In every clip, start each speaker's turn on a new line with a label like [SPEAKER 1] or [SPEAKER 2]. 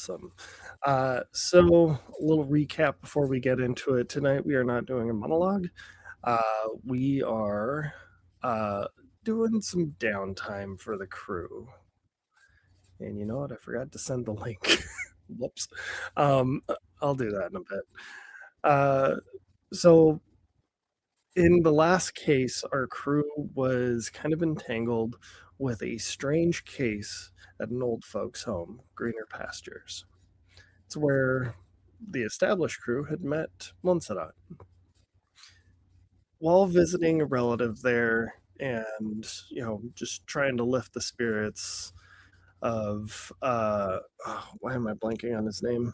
[SPEAKER 1] Awesome. So, a little recap before we get into it. Tonight, we are not doing a monologue. We are uh, doing some downtime for the crew. And you know what? I forgot to send the link. Whoops. Um, I'll do that in a bit. Uh, so, in the last case, our crew was kind of entangled with a strange case at an old folks' home, Greener Pastures. It's where the established crew had met Montserrat. While visiting a relative there and, just trying to lift the spirits of, why am I blanking on his name?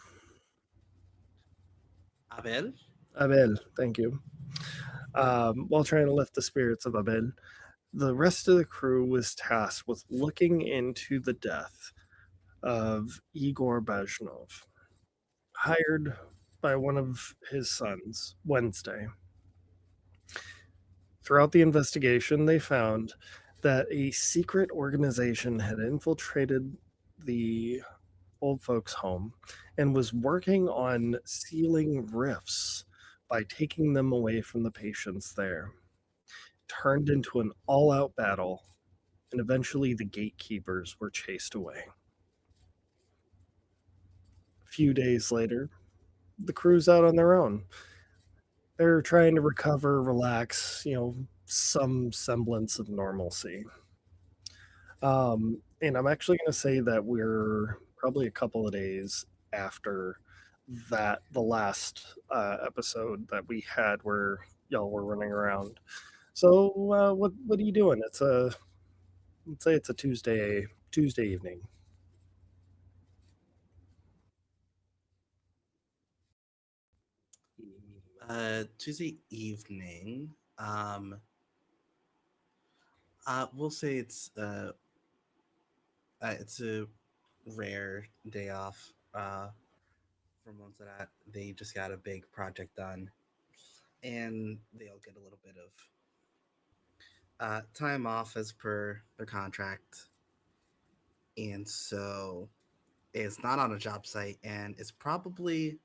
[SPEAKER 2] Abel?
[SPEAKER 1] Abel, thank you. While trying to lift the spirits of Abel, the rest of the crew was tasked with looking into the death of Igor Bajnov, hired by one of his sons, Wednesday. Throughout the investigation, they found that a secret organization had infiltrated the old folks' home and was working on sealing rifts by taking them away from the patients there. Turned into an all out battle, and eventually the gatekeepers were chased away. A few days later, the crew's out on their own. They're trying to recover, relax, some semblance of normalcy. And I'm actually going to say that we're probably a couple of days after the last episode that we had where y'all were running around. So what are you doing? Let's say it's a Tuesday evening.
[SPEAKER 2] Tuesday evening. We'll say it's a rare day off from ones that they just got a big project done, and they'll get a little bit of time off as per their contract, and so it's not on a job site, and it's probably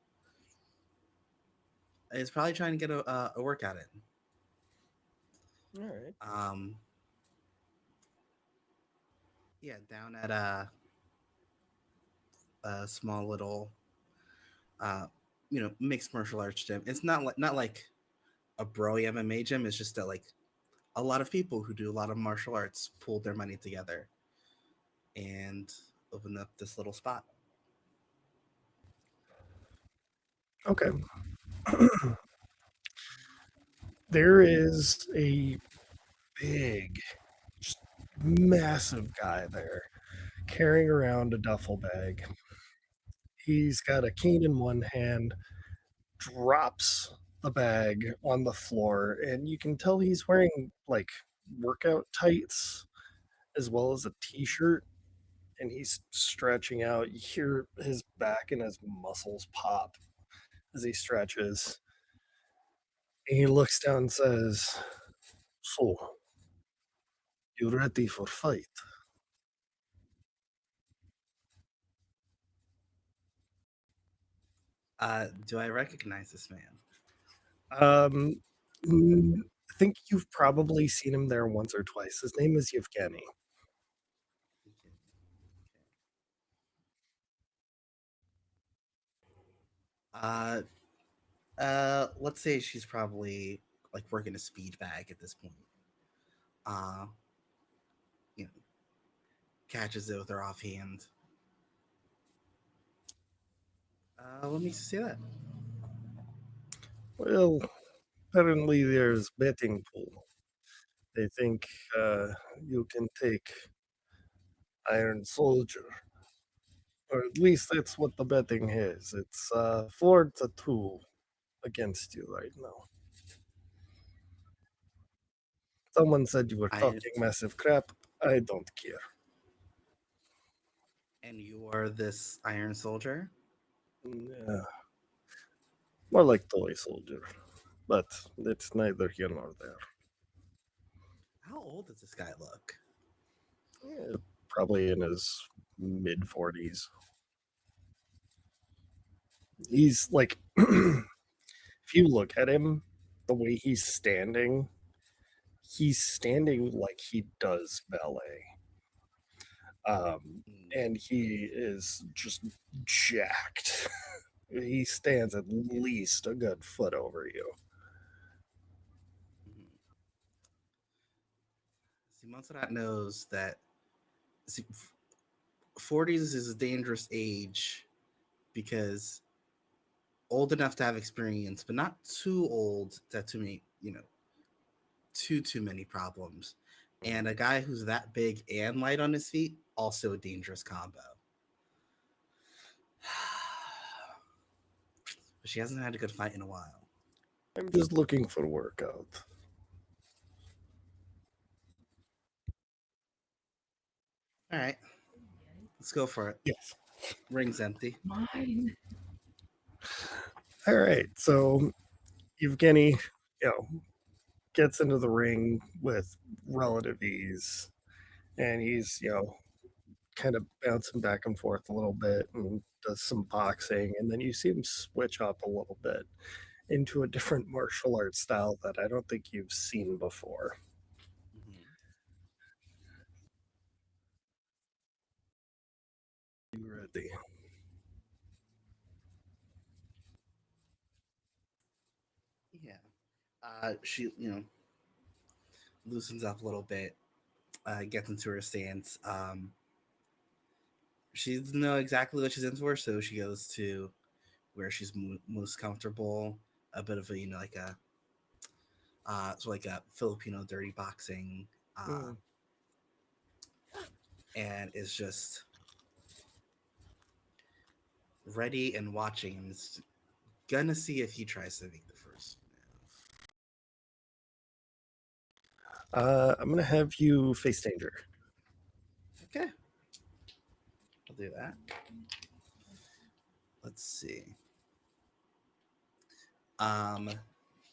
[SPEAKER 2] trying to get a workout in.
[SPEAKER 1] All right.
[SPEAKER 2] Um, yeah, down at a small little uh, mixed martial arts gym. It's not like a bro MMA gym. It's just that like a lot of people who do a lot of martial arts pulled their money together and opened up this little spot.
[SPEAKER 1] Okay. There is a big, just massive guy there carrying around a duffel bag. He's got a cane in one hand, drops the bag on the floor, and you can tell he's wearing like workout tights as well as a t-shirt, and he's stretching out. You hear his back and his muscles pop as he stretches. And he looks down and says, "So, you ready for fight?"
[SPEAKER 2] Do I recognize this man?
[SPEAKER 1] Um, I think you've probably seen him there once or twice. His name is Yevgeny.
[SPEAKER 2] Uh, let's say she's probably like working a speed bag at this point. Uh, you know, catches it with her offhand. Let me see that.
[SPEAKER 1] Well, apparently there's betting pool. They think you can take Iron Soldier, or at least that's what the betting is. It's 4-2 against you right now. Someone said you were
[SPEAKER 2] I
[SPEAKER 1] talking massive crap. I don't care.
[SPEAKER 2] And you are this Iron Soldier.
[SPEAKER 1] Yeah, more like Toy Soldier, but it's neither here nor there.
[SPEAKER 2] How old does this guy look?
[SPEAKER 1] Yeah, probably in his mid 40s. He's like, if you look at him, the way he's standing like he does ballet.
[SPEAKER 2] Mm,
[SPEAKER 1] And he is just jacked. He stands at least a good foot over you.
[SPEAKER 2] mhm. See, Montserrat knows that see, 40s is a dangerous age because old enough to have experience, but not too old to make too many problems. And a guy who's that big and light on his feet, also a dangerous combo. But she hasn't had a good fight in a while.
[SPEAKER 1] I'm just looking for workout.
[SPEAKER 2] All right, let's go for it.
[SPEAKER 1] Yes.
[SPEAKER 2] Ring's empty.
[SPEAKER 3] Mine.
[SPEAKER 1] All right. So Evgeny, you know, gets into the ring with relative ease, and he's kind of bouncing back and forth a little bit and does some boxing, and then you see him switch up a little bit into a different martial arts style that I don't think you've seen before.
[SPEAKER 2] Mhm.
[SPEAKER 1] You ready?
[SPEAKER 2] Yeah. She, loosens up a little bit, gets into her stance. She doesn't know exactly what she's in for, so she goes to where she's most comfortable. A bit of a, like a, so like a Filipino dirty boxing, uh,
[SPEAKER 1] Mm.
[SPEAKER 2] and is just ready and watching, and is gonna see if he tries to make the first move.
[SPEAKER 1] I'm gonna have you face danger.
[SPEAKER 2] Okay, I'll do that. Let's see. Um,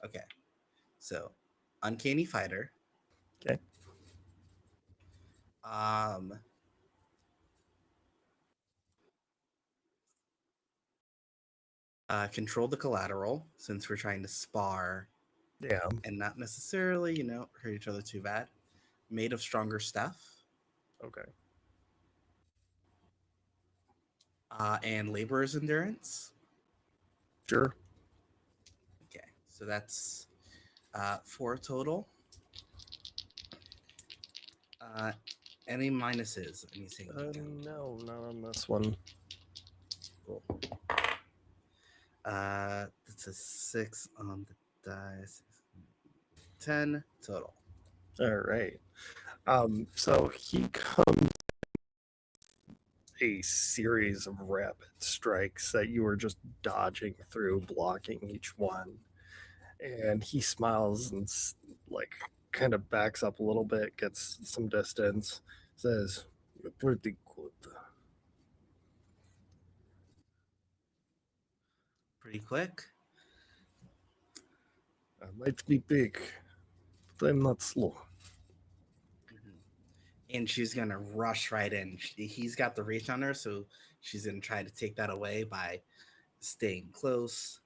[SPEAKER 2] okay, so uncanny fighter.
[SPEAKER 1] Okay.
[SPEAKER 2] Um, control the collateral since we're trying to spar
[SPEAKER 1] Yeah.
[SPEAKER 2] and not necessarily, hurt each other too bad. Made of stronger stuff.
[SPEAKER 1] Okay.
[SPEAKER 2] And laborer's endurance.
[SPEAKER 1] Sure.
[SPEAKER 2] Okay, so that's four total. Uh, any minuses? Anything you can.
[SPEAKER 1] No, not on this one.
[SPEAKER 2] Cool. It's a 6 on the dice. 10 total.
[SPEAKER 1] All right. So he comes a series of rapid strikes that you were just dodging through, blocking each one. And he smiles and like kind of backs up a little bit, gets some distance, says, "You're pretty good."
[SPEAKER 2] Pretty quick.
[SPEAKER 1] I might be big, but I'm not slow.
[SPEAKER 2] Mhm. And she's gonna rush right in. He's got the reach on her, so she's gonna try to take that away by staying close.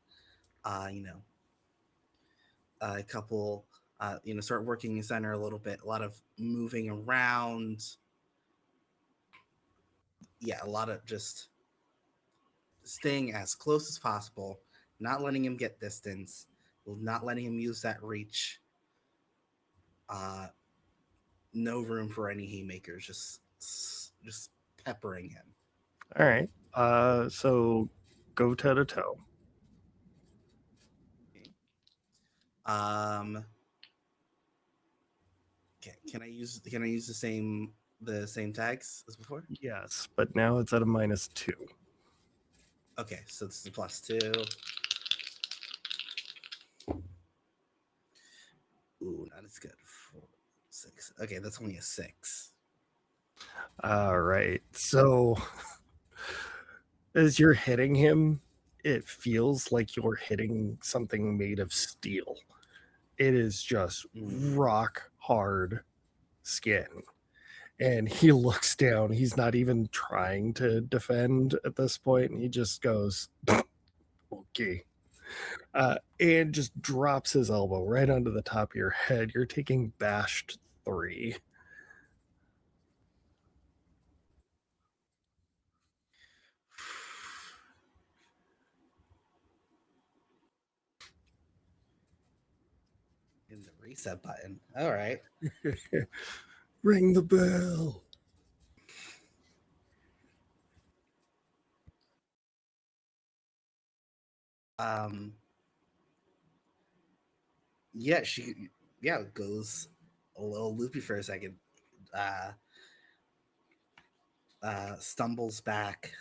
[SPEAKER 2] Uh, you know, a couple. Start working in center a little bit. A lot of moving around. Yeah, a lot of just staying as close as possible, not letting him get distance, not letting him use that reach. Uh, no room for any haymakers. Just peppering him.
[SPEAKER 1] All right. So go toe to toe.
[SPEAKER 2] Okay. Um, okay. Can I use the same tags as before?
[SPEAKER 1] Yes, but now it's at a -2.
[SPEAKER 2] Okay, so this is a +2. Ooh, not as good. 4, 6. Okay, that's only a 6.
[SPEAKER 1] All right. So as you're hitting him, it feels like you're hitting something made of steel. It is just
[SPEAKER 2] Mm.
[SPEAKER 1] rock hard skin. And he looks down. He's not even trying to defend at this point. And he just goes, Okay. And just drops his elbow right onto the top of your head. You're taking bashed 3.
[SPEAKER 2] In the reset button. All right.
[SPEAKER 1] Ring the bell.
[SPEAKER 2] Um. Yeah, she. Yeah, goes a little loopy for a second. Uh. Stumbles back,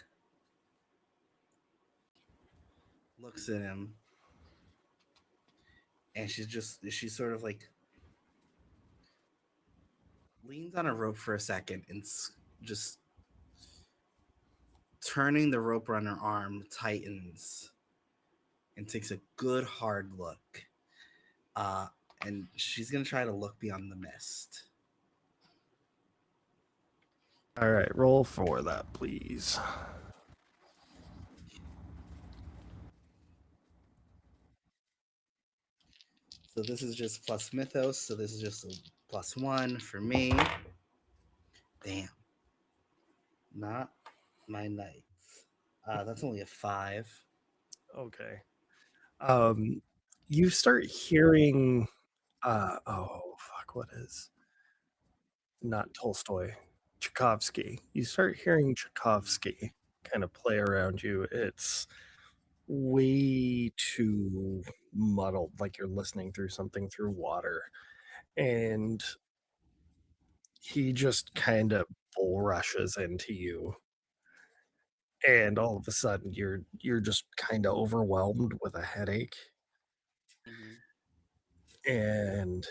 [SPEAKER 2] looks at him, and she sort of like leans on a rope for a second and just turning the rope around her arm tightens and takes a good hard look. Uh, and she's gonna try to look beyond the mist.
[SPEAKER 1] All right, roll for that, please.
[SPEAKER 2] So this is just plus mythos. So this is just a +1 for me. Damn, not my knights. That's only a 5.
[SPEAKER 1] Okay. Um, you start hearing. Oh fuck! What is not Tolstoy? Tchaikovsky. You start hearing
[SPEAKER 2] Mhm.
[SPEAKER 1] Tchaikovsky kind of play around you. It's way too muddled, like you're listening through something through water. And he just kind of bull rushes into you. And all of a sudden you're just kind of overwhelmed with a headache.
[SPEAKER 2] Mhm.
[SPEAKER 1] And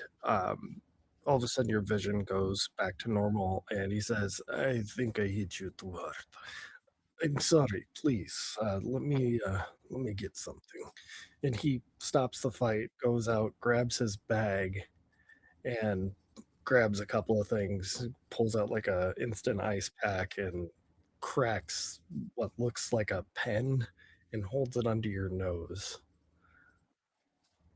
[SPEAKER 1] all of a sudden your vision goes back to normal and he says, I think I hit you too hard. I'm sorry, please. Let me get something. And he stops the fight, goes out, grabs his bag, and grabs a couple of things, pulls out like a instant ice pack and cracks what looks like a pen and holds it under your nose.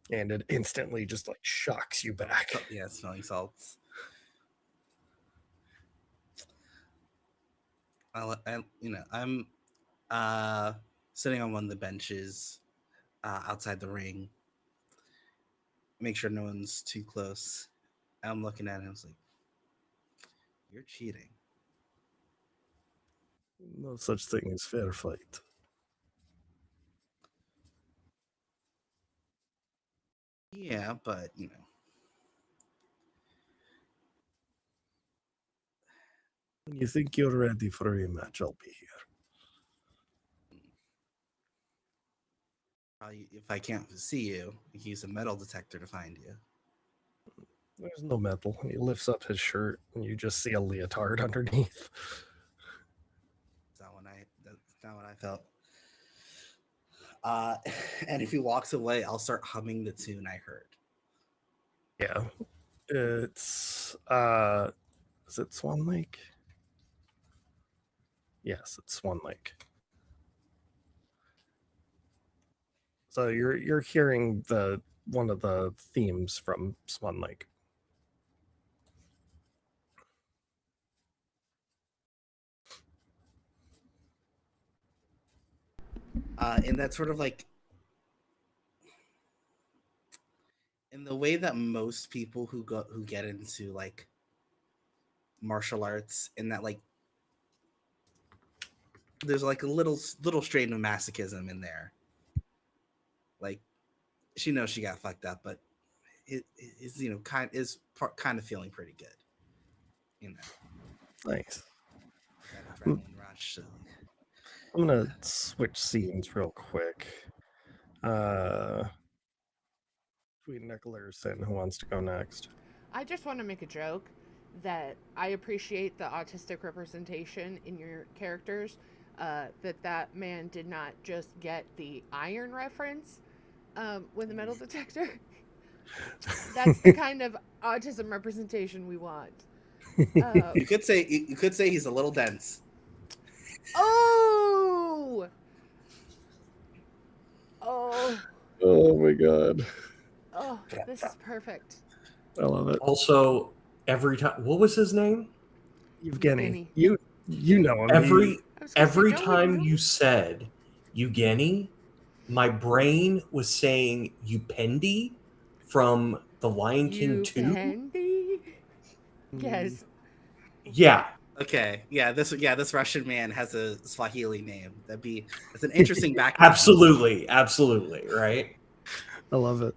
[SPEAKER 1] And it instantly just like shocks you back.
[SPEAKER 2] Yeah, smelling salts. I'm uh, sitting on one of the benches outside the ring. Make sure no one's too close. I'm looking at him. I was like, "You're cheating."
[SPEAKER 1] No such thing as fair fight.
[SPEAKER 2] Yeah, but
[SPEAKER 1] When you think you're ready for a rematch, I'll be here.
[SPEAKER 2] probably if I can't see you, I can use a metal detector to find you.
[SPEAKER 1] There's no metal. And he lifts up his shirt and you just see a leotard underneath.
[SPEAKER 2] That's not what I felt. Uh, and if he walks away, I'll start humming the tune I heard.
[SPEAKER 1] Yeah. It's is it Swan Lake? Yes, it's Swan Lake. So you're hearing the one of the themes from Swan Lake.
[SPEAKER 2] And that's sort of like in the way that most people who get into like martial arts, in that like there's like a little strain of masochism in there. Like she knows she got fucked up, but it is kind of feeling pretty good. You know
[SPEAKER 1] Nice.
[SPEAKER 2] that
[SPEAKER 1] I'm
[SPEAKER 2] adrenaline rush. So,
[SPEAKER 1] gonna switch scenes real quick. Uh, between Nicholas and who wants to go next?
[SPEAKER 3] I just want to make a joke that I appreciate the autistic representation in your characters. That man did not just get the iron reference with the metal detector. That's the kind of autism representation we want.
[SPEAKER 2] you could say he's a little dense.
[SPEAKER 3] Oh, Oh,
[SPEAKER 1] Oh my god.
[SPEAKER 3] oh, this is perfect.
[SPEAKER 1] I love it.
[SPEAKER 4] Also, every time, what was his name?
[SPEAKER 1] Evgeny.
[SPEAKER 3] Evgeny.
[SPEAKER 1] You know him.
[SPEAKER 4] Every
[SPEAKER 3] I was gonna say,
[SPEAKER 4] every
[SPEAKER 3] don't we
[SPEAKER 4] time
[SPEAKER 3] know?
[SPEAKER 4] you said Evgeny, my brain was saying Upendi from The Lion King
[SPEAKER 3] You
[SPEAKER 4] 2.
[SPEAKER 3] Pendy? Yes.
[SPEAKER 4] Yeah,
[SPEAKER 2] Okay, this Russian man has a Swahili name. That's an interesting background.
[SPEAKER 4] absolutely, right?
[SPEAKER 1] I love it.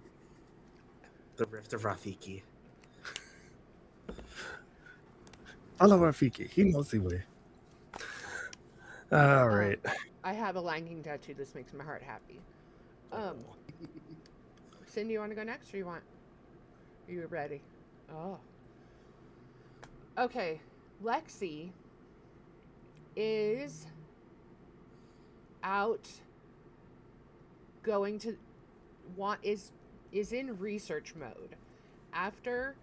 [SPEAKER 2] The Rift of Rafiki.
[SPEAKER 1] I love Rafiki. He knows the way. All right.
[SPEAKER 3] I have a Lion King tattoo. This makes my heart happy. Cindy, you want to go next, or you want? Are you ready? Oh. Okay, Lexi is out going to is in research mode after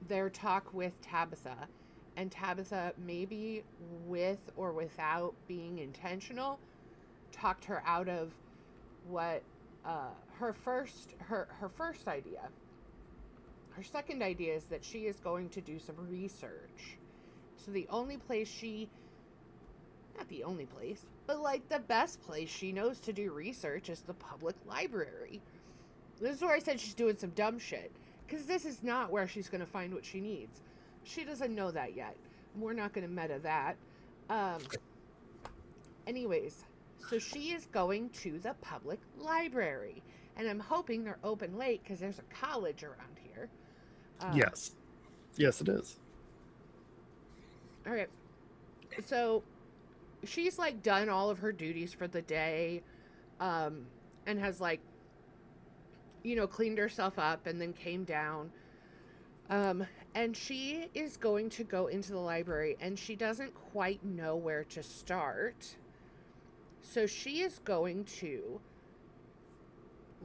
[SPEAKER 3] their talk with Tabitha, and Tabitha, maybe with or without being intentional, talked her out of what her first idea. Her second idea is that she is going to do some research. So the only place not the only place, but like the best place she knows to do research is the public library. This is where I said she's doing some dumb shit. Because this is not where she's going to find what she needs. She doesn't know that yet. We're not going to meta that. Anyways, so she is going to the public library. And I'm hoping they're open late because there's a college around here.
[SPEAKER 1] Yes. Yes, it is.
[SPEAKER 3] All right. So she's like done all of her duties for the day, and has like, cleaned herself up and then came down. And she is going to go into the library, and she doesn't quite know where to start. So she is going to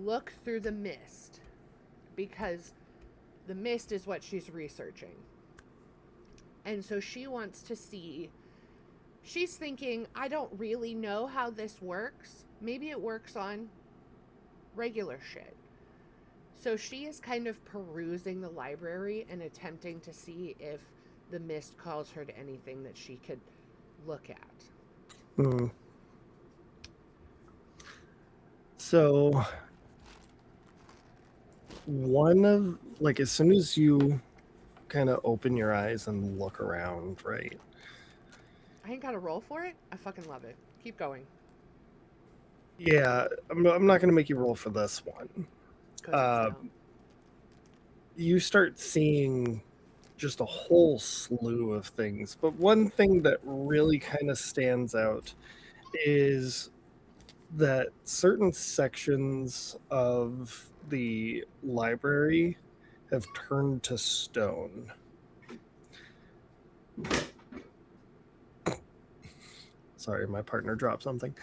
[SPEAKER 3] look through the mist, because the mist is what she's researching. And so she wants to see, she's thinking, I don't really know how this works. Maybe it works on regular shit. So she is kind of perusing the library and attempting to see if the mist calls her to anything that she could look at.
[SPEAKER 1] Mm. So, as soon as you kind of open your eyes and look around, right?
[SPEAKER 3] I ain't got a roll for it. I fucking love it. Keep going.
[SPEAKER 1] Yeah, I'm not going to make you roll for this one.
[SPEAKER 3] 'Cause it's
[SPEAKER 1] You start seeing just a whole slew of things, but one thing that really kind of stands out is that certain sections of the library have turned to stone. Sorry, my partner dropped something.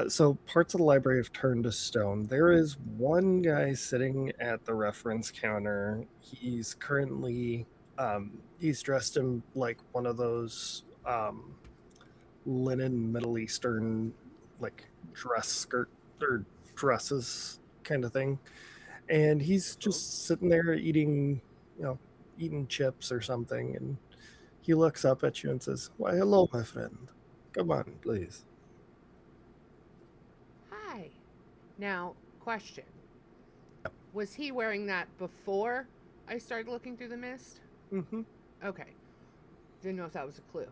[SPEAKER 1] So parts of the library have turned to stone. There is one guy sitting at the reference counter. He's currently he's dressed in like one of those linen Middle Eastern like dress skirt or dresses kind of thing. And he's just sitting there eating chips or something, and he looks up at you and says, "Why, hello, my friend. Come on, please."
[SPEAKER 3] Hi. Now, question. Was he wearing that before I started looking through the mist?
[SPEAKER 1] Mm-hmm.
[SPEAKER 3] Okay. Didn't know if that was a clue.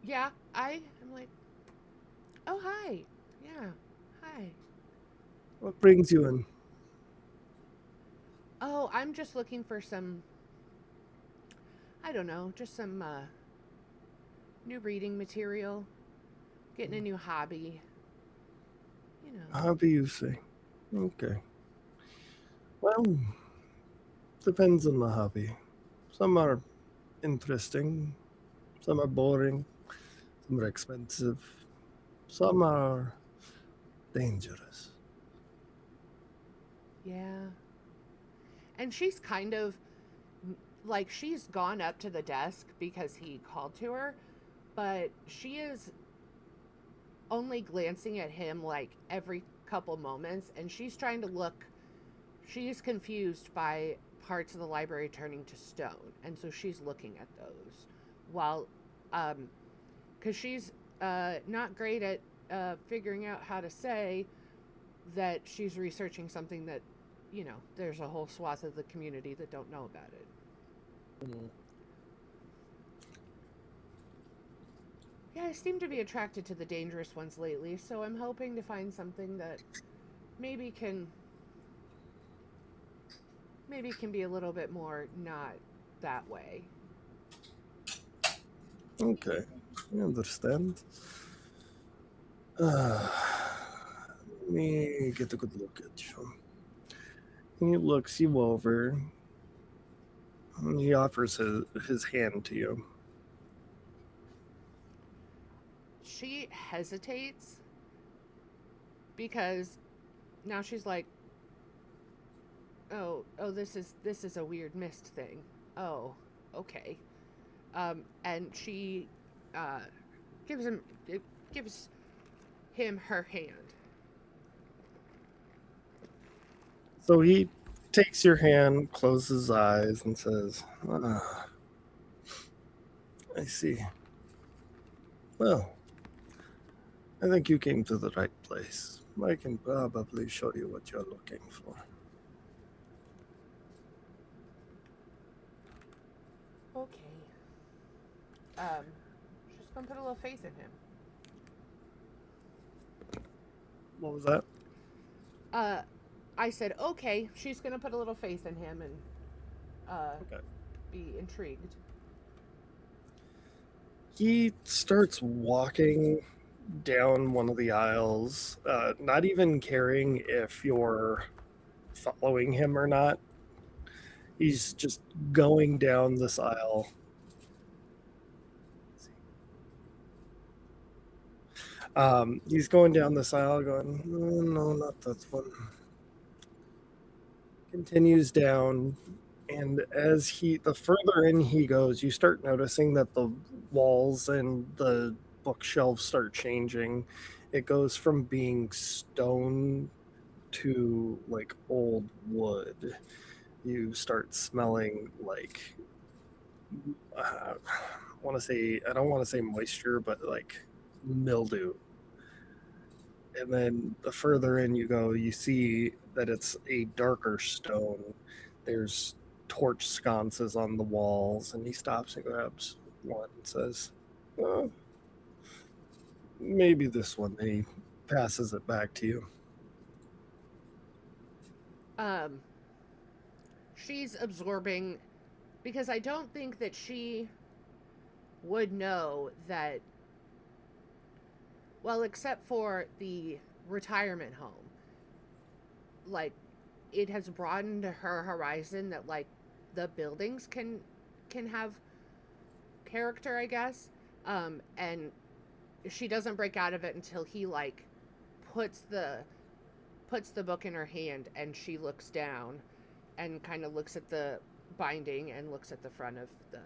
[SPEAKER 3] Yeah, I'm like, oh, hi. Yeah, hi.
[SPEAKER 1] What brings you in?
[SPEAKER 3] Oh, I'm just looking for some, I don't know, just some new reading material, getting a new hobby.
[SPEAKER 1] Hobby, you say? Okay. Well, depends on the hobby. Some are interesting, some are boring, some are expensive, some are dangerous.
[SPEAKER 3] Yeah. And she's kind of like, she's gone up to the desk because he called to her, but she is only glancing at him like every couple moments, and she's trying to look. She's confused by parts of the library turning to stone, and so she's looking at those while, because she's not great at figuring out how to say that she's researching something that, there's a whole swath of the community that don't know about it.
[SPEAKER 1] Mm.
[SPEAKER 3] Yeah, I seem to be attracted to the dangerous ones lately, so I'm hoping to find something that maybe can be a little bit more not that way.
[SPEAKER 1] Okay, I understand. Let me get a good look at you. He looks you over. And he offers his hand to you.
[SPEAKER 3] She hesitates because now she's like, oh, this is a weird mist thing. Oh, okay. And she uh, gives him gives him her hand.
[SPEAKER 1] So he takes your hand, closes his eyes, and says, I see. Well, I think you came to the right place. I can probably show you what you're looking for.
[SPEAKER 3] Okay. She's gonna put a little faith in him.
[SPEAKER 1] What was that?
[SPEAKER 3] Uh, I said okay. She's gonna put a little faith in him and
[SPEAKER 1] Okay.
[SPEAKER 3] be intrigued.
[SPEAKER 1] He starts walking down one of the aisles, not even caring if you're following him or not. He's just going down this aisle. He's going down this aisle going, "Oh, no, not that one." Continues down, and the further in he goes, you start noticing that the walls and the bookshelves start changing. It goes from being stone to like old wood. You start smelling like I don't want to say moisture, but like mildew. And then the further in you go, you see that it's a darker stone. There's torch sconces on the walls, and he stops and grabs one and says, "Oh, maybe this one." And he passes it back to you.
[SPEAKER 3] Um, she's absorbing because I don't think that she would know that. Well, except for the retirement home, like it has broadened her horizon that like the buildings can have character, I guess. And she doesn't break out of it until he like puts the puts the book in her hand and she looks down and kind of looks at the binding and looks at the front of the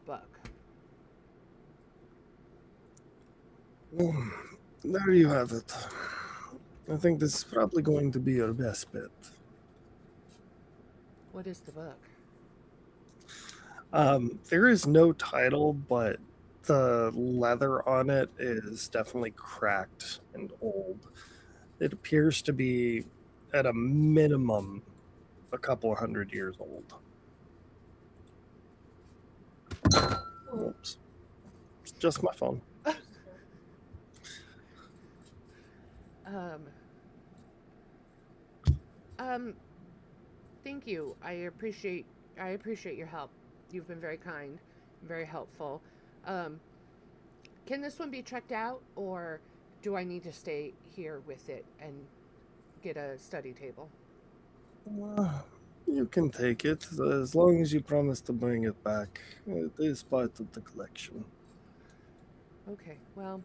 [SPEAKER 3] book.
[SPEAKER 1] Well, there you have it. I think this is probably going to be your best bet.
[SPEAKER 3] What is the book?
[SPEAKER 1] There is no title, but the leather on it is definitely cracked and old. It appears to be, at a minimum, a couple 100 years old. Oops. It's just my phone.
[SPEAKER 3] um um Thank you. I appreciate your help. You've been very kind, very helpful. Um, can this one be checked out, or do I need to stay here with it and get a study table?
[SPEAKER 1] Uh, you can take it as long as you promise to bring it back. It is part of the collection.
[SPEAKER 3] Okay. Well,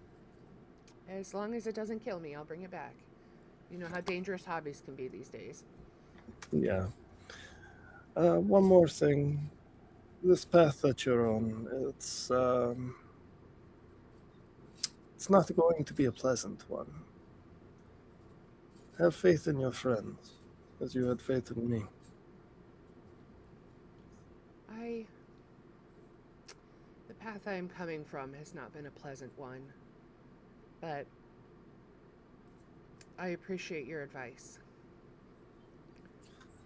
[SPEAKER 3] as long as it doesn't kill me, I'll bring it back. You know how dangerous hobbies can be these days.
[SPEAKER 1] Yeah. One more thing. This path that you're on, it's not going to be a pleasant one. Have faith in your friends, as you had faith in me.
[SPEAKER 3] I. The path I am coming from has not been a pleasant one, but I appreciate your advice.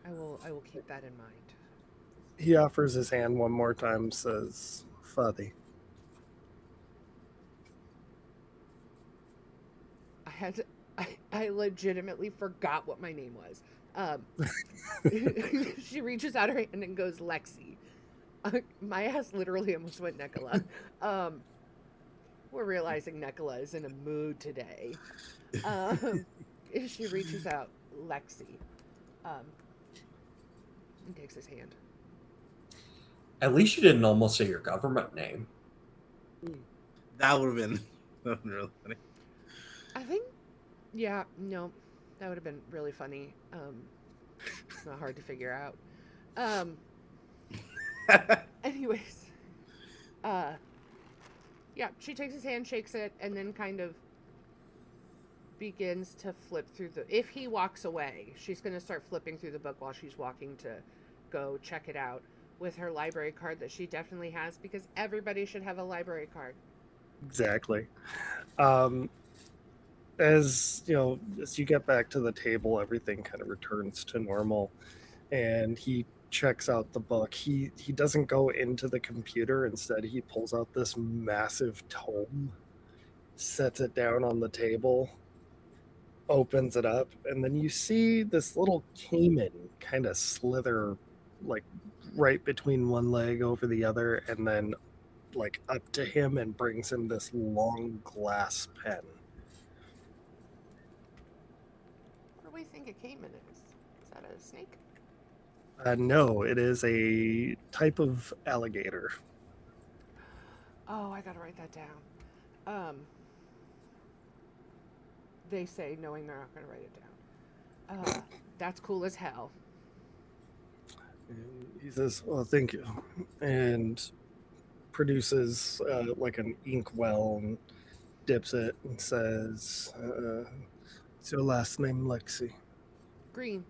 [SPEAKER 3] I will keep that in mind.
[SPEAKER 1] He offers his hand one more time, says, Fadi.
[SPEAKER 3] I had to, I legitimately forgot what my name was. Um, she reaches out her hand and goes, Lexi. My ass literally almost went Nicola. Um, we're realizing Nicola is in a mood today. Um, she reaches out, Lexi, um, and takes his hand.
[SPEAKER 4] At least you didn't almost say your government name.
[SPEAKER 2] That would have been really funny.
[SPEAKER 3] I think, yeah, no, that would have been really funny. It's not hard to figure out. Um, anyways, uh, yeah, she takes his hand, shakes it, and then kind of begins to flip through the. If he walks away, she's going to start flipping through the book while she's walking to go check it out with her library card that she definitely has because everybody should have a library card.
[SPEAKER 1] Exactly. Um, as you know, as you get back to the table, everything kind of returns to normal, and he checks out the book. He doesn't go into the computer. Instead, he pulls out this massive tome, sets it down on the table, opens it up, and then you see this little caiman kind of slither like right between one leg over the other, and then like up to him and brings him this long glass pen.
[SPEAKER 3] What do we think a caiman is? Is that a snake?
[SPEAKER 1] No, it is a type of alligator.
[SPEAKER 3] Oh, I gotta write that down. Um, they say, knowing they're not gonna write it down. That's cool as hell.
[SPEAKER 1] And he says, "Well, thank you," and produces like an ink well and dips it and says, "What's your last name, Lexi?"
[SPEAKER 3] Green.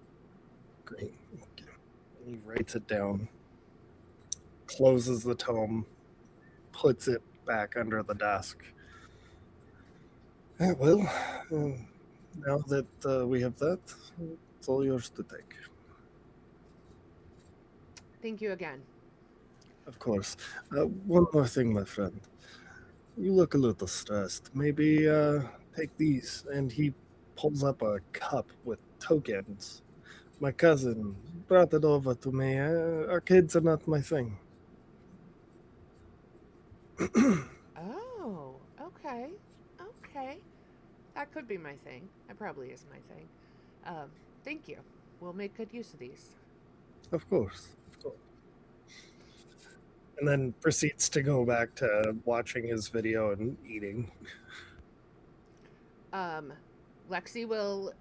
[SPEAKER 1] Green. Okay. And he writes it down, closes the tome, puts it back under the desk. Well, now that we have that, it's all yours to take.
[SPEAKER 3] Thank you again.
[SPEAKER 1] Of course. One more thing, my friend. You look a little stressed. Maybe take these. And he pulls up a cup with tokens. My cousin brought it over to me. Arcades are not my thing.
[SPEAKER 3] Oh, okay. Okay. That could be my thing. That probably is my thing. Thank you. We'll make good use of these.
[SPEAKER 1] Of course. Of course. And then proceeds to go back to watching his video and eating.
[SPEAKER 3] Um, Lexi will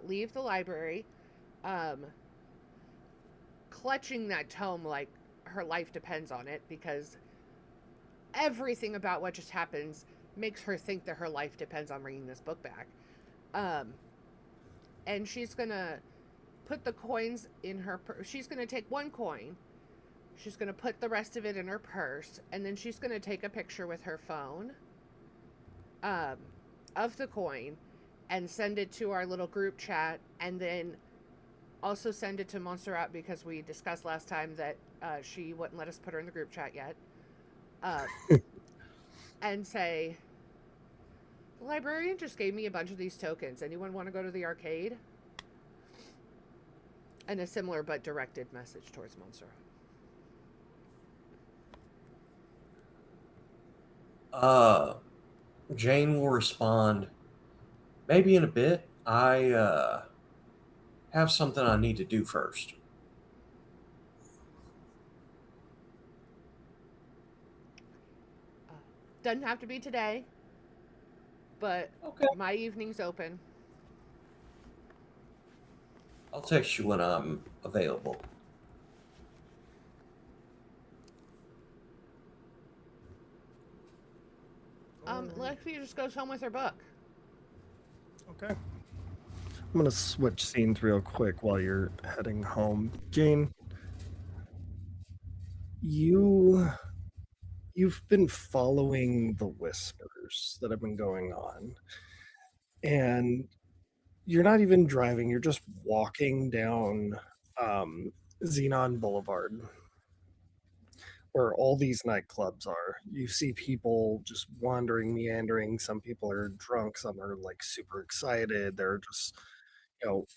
[SPEAKER 3] leave the library, um, clutching that tome like her life depends on it because everything about what just happens makes her think that her life depends on bringing this book back. Um, and she's gonna put the coins in her. She's gonna take one coin. She's gonna put the rest of it in her purse, and then she's gonna take a picture with her phone, um, of the coin, and send it to our little group chat, and then also send it to Montserrat because we discussed last time that she wouldn't let us put her in the group chat yet. Uh, and say, the librarian just gave me a bunch of these tokens. Anyone want to go to the arcade? And a similar but directed message towards Montserrat.
[SPEAKER 4] Jane will respond, maybe in a bit. I have something I need to do first.
[SPEAKER 3] Uh, doesn't have to be today, but
[SPEAKER 4] Okay.
[SPEAKER 3] my evening's open.
[SPEAKER 4] I'll text you when I'm available.
[SPEAKER 3] Lexi just goes home with her book.
[SPEAKER 1] Okay. I'm gonna switch scenes real quick while you're heading home. Jane, you you've been following the whispers that have been going on, and you're not even driving, you're just walking down um, Xenon Boulevard where all these nightclubs are. You see people just wandering, meandering. Some people are drunk, some are like super excited. They're just,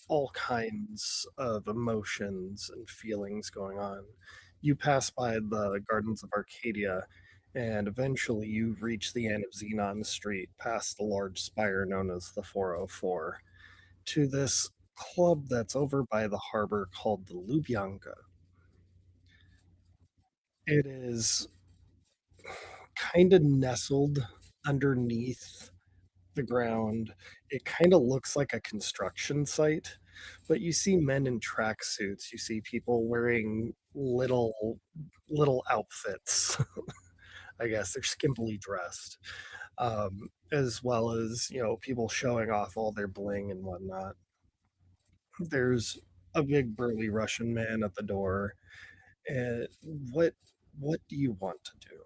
[SPEAKER 1] all kinds of emotions and feelings going on. You pass by the Gardens of Arcadia, and eventually you reach the end of Xenon Street, past the large spire known as the 404, to this club that's over by the harbor called the Lubyanka. It is kind of nestled underneath the ground. It kind of looks like a construction site, but you see men in tracksuits. You see people wearing little outfits. I guess they're skimpily dressed, as well as people showing off all their bling and whatnot. There's a big burly Russian man at the door. And what do you want to do?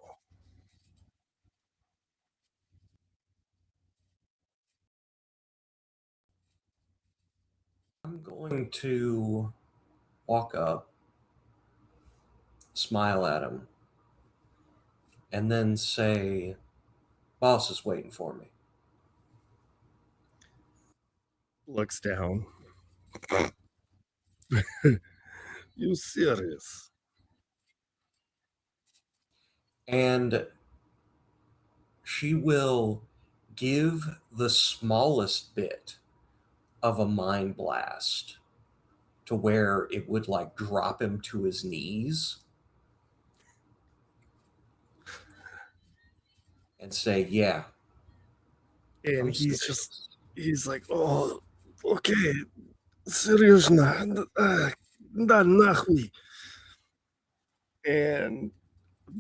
[SPEAKER 4] I'm going to walk up, smile at him, and then say, "Boss is waiting for me."
[SPEAKER 1] Looks down. You serious?
[SPEAKER 4] And she will give the smallest bit of a mind blast to where it would like drop him to his knees and say, "Yeah,
[SPEAKER 1] And
[SPEAKER 4] I'm
[SPEAKER 1] he's just
[SPEAKER 4] serious."
[SPEAKER 1] he's like, oh, okay, seriously, да нахуй. And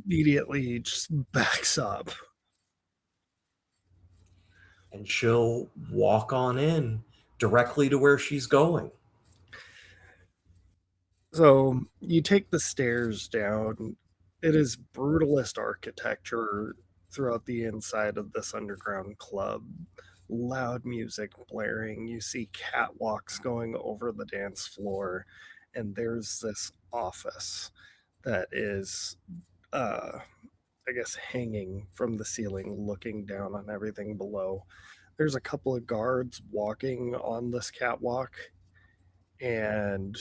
[SPEAKER 1] immediately just backs up.
[SPEAKER 4] And she'll walk on in directly to where she's going.
[SPEAKER 1] So you take the stairs down. It is brutalist architecture throughout the inside of this underground club. Loud music blaring. You see catwalks going over the dance floor. And there's this office that is, uh, I guess, hanging from the ceiling, looking down on everything below. There's a couple of guards walking on this catwalk, and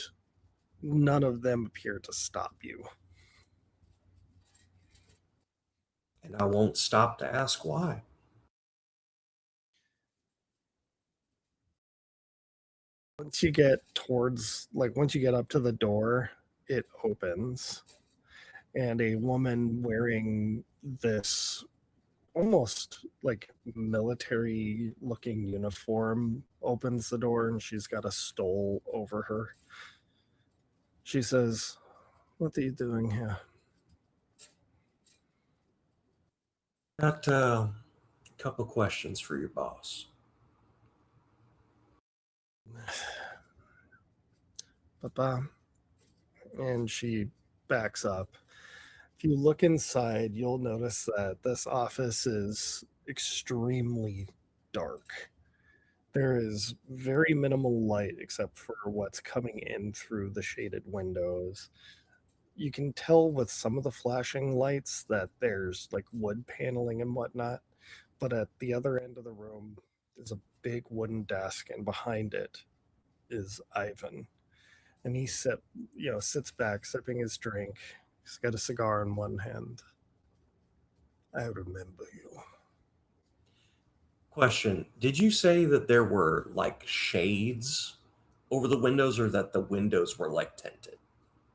[SPEAKER 1] none of them appear to stop you.
[SPEAKER 4] And I won't stop to ask why.
[SPEAKER 1] Once you get up to the door, it opens, and a woman wearing this almost like military looking uniform opens the door, and she's got a stole over her. She says, "What are you doing here?"
[SPEAKER 4] Got a couple questions for your boss.
[SPEAKER 1] Papa. And she backs up. If you look inside, you'll notice that this office is extremely dark. There is very minimal light except for what's coming in through the shaded windows. You can tell with some of the flashing lights that there's like wood paneling and whatnot, but at the other end of the room is a big wooden desk, and behind it is Ivan. And sits back, sipping his drink. He's got a cigar in one hand. I remember you.
[SPEAKER 4] Question: did you say that there were like shades over the windows or that the windows were like tinted?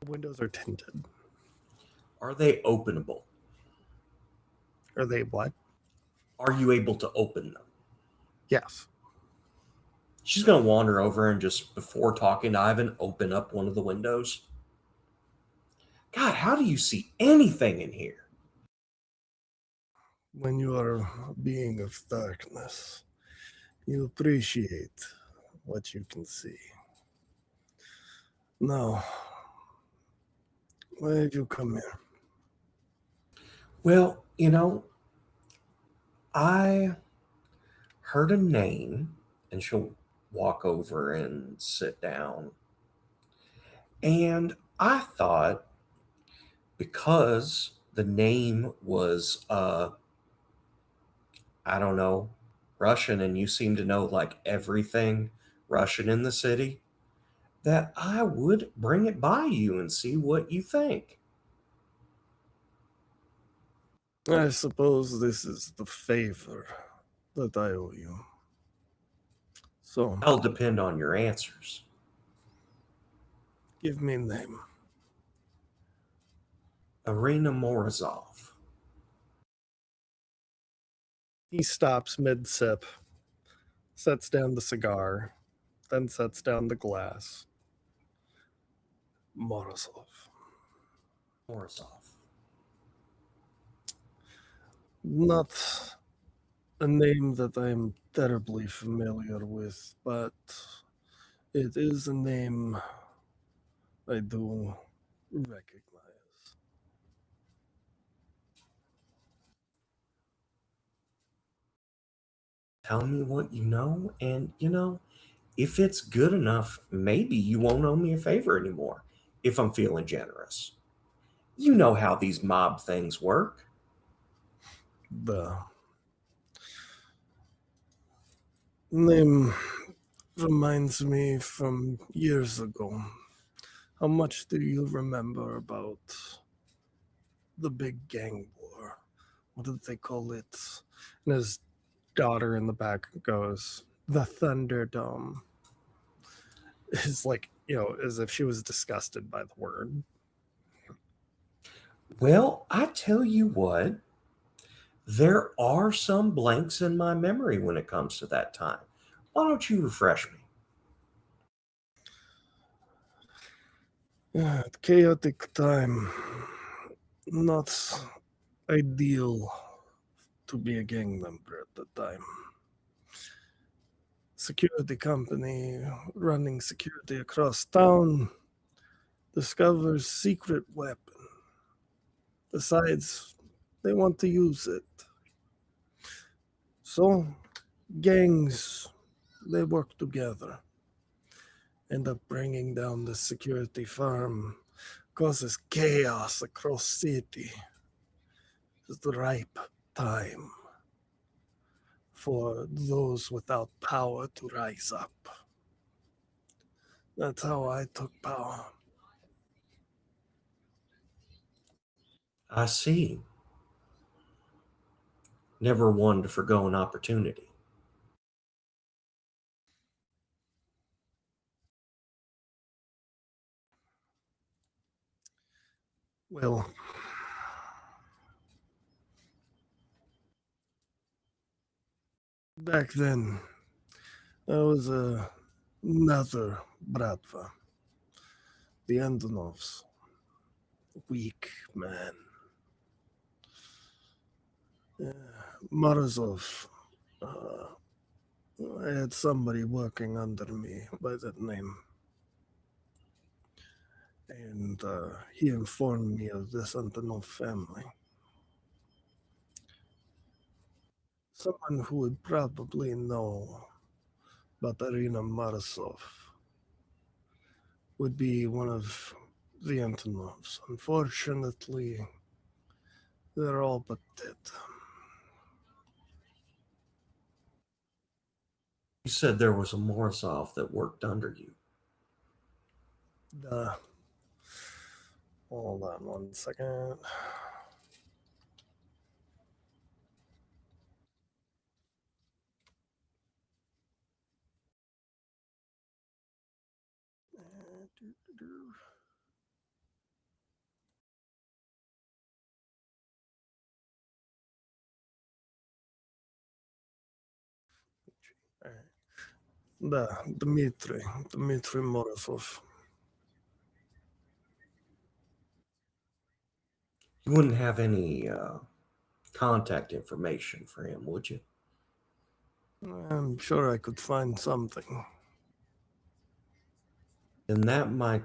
[SPEAKER 1] The windows are tinted.
[SPEAKER 4] Are they openable?
[SPEAKER 1] Are they what?
[SPEAKER 4] Are you able to open them?
[SPEAKER 1] Yes.
[SPEAKER 4] She's going to wander over and just before talking to Ivan, open up one of the windows. God, how do you see anything in here?
[SPEAKER 1] When you are a being of darkness, you appreciate what you can see. Now, why did you come here?
[SPEAKER 4] Well, I heard a name, and she'll walk over and sit down. And I thought because the name was, I don't know, Russian, and you seem to know like everything Russian in the city, that I would bring it by you and see what you think.
[SPEAKER 1] I suppose this is the favor that I owe you. So,
[SPEAKER 4] That'll depend on your answers.
[SPEAKER 1] give me a name.
[SPEAKER 4] Arena Morozov.
[SPEAKER 1] He stops mid sip, sets down the cigar, then sets down the glass. Morozov.
[SPEAKER 4] Morozov.
[SPEAKER 1] Not a name that I am terribly familiar with, but it is a name I do recognize.
[SPEAKER 4] Tell me what you know, and if it's good enough, maybe you won't owe me a favor anymore if I'm feeling generous. You know how these mob things work.
[SPEAKER 1] The name reminds me from years ago. How much do you remember about the big gang war? What did they call it? And his daughter in the back goes, the Thunderdome. It's like, as if she was disgusted by the word.
[SPEAKER 4] Well, I tell you what, there are some blanks in my memory when it comes to that time. Why don't you refresh me?
[SPEAKER 1] Yeah, chaotic time. Not ideal to be a gang member at the time. Security company running security across town discovers secret weapon. Decides they want to use it. So gangs, they work together. End up bringing down the security firm, causes chaos across city. It's the ripe time for those without power to rise up. That's how I took power.
[SPEAKER 4] I see. Never one to forgo an opportunity.
[SPEAKER 1] Well, back then, I was another Bratva, the Antonovs. Weak man. Morozov. Uh, I had somebody working under me by that name. And he informed me of this Antonov family. Someone who would probably know about Arina Morozov would be one of the Antonovs. Unfortunately, they're all but dead.
[SPEAKER 4] You said there was a Morozov that worked under you.
[SPEAKER 1] Uh, Hold on one second. Да, Dmitry Morozov.
[SPEAKER 4] You wouldn't have any contact information for him, would you?
[SPEAKER 1] I'm sure I could find something.
[SPEAKER 4] And that might.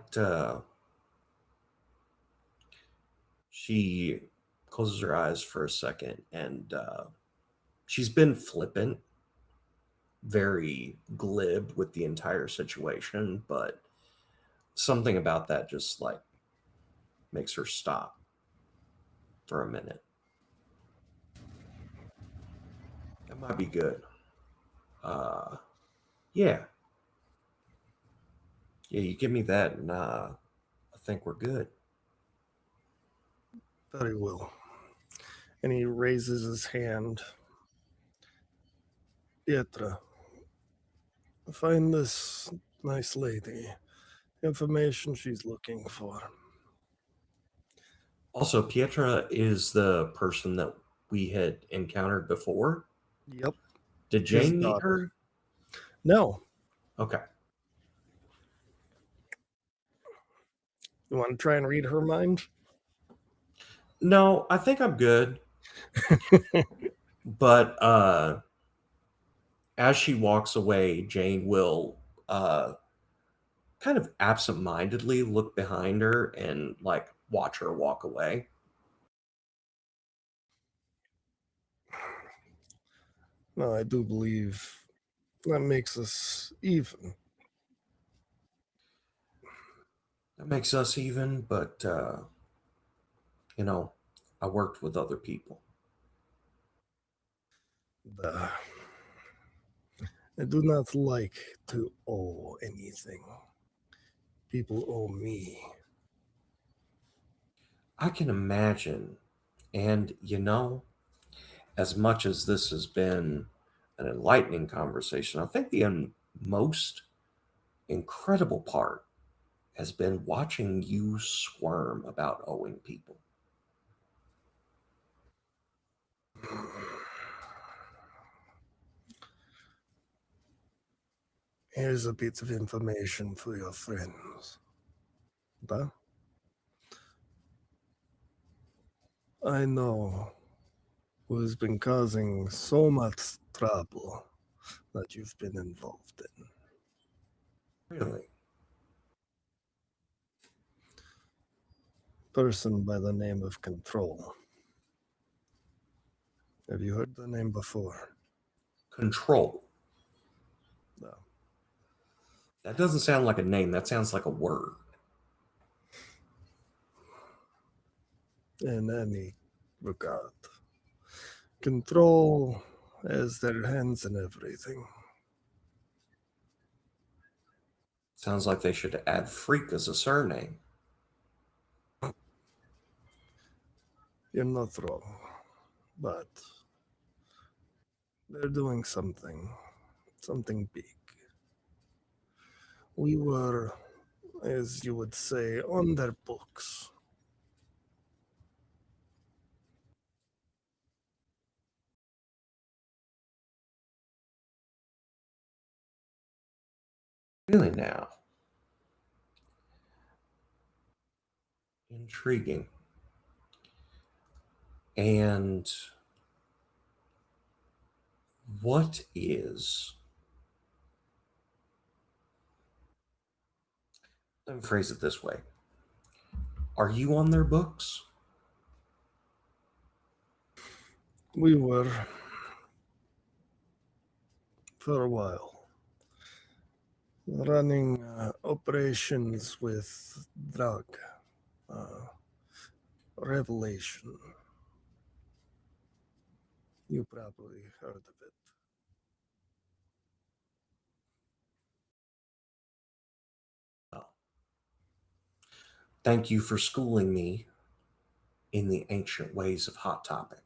[SPEAKER 4] She closes her eyes for a second, and she's been flippant, very glib with the entire situation, but something about that just like makes her stop for a minute. That might be good. Uh, yeah, yeah. You give me that, and I think we're good.
[SPEAKER 1] Very well. And he raises his hand. Pietra, find this nice lady. Information she's looking for.
[SPEAKER 4] Also, Pietra is the person that we had encountered before.
[SPEAKER 1] Yep,
[SPEAKER 4] Did
[SPEAKER 1] his
[SPEAKER 4] Jane meet
[SPEAKER 1] daughter.
[SPEAKER 4] her?
[SPEAKER 1] No,
[SPEAKER 4] Okay.
[SPEAKER 1] you want to try and read her mind?
[SPEAKER 4] No, I think I'm good. But as she walks away, Jane will uh, kind of absentmindedly look behind her and like watch her walk away.
[SPEAKER 1] No, I do believe that makes us even.
[SPEAKER 4] That makes us even, but you know, I worked with other people.
[SPEAKER 1] The, I do not like to owe anything. People owe me.
[SPEAKER 4] I can imagine, and as much as this has been an enlightening conversation, I think the most incredible part has been watching you squirm about owing people.
[SPEAKER 1] Here's a bit of information for your friends. But I know who has been causing so much trouble that you've been involved in.
[SPEAKER 4] Really?
[SPEAKER 1] Person by the name of Control. Have you heard the name before?
[SPEAKER 4] Control.
[SPEAKER 1] No.
[SPEAKER 4] That doesn't sound like a name. That sounds like a word.
[SPEAKER 1] In any regard. Control has their hands in everything.
[SPEAKER 4] Sounds like they should add freak as a surname.
[SPEAKER 1] You're not wrong, but they're doing something big. We were, as you would say, on their books.
[SPEAKER 4] Really now. Intriguing. And what is. Let me phrase it this way. Are you on their books?
[SPEAKER 1] We were, for a while, running operations with drug uh, revelation. You probably heard of it.
[SPEAKER 4] Well, thank you for schooling me in the ancient ways of Hot Topic.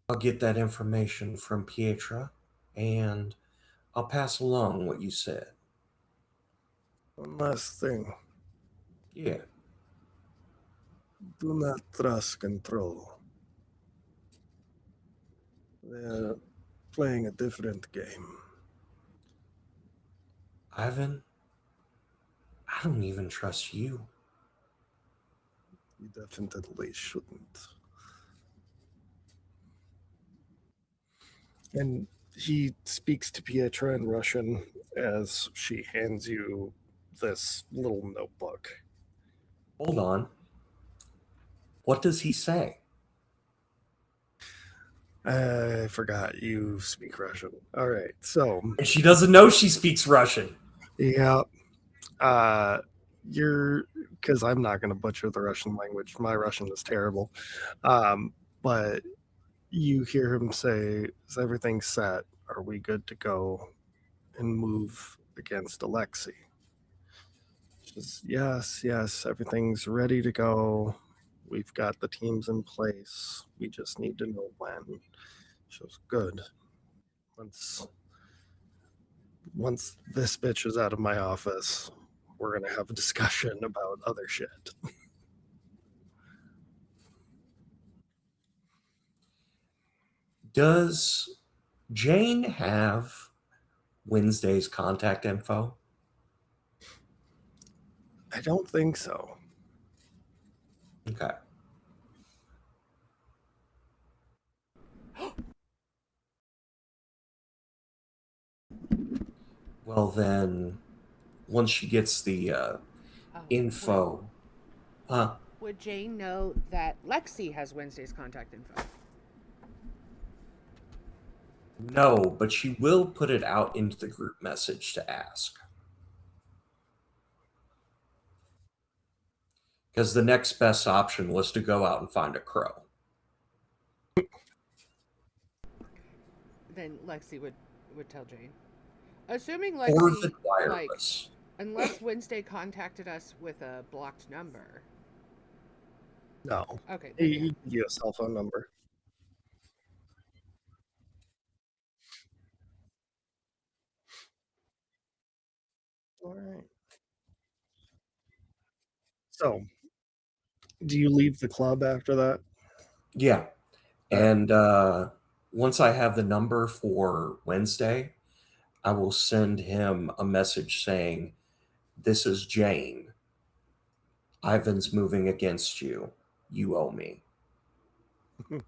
[SPEAKER 4] I'll get that information from Pietra and I'll pass along what you said.
[SPEAKER 1] One last thing.
[SPEAKER 4] Yeah,
[SPEAKER 1] Do not trust Control. They're playing a different game.
[SPEAKER 4] Ivan, I don't even trust you.
[SPEAKER 1] You definitely shouldn't. And he speaks to Pietra in Russian as she hands you this little notebook.
[SPEAKER 4] Hold on. What does he say?
[SPEAKER 1] I forgot you speak Russian. All right, so
[SPEAKER 4] And she doesn't know she speaks Russian.
[SPEAKER 1] yeah, uh, you're because I'm not going to butcher the Russian language. My Russian is terrible. But you hear him say, "Is everything set? Are we good to go and move against Alexei?" Just, yes, yes, everything's ready to go. We've got the teams in place. We just need to know when. She goes, good. Once once this bitch is out of my office, we're gonna have a discussion about other shit.
[SPEAKER 4] Does Jane have Wednesday's contact info?
[SPEAKER 1] I don't think so.
[SPEAKER 4] Okay. Well, then, once she gets the
[SPEAKER 3] Oh,
[SPEAKER 4] info,
[SPEAKER 3] would Jane know that Lexi has Wednesday's contact info?
[SPEAKER 4] no, but she will put it out into the group message to ask. Because the next best option was to go out and find a crow.
[SPEAKER 3] Then Lexi would tell Jane. Assuming
[SPEAKER 4] Or the
[SPEAKER 3] Lexi, like,
[SPEAKER 4] wireless.
[SPEAKER 3] unless Wednesday contacted us with a blocked number.
[SPEAKER 1] No.
[SPEAKER 3] Okay, then yeah.
[SPEAKER 1] He give you a cell phone number. All right. So, do you leave the club after that?
[SPEAKER 4] Yeah.
[SPEAKER 1] All right.
[SPEAKER 4] And once I have the number for Wednesday, I will send him a message saying, "This is Jane. Ivan's moving against you. You owe me."
[SPEAKER 1] All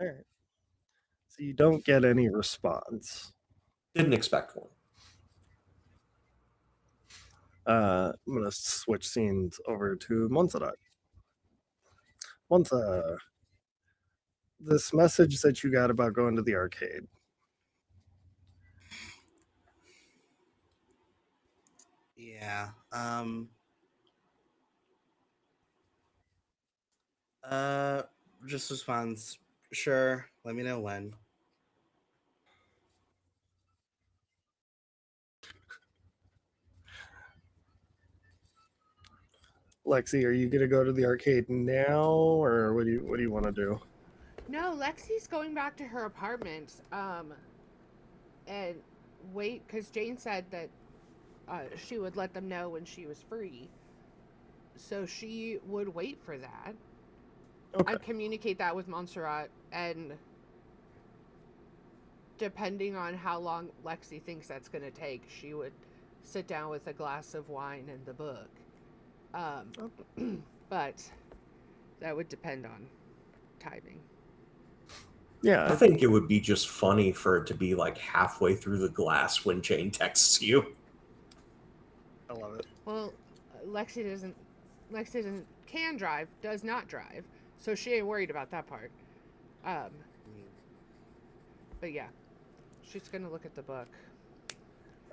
[SPEAKER 1] right. So you don't get any response.
[SPEAKER 4] Didn't expect one.
[SPEAKER 1] I'm gonna switch scenes over to Montserrat. Monza, this message that you got about going to the arcade.
[SPEAKER 2] Yeah. Just responds, sure, let me know when.
[SPEAKER 1] Lexi, are you gonna go to the arcade now, or what do you want to do?
[SPEAKER 3] No, Lexi's going back to her apartment. And wait, because Jane said that she would let them know when she was free. So she would wait for that.
[SPEAKER 1] Okay.
[SPEAKER 3] I'd communicate that with Montserrat, and depending on how long Lexi thinks that's going to take, she would sit down with a glass of wine and the book. But that would depend on timing.
[SPEAKER 1] Yeah,
[SPEAKER 4] I think it would be just funny for it to be like halfway through the glass when Jane texts you.
[SPEAKER 1] I love it.
[SPEAKER 3] Well, Lexi doesn't can drive, does not drive, so she ain't worried about that part. Um, but yeah, she's gonna look at the book.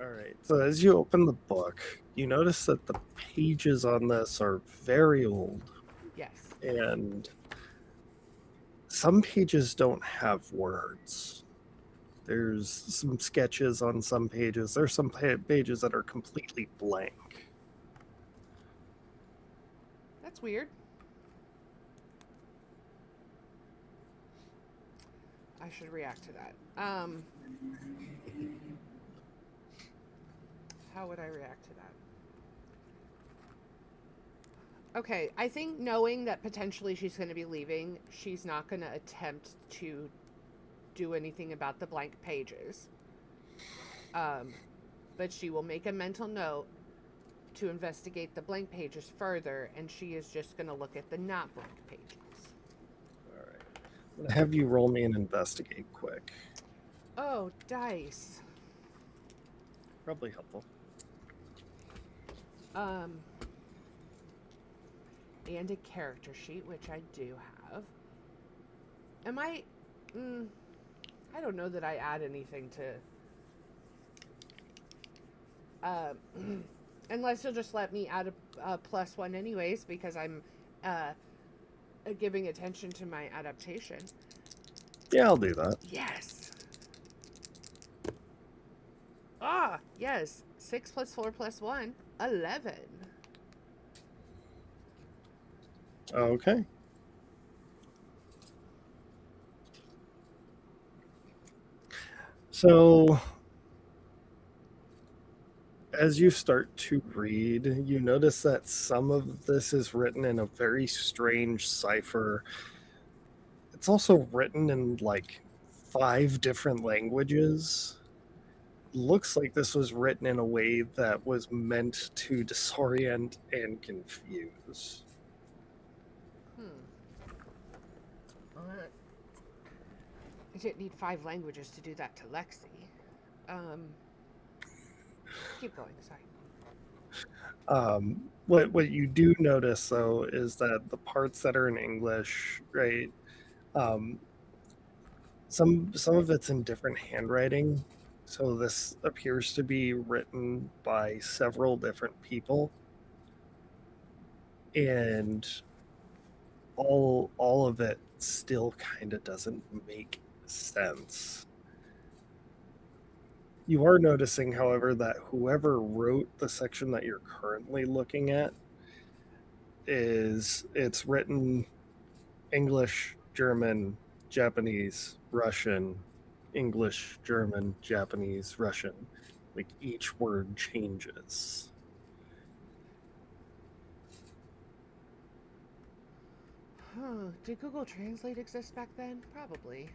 [SPEAKER 1] All right. So as you open the book, you notice that the pages on this are very old,
[SPEAKER 3] Yes.
[SPEAKER 1] and some pages don't have words. There's some sketches on some pages. There's some pages that are completely blank.
[SPEAKER 3] That's weird. I should react to that. How would I react to that? Okay, I think knowing that potentially she's going to be leaving, she's not going to attempt to do anything about the blank pages. But she will make a mental note to investigate the blank pages further, and she is just going to look at the not blank pages.
[SPEAKER 1] All right. I'm gonna have you roll me an investigate quick.
[SPEAKER 3] Oh, dice.
[SPEAKER 1] Probably helpful.
[SPEAKER 3] And a character sheet, which I do have. Am I... I don't know that I add anything to... unless you'll just let me add a +1 anyways, because I'm giving attention to my adaptation.
[SPEAKER 1] Yeah, I'll do that.
[SPEAKER 3] Yes! Ah, yes. 6 + 4 + 1, 11.
[SPEAKER 1] Okay. So, as you start to read, you notice that some of this is written in a very strange cipher. It's also written in like 5 different languages. Looks like this was written in a way that was meant to disorient and confuse.
[SPEAKER 3] I didn't need 5 languages to do that to Lexi. Keep going, sorry.
[SPEAKER 1] What you do notice though is that the parts that are in English, right? Um, some of it's in different handwriting, so this appears to be written by several different people, and all of it still kind of doesn't make sense. You are noticing, however, that whoever wrote the section that you're currently looking at it's written English, German, Japanese, Russian, English, German, Japanese, Russian. Like each word changes.
[SPEAKER 3] Did Google Translate exist back then? Probably.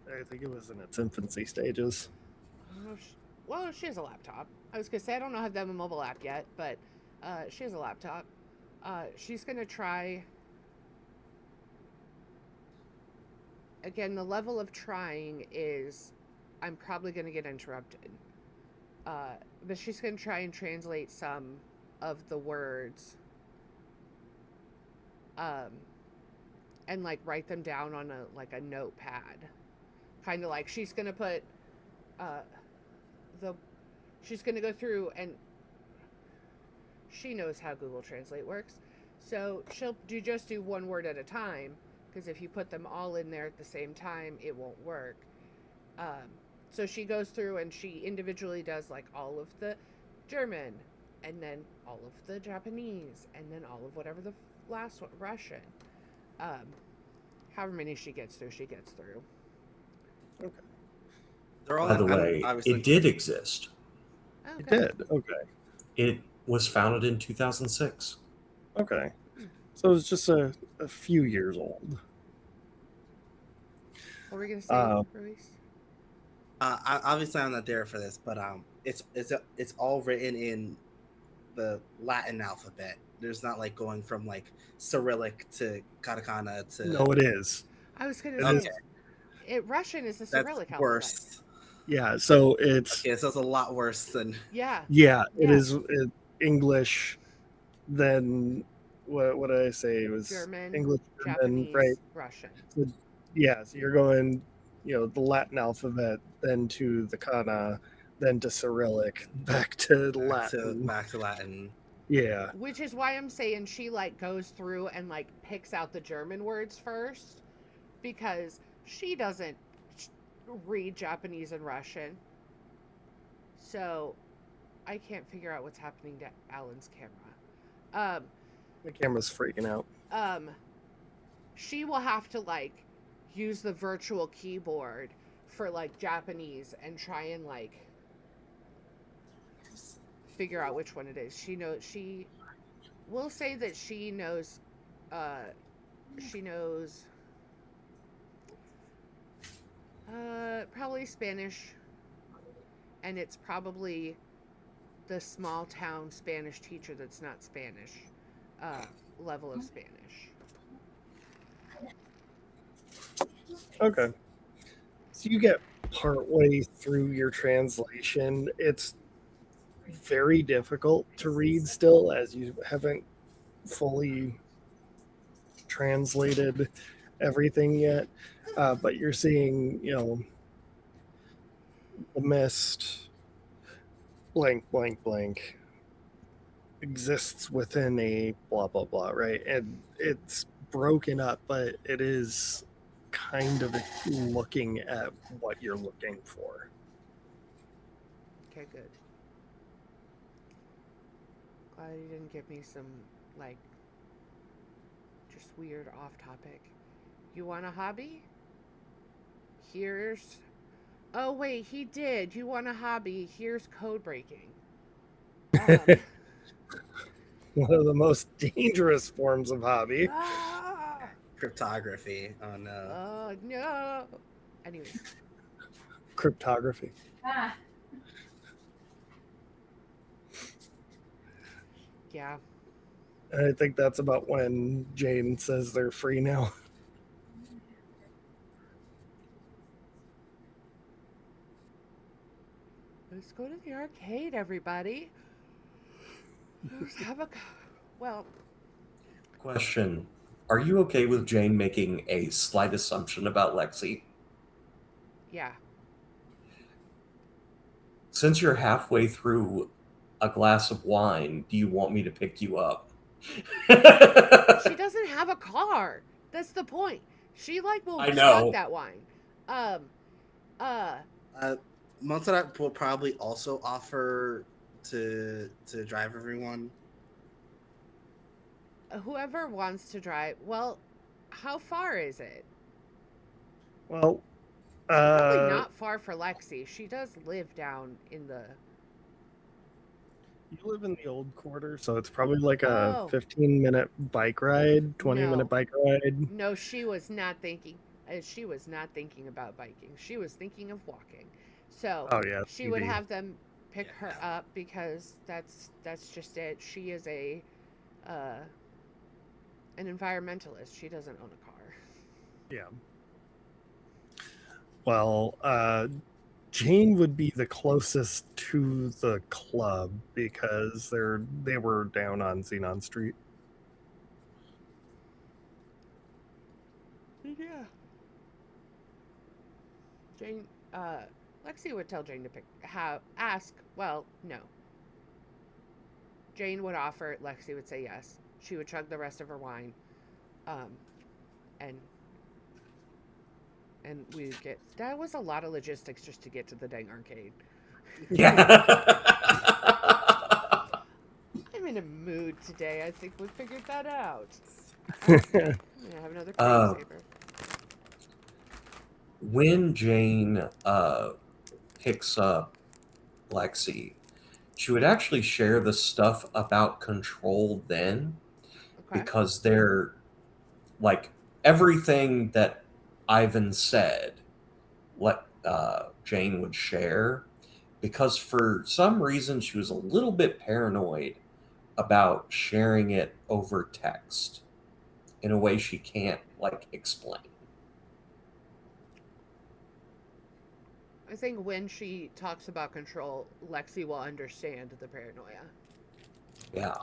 [SPEAKER 1] I think it was in its infancy stages.
[SPEAKER 3] Well, she has a laptop. I was going to say, I don't know if they have a mobile app yet, but she has a laptop. She's going to try... Again, the level of trying is... I'm probably going to get interrupted. But she's going to try and translate some of the words. And, like, write them down on a notepad. Kind of like she's going to put... she's going to go through, and she knows how Google Translate works, so she'll just do one word at a time, because if you put them all in there at the same time, it won't work. So she goes through and she individually does like all of the German, and then all of the Japanese, and then all of whatever the last one, Russian. However many she gets through.
[SPEAKER 1] Okay.
[SPEAKER 2] They're all
[SPEAKER 4] By the way,
[SPEAKER 2] obviously
[SPEAKER 4] it did exist.
[SPEAKER 3] Okay.
[SPEAKER 1] It did. Okay.
[SPEAKER 4] It was founded in 2006.
[SPEAKER 1] Okay. So it was just a few years old.
[SPEAKER 3] What were we going to say, Ruiz?
[SPEAKER 2] Obviously I'm not there for this, but it's all written in the Latin alphabet. There's not like going from like Cyrillic to katakana to.
[SPEAKER 1] No, it is.
[SPEAKER 3] I was going
[SPEAKER 1] It
[SPEAKER 3] to
[SPEAKER 1] is.
[SPEAKER 3] say, Russian is the
[SPEAKER 2] That's
[SPEAKER 3] Cyrillic alphabet.
[SPEAKER 2] worse.
[SPEAKER 1] Yeah, so it's
[SPEAKER 2] Okay, so it's a lot worse than.
[SPEAKER 3] Yeah.
[SPEAKER 1] it is English. Then what did I say? It was
[SPEAKER 3] German,
[SPEAKER 1] English, German,
[SPEAKER 3] Japanese,
[SPEAKER 1] right?
[SPEAKER 3] Russian.
[SPEAKER 1] So, yeah, so you're going, the Latin alphabet, then to the Kana, then to Cyrillic, back to Latin.
[SPEAKER 2] Back to Latin.
[SPEAKER 1] Yeah.
[SPEAKER 3] Which is why I'm saying she like goes through and like picks out the German words first, because she doesn't read Japanese and Russian. So I can't figure out what's happening to Alan's camera.
[SPEAKER 1] The camera's freaking out.
[SPEAKER 3] She will have to like use the virtual keyboard for like Japanese and try and like figure out which one it is. She will say that she knows probably Spanish, and it's probably the small town Spanish teacher that's not Spanish uh, level of Spanish.
[SPEAKER 1] Okay. So you get partway through your translation. It's very difficult to read still, as you haven't fully translated everything yet. But you're seeing, the mist, blank, blank, blank, exists within a blah, blah, blah, right? And it's broken up, but it is kind of looking at what you're looking for.
[SPEAKER 3] Okay, good. Glad you didn't give me some, like, just weird off topic. You want a hobby? Here's. Oh, wait, he did. You want a hobby? Here's code breaking. Um.
[SPEAKER 1] One of the most dangerous forms of hobby.
[SPEAKER 3] Ah!
[SPEAKER 2] Cryptography. Oh no.
[SPEAKER 3] Oh, no. Anyways.
[SPEAKER 1] Cryptography.
[SPEAKER 3] Yeah.
[SPEAKER 1] And I think that's about when Jane says they're free now.
[SPEAKER 3] Let's go to the arcade, everybody. Let's have a. Well,
[SPEAKER 4] Question: Are you okay with Jane making a slight assumption about Lexi?
[SPEAKER 3] yeah.
[SPEAKER 4] Since you're halfway through a glass of wine, do you want me to pick you up?
[SPEAKER 3] She doesn't have a car. That's the point. She like will
[SPEAKER 4] I
[SPEAKER 3] chug
[SPEAKER 4] know.
[SPEAKER 3] that wine. Um. Uh.
[SPEAKER 2] Montserrat will probably also offer to drive everyone.
[SPEAKER 3] Whoever wants to drive. Well, how far is it?
[SPEAKER 1] Well,
[SPEAKER 3] It's probably not far for Lexi. She does live down in the.
[SPEAKER 1] you live in the old quarter, so it's probably like a
[SPEAKER 3] Oh
[SPEAKER 1] 15-minute bike ride, 20-minute
[SPEAKER 3] no,
[SPEAKER 1] bike ride.
[SPEAKER 3] no, she was not thinking. She was not thinking about biking. She was thinking of walking. So
[SPEAKER 1] Oh, yeah,
[SPEAKER 3] she would
[SPEAKER 1] TV.
[SPEAKER 3] have them pick her
[SPEAKER 2] Yeah.
[SPEAKER 3] up because that's just it. She is a uh, an environmentalist. She doesn't own a car.
[SPEAKER 1] Yeah. Well, Jane would be the closest to the club because they were down on Xenon Street.
[SPEAKER 3] Yeah. Jane, Lexi would tell Jane to ask. Well, no. Jane would offer it. Lexi would say yes. She would chug the rest of her wine, um, and we would get. That was a lot of logistics just to get to the dang arcade.
[SPEAKER 4] Yeah.
[SPEAKER 3] I'm in a mood today. I think we figured that out. I'm gonna have another cream saver.
[SPEAKER 4] When Jane picks up Lexi, she would actually share the stuff about control then,
[SPEAKER 3] Okay.
[SPEAKER 4] because they're like everything that Ivan said, what Jane would share, because for some reason she was a little bit paranoid about sharing it over text in a way she can't like explain.
[SPEAKER 3] I think when she talks about control, Lexi will understand the paranoia.
[SPEAKER 4] Yeah.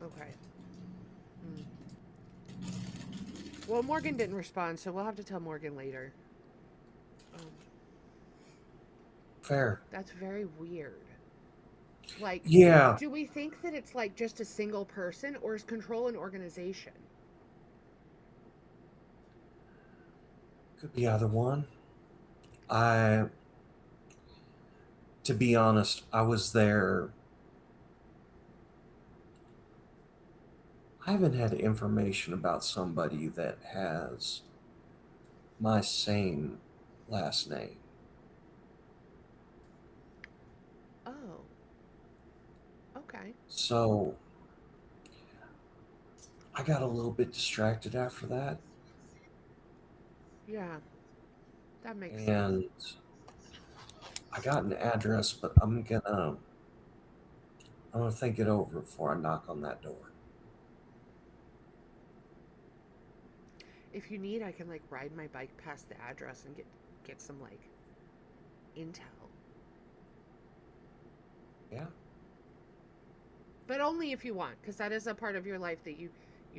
[SPEAKER 3] Okay. Hmm. Well, Morgan didn't respond, so we'll have to tell Morgan later. Um,
[SPEAKER 4] Fair.
[SPEAKER 3] that's very weird. Like,
[SPEAKER 4] Yeah.
[SPEAKER 3] do we think that it's like just a single person, or is control an organization?
[SPEAKER 4] Could be either one. I, to be honest, I was there. I haven't had information about somebody that has my same last name.
[SPEAKER 3] Oh, okay.
[SPEAKER 4] So I got a little bit distracted after that.
[SPEAKER 3] Yeah, that makes sense.
[SPEAKER 4] And I got an address, but I'm gonna think it over before I knock on that door.
[SPEAKER 3] If you need, I can like ride my bike past the address and get some like intel.
[SPEAKER 4] Yeah,
[SPEAKER 3] But only if you want, because that is a part of your life that you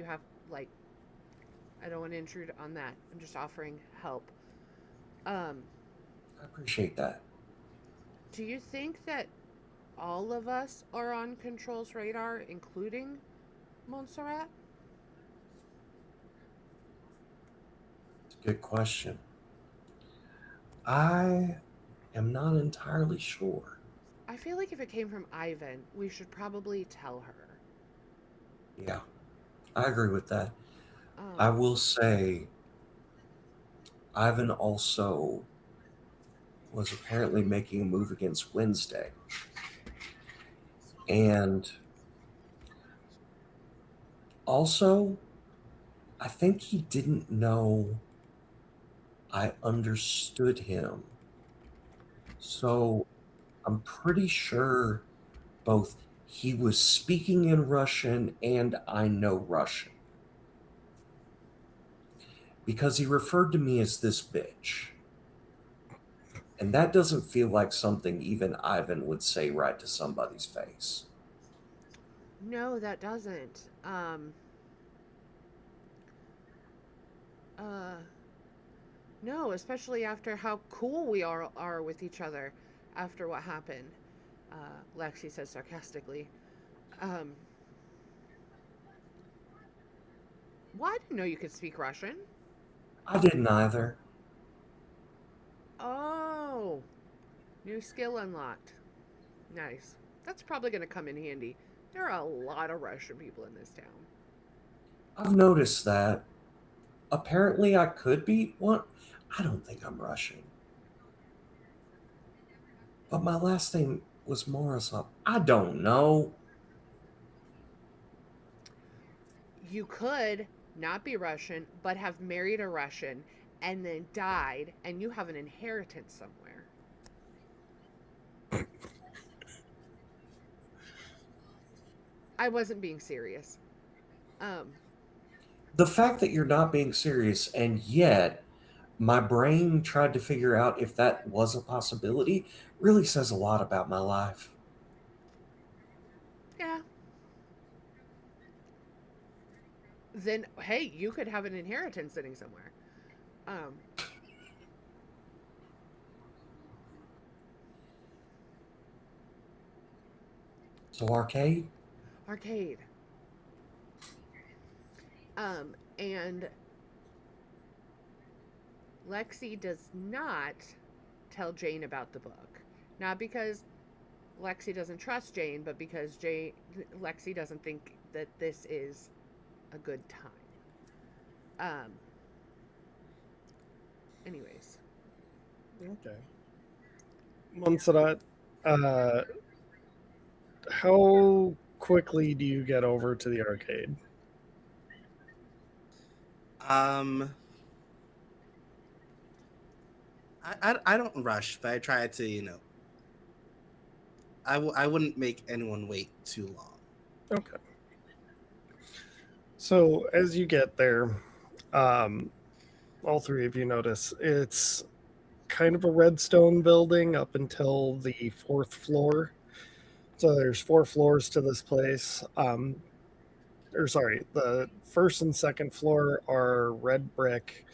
[SPEAKER 3] have like. I don't want to intrude on that. I'm just offering help. Um,
[SPEAKER 4] I appreciate that.
[SPEAKER 3] do you think that all of us are on Control's radar, including Montserrat?
[SPEAKER 4] It's a good question. I am not entirely sure.
[SPEAKER 3] I feel like if it came from Ivan, we should probably tell her.
[SPEAKER 4] Yeah, I agree with that. I
[SPEAKER 3] Um,
[SPEAKER 4] will say, Ivan also was apparently making a move against Wednesday. And also, I think he didn't know I understood him. So I'm pretty sure both he was speaking in Russian and I know Russian because he referred to me as this bitch. And that doesn't feel like something even Ivan would say right to somebody's face.
[SPEAKER 3] no, that doesn't. Uh, no, especially after how cool we are with each other after what happened. Lexi says sarcastically. Um, well, I didn't know you could speak Russian.
[SPEAKER 4] I didn't either.
[SPEAKER 3] Oh, new skill unlocked. Nice. That's probably going to come in handy. There are a lot of Russian people in this town.
[SPEAKER 4] I've noticed that. Apparently, I could be one. I don't think I'm Russian. But my last name was Morrisov. I don't know.
[SPEAKER 3] You could not be Russian, but have married a Russian and then died, and you have an inheritance somewhere. I wasn't being serious. Um,
[SPEAKER 4] The fact that you're not being serious, and yet my brain tried to figure out if that was a possibility, really says a lot about my life.
[SPEAKER 3] yeah. Then hey, you could have an inheritance sitting somewhere. Um,
[SPEAKER 4] So, Arcade?
[SPEAKER 3] arcade. And Lexi does not tell Jane about the book. Not because Lexi doesn't trust Jane, but because Lexi doesn't think that this is a good time. Um, anyways,
[SPEAKER 1] Okay. Montserrat, uh, how quickly do you get over to the arcade?
[SPEAKER 2] Um, I don't rush, but I try to, I wouldn't make anyone wait too long.
[SPEAKER 1] Okay. So as you get there, um, all three of you notice it's kind of a redstone building up until the fourth floor. So there's four floors to this place. Or sorry, the first and second floor are red brick.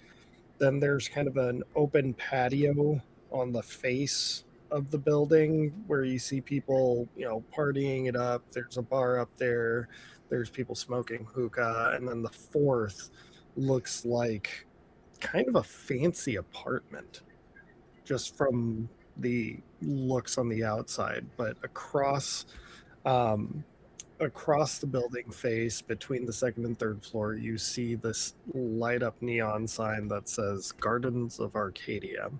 [SPEAKER 1] Then there's kind of an open patio on the face of the building where you see people, partying it up. There's a bar up there. There's people smoking hookah. And then the fourth looks like kind of a fancy apartment just from the looks on the outside. But um, across the building face between the second and third floor, you see this light up neon sign that says Gardens of Arcadia.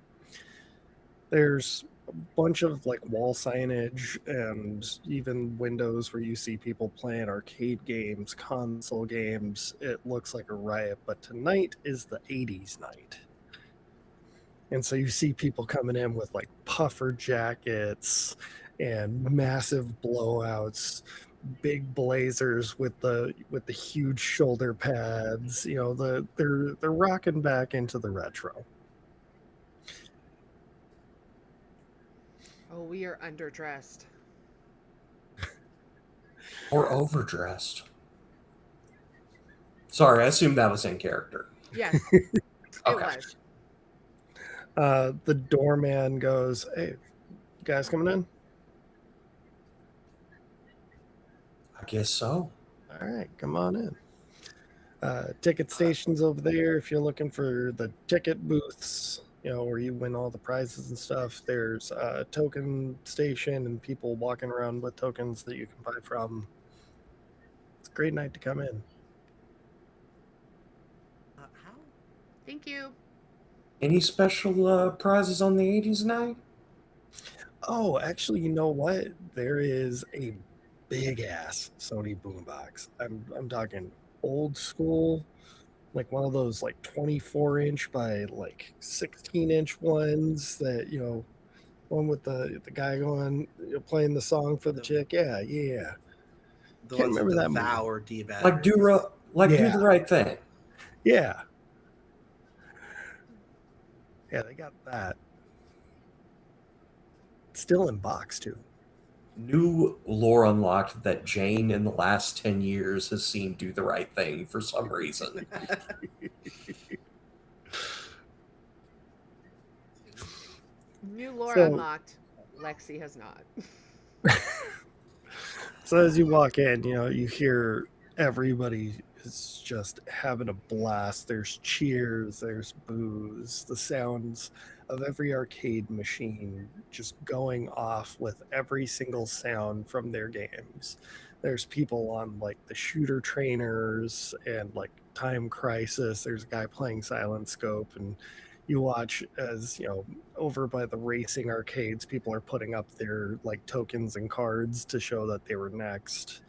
[SPEAKER 1] There's a bunch of like wall signage and even windows where you see people playing arcade games, console games. It looks like a riot, but tonight is the 80s night. And so you see people coming in with like puffer jackets and massive blowouts, big blazers with the huge shoulder pads. They're rocking back into the retro.
[SPEAKER 3] Oh, we are underdressed.
[SPEAKER 4] Or overdressed. Sorry, I assumed that was in character.
[SPEAKER 3] Yes, it
[SPEAKER 4] Okay.
[SPEAKER 3] was.
[SPEAKER 1] The doorman goes, "Hey, you guys coming in?
[SPEAKER 4] I guess so.
[SPEAKER 1] All right, come on in. Ticket stations over there. If you're looking for the ticket booths, where you win all the prizes and stuff, there's a token station and people walking around with tokens that you can buy from. It's a great night to come in."
[SPEAKER 2] How?
[SPEAKER 3] Thank you.
[SPEAKER 4] Any special prizes on the 80s night?
[SPEAKER 1] Oh, actually, you know what? There is a big ass Sony boombox. I'm talking old school, like one of those like 24-inch by like 16-inch ones that, one with the guy going, playing the song for the
[SPEAKER 2] The,
[SPEAKER 1] chick. Yeah, yeah.
[SPEAKER 2] the
[SPEAKER 1] Can't
[SPEAKER 2] ones with
[SPEAKER 1] remember
[SPEAKER 2] the
[SPEAKER 1] that movie.
[SPEAKER 2] vow or D
[SPEAKER 4] Like
[SPEAKER 2] batteries.
[SPEAKER 4] do
[SPEAKER 1] Yeah,
[SPEAKER 4] the right thing.
[SPEAKER 1] yeah, yeah. They got that. Still in box too.
[SPEAKER 4] New lore unlocked that Jane in the last 10 years has seen do the right thing for some reason.
[SPEAKER 3] New lore
[SPEAKER 1] So,
[SPEAKER 3] unlocked. Lexi has not.
[SPEAKER 1] so as you walk in, you hear everybody is just having a blast. There's cheers, there's boos, the sounds of every arcade machine just going off with every single sound from their games. There's people on like the shooter trainers and like Time Crisis. There's a guy playing Silent Scope, and you watch as, over by the racing arcades, people are putting up their like tokens and cards to show that they were next.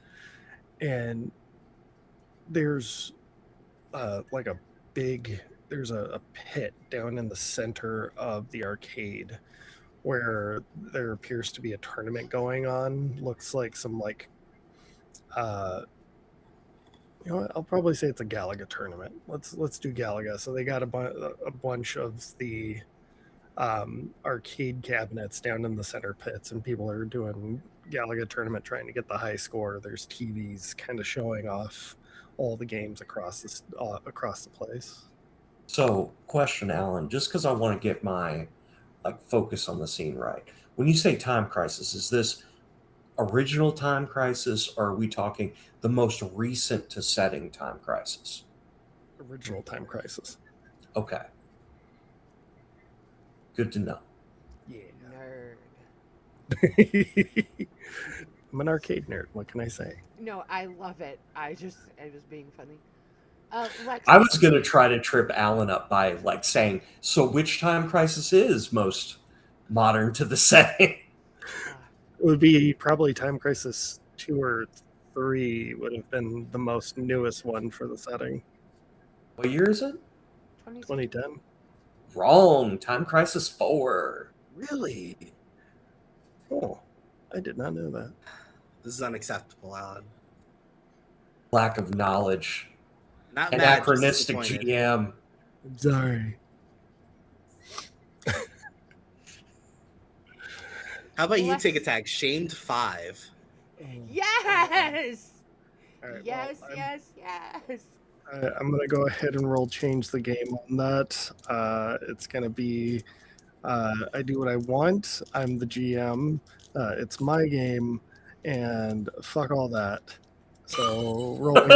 [SPEAKER 1] And there's like a big there's a pit down in the center of the arcade where there appears to be a tournament going on. Looks like some like uh I'll probably say it's a Galaga tournament. Let's do Galaga. So they got a bunch of the arcade cabinets down in the center pits, and people are doing Galaga tournament trying to get the high score. There's TVs kind of showing off all the games across the place.
[SPEAKER 4] So, question, Alan, just because I want to get my focus on the scene right. When you say Time Crisis, is this original Time Crisis, or are we talking the most recent to setting Time Crisis?
[SPEAKER 1] Original Time Crisis.
[SPEAKER 4] Okay. Good to know.
[SPEAKER 1] Yeah.
[SPEAKER 3] Nerd.
[SPEAKER 1] I'm an arcade nerd. What can I say?
[SPEAKER 3] No, I love it. I was being funny.
[SPEAKER 4] I
[SPEAKER 3] Lexi.
[SPEAKER 4] was going to try to trip Alan up by saying, so which Time Crisis is most modern to the setting?
[SPEAKER 3] Uh,
[SPEAKER 1] It would be probably Time Crisis 2 or 3 would have been the most newest one for the setting.
[SPEAKER 4] What year is it?
[SPEAKER 3] 2010.
[SPEAKER 1] 2010.
[SPEAKER 4] Wrong. Time Crisis 4.
[SPEAKER 1] Really? Oh, I did not know that.
[SPEAKER 2] This is unacceptable, Alan.
[SPEAKER 4] Lack of knowledge.
[SPEAKER 2] Not mad, just
[SPEAKER 4] Anachronistic
[SPEAKER 2] disappointed.
[SPEAKER 4] GM.
[SPEAKER 1] I'm sorry.
[SPEAKER 2] How about you
[SPEAKER 3] Lex-
[SPEAKER 2] take a tag? Shamed 5.
[SPEAKER 3] Yes.
[SPEAKER 1] All right,
[SPEAKER 3] Yes.
[SPEAKER 1] well,
[SPEAKER 3] Yes.
[SPEAKER 1] I'm going to go ahead and roll change the game on that. It's going to be I do what I want. I'm the GM. It's my game, and fuck all that. So rolling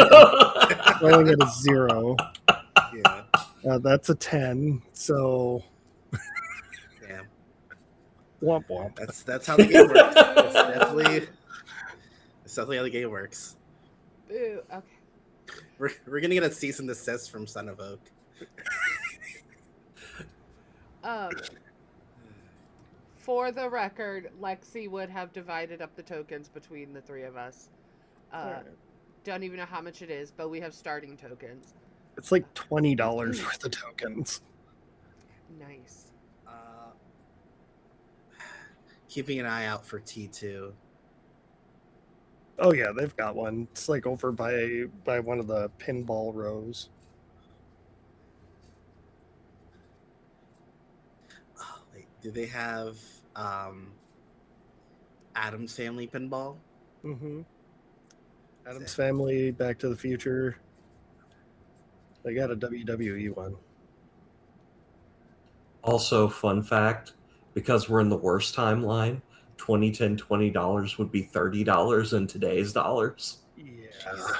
[SPEAKER 1] at a 0.
[SPEAKER 2] Yeah.
[SPEAKER 1] That's a 10. So
[SPEAKER 2] Damn.
[SPEAKER 1] womp womp.
[SPEAKER 2] That's how the game works. It's definitely how the game works.
[SPEAKER 3] Boo. Okay.
[SPEAKER 2] We're gonna get a cease and desist from Son of Oak.
[SPEAKER 3] For the record, Lexi would have divided up the tokens between the three of us.
[SPEAKER 1] Alright.
[SPEAKER 3] Don't even know how much it is, but we have starting tokens.
[SPEAKER 1] It's like $20 worth of tokens.
[SPEAKER 3] Nice.
[SPEAKER 2] keeping an eye out for T2.
[SPEAKER 1] Oh yeah, they've got one. It's like over by one of the pinball rows.
[SPEAKER 2] Oh, wait, do they have Adam's Family Pinball?
[SPEAKER 1] Mm-hmm. Adam's Family, Back to the Future. They got a WWE one.
[SPEAKER 4] Also, fun fact, because we're in the worst timeline, 2010 $20 would be $30 in today's dollars.
[SPEAKER 1] Yeah.
[SPEAKER 2] Jeez.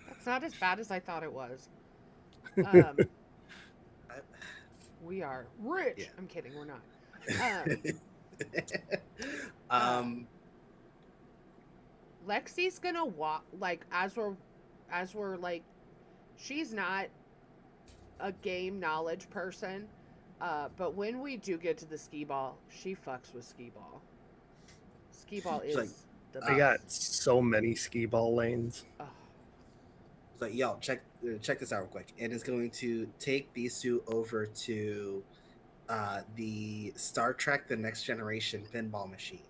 [SPEAKER 3] That's not as bad as I thought it was. Um,
[SPEAKER 2] I-
[SPEAKER 3] we are rich.
[SPEAKER 2] Yeah.
[SPEAKER 3] I'm kidding. We're not. Lexi's gonna walk like as we're like, she's not a game knowledge person, but when we do get to the skee ball, she fucks with skee ball. Skee ball is
[SPEAKER 2] like,
[SPEAKER 3] the
[SPEAKER 1] They
[SPEAKER 3] best.
[SPEAKER 1] got so many skee ball lanes.
[SPEAKER 3] Oh,
[SPEAKER 2] It's like, yo, check this out real quick, and it's going to take these two over to the Star Trek: The Next Generation pinball machine,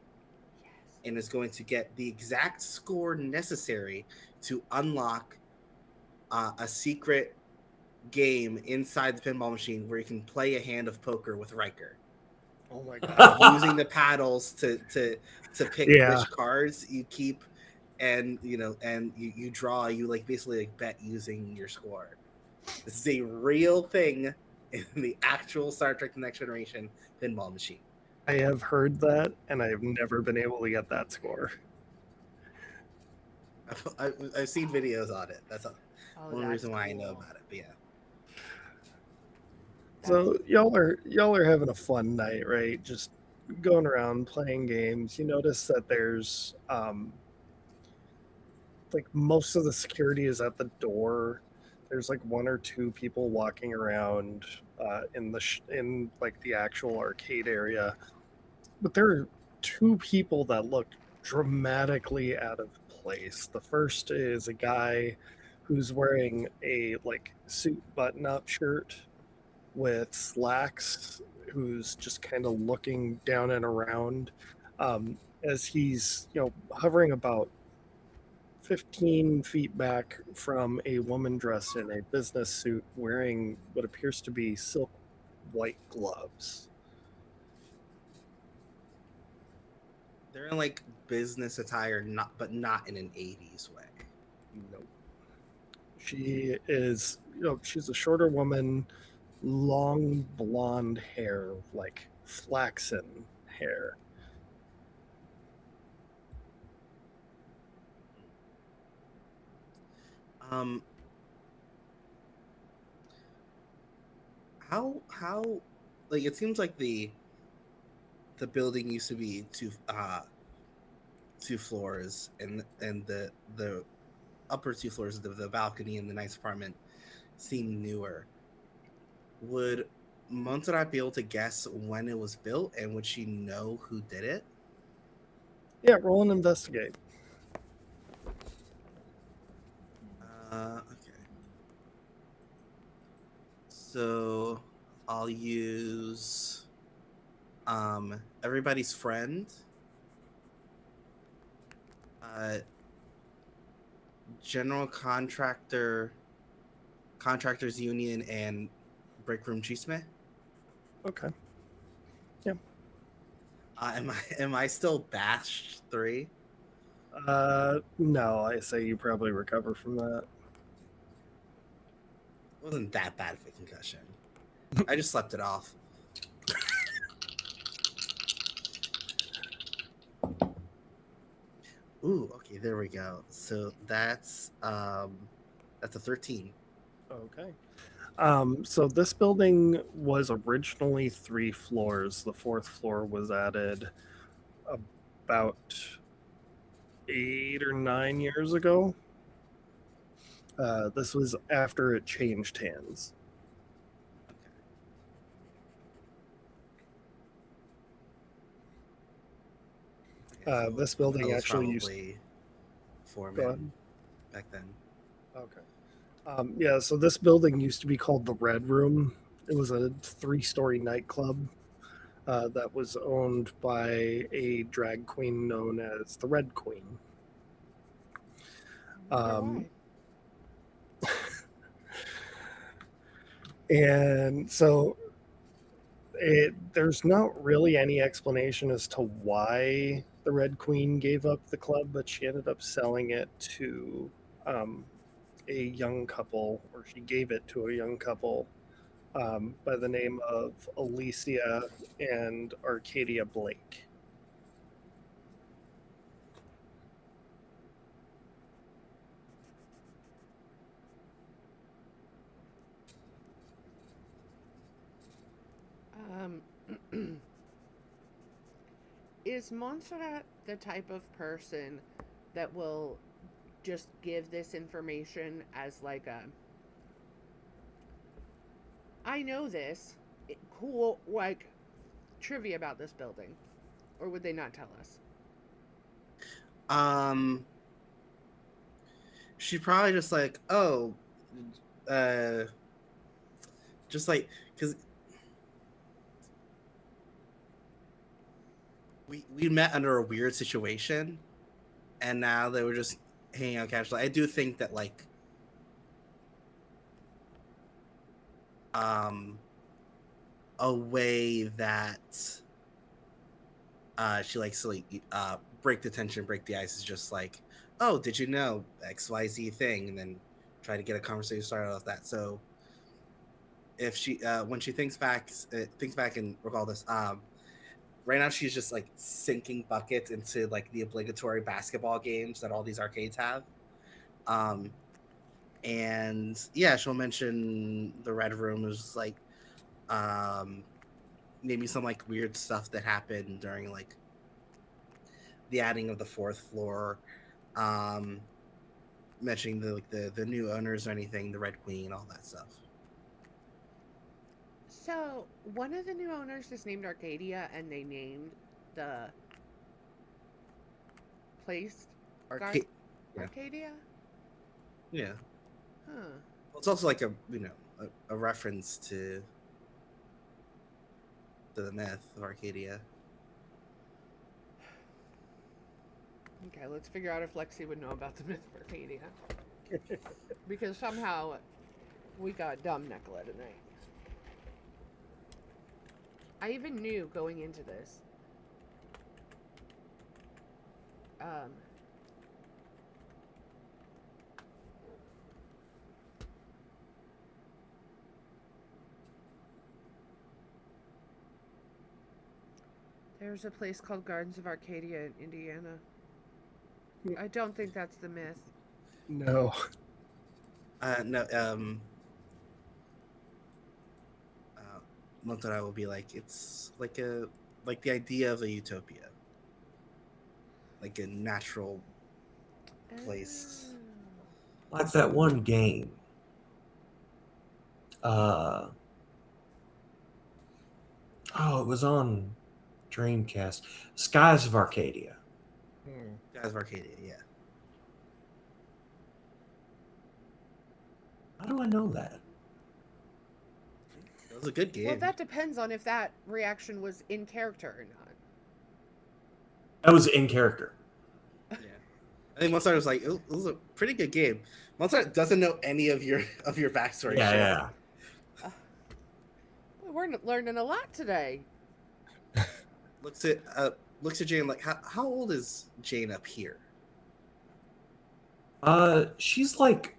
[SPEAKER 3] yes.
[SPEAKER 2] and is going to get the exact score necessary to unlock a secret game inside the pinball machine where you can play a hand of poker with Riker,
[SPEAKER 1] Oh my god.
[SPEAKER 2] using the paddles to pick
[SPEAKER 1] Yeah.
[SPEAKER 2] which cards you keep, and you draw. You like basically like bet using your score. This is a real thing in the actual Star Trek: The Next Generation pinball machine.
[SPEAKER 1] I have heard that, and I've never been able to get that score.
[SPEAKER 2] I've seen videos on it. That's
[SPEAKER 3] Oh,
[SPEAKER 2] one
[SPEAKER 3] that's
[SPEAKER 2] reason why I know
[SPEAKER 3] cool.
[SPEAKER 2] about it. But yeah,
[SPEAKER 1] So y'all are having a fun night, right? Just going around playing games. You notice that there's like most of the security is at the door. There's like one or two people walking around in like the actual arcade area, but there are two people that look dramatically out of place. The first is a guy who's wearing a like suit button-up shirt with slacks, who's just kind of looking down and around as he's hovering about 15 feet back from a woman dressed in a business suit wearing what appears to be silk white gloves.
[SPEAKER 2] they're in like business attire, but not in an '80s way.
[SPEAKER 1] Nope. She is, she's a shorter woman, long blonde hair, like flaxen hair.
[SPEAKER 2] Um, how like it seems like the building used to be two floors, and the upper two floors, the balcony and the nice apartment, seem newer. Would Montserrat be able to guess when it was built, and would she know who did it?
[SPEAKER 1] Yeah, roll and investigate.
[SPEAKER 2] Okay. So I'll use everybody's friend, general contractors union, and break room chisme.
[SPEAKER 1] Okay.
[SPEAKER 2] Am I still bashed 3?
[SPEAKER 1] No, I say you probably recover from that.
[SPEAKER 2] It wasn't that bad of a concussion. I just slept it off. Ooh, okay, there we go. So that's a 13.
[SPEAKER 1] Okay. So this building was originally 3 floors. The 4th floor was added about 8 or 9 years ago. This was after it changed hands.
[SPEAKER 2] Okay,
[SPEAKER 1] This building
[SPEAKER 2] that was
[SPEAKER 1] actually
[SPEAKER 2] probably
[SPEAKER 1] Go ahead.
[SPEAKER 2] foreman back then.
[SPEAKER 1] Okay. Yeah, so this building used to be called the Red Room. It was a 3-story nightclub. that was owned by a drag queen known as the Red Queen.
[SPEAKER 3] I wonder
[SPEAKER 1] Um,
[SPEAKER 3] why.
[SPEAKER 1] and so there's not really any explanation as to why the Red Queen gave up the club, but she ended up selling it to um, a young couple, or she gave it to a young couple by the name of Alicia and Arcadia Blake.
[SPEAKER 3] Um, is Montserrat the type of person that will just give this information as like a I know this cool like trivia about this building, or would they not tell us?
[SPEAKER 2] She probably just like, oh, uh, just like because we met under a weird situation, and now they were just hanging out casually. I do think that like um a way that she likes to like break the tension, break the ice is just like, oh, did you know XYZ thing, and then try to get a conversation started off that. So if she when she thinks back and recall this, right now she's just like sinking buckets into like the obligatory basketball games that all these arcades have. Um, and yeah, she'll mention the red room is like um, maybe some like weird stuff that happened during like the adding of the fourth floor, um, mentioning the like the new owners or anything, the Red Queen, all that stuff.
[SPEAKER 3] So one of the new owners is named Arcadia, and they named the place Gar-
[SPEAKER 2] Arcade, yeah,
[SPEAKER 3] Arcadia.
[SPEAKER 2] yeah.
[SPEAKER 3] Huh.
[SPEAKER 2] Well, it's also like a a reference to the myth of Arcadia.
[SPEAKER 3] Okay, let's figure out if Lexi would know about the myth of Arcadia. Because somehow we got dumb Nicola tonight. I even knew going into this. Um, there's a place called Gardens of Arcadia in Indiana. I don't think that's the myth.
[SPEAKER 1] No.
[SPEAKER 2] No, Montana will be like it's like the idea of a utopia, like a natural place.
[SPEAKER 4] Like that one game. Oh, it was on Dreamcast. Skies of Arcadia.
[SPEAKER 2] Guys of Arcadia, yeah.
[SPEAKER 4] How do I know that?
[SPEAKER 2] It was a good game.
[SPEAKER 3] Well, that depends on if that reaction was in character or not.
[SPEAKER 4] That was in character.
[SPEAKER 2] Yeah. I think Mozart was like, it was a pretty good game. Mozart doesn't know any of your backstory.
[SPEAKER 4] Yeah,
[SPEAKER 2] shit.
[SPEAKER 4] yeah.
[SPEAKER 3] We're learning a lot today.
[SPEAKER 2] Looks at Jane like, how old is Jane up here?
[SPEAKER 4] She's like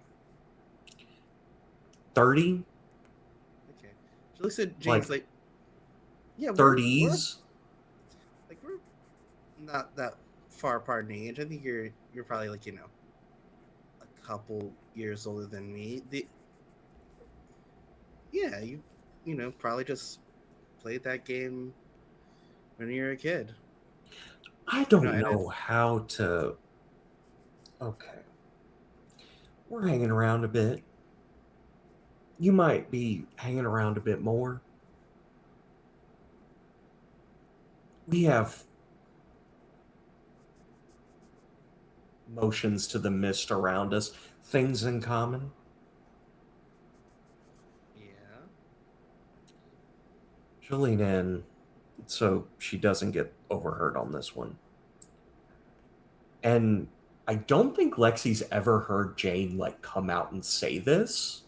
[SPEAKER 4] 30,
[SPEAKER 2] Okay. She looks at Jane's like, yeah,
[SPEAKER 4] 30s.
[SPEAKER 2] we're not that far apart in age. I think you're probably like, a couple years older than me. Yeah, you probably just played that game when you were a kid.
[SPEAKER 4] I don't
[SPEAKER 2] No, and
[SPEAKER 4] know how to. Okay. We're hanging around a bit. You might be hanging around a bit more. We have motions to the mist around us, things in common.
[SPEAKER 2] Yeah.
[SPEAKER 4] She'll lean in, so she doesn't get overheard on this one. And I don't think Lexi's ever heard Jane like come out and say this,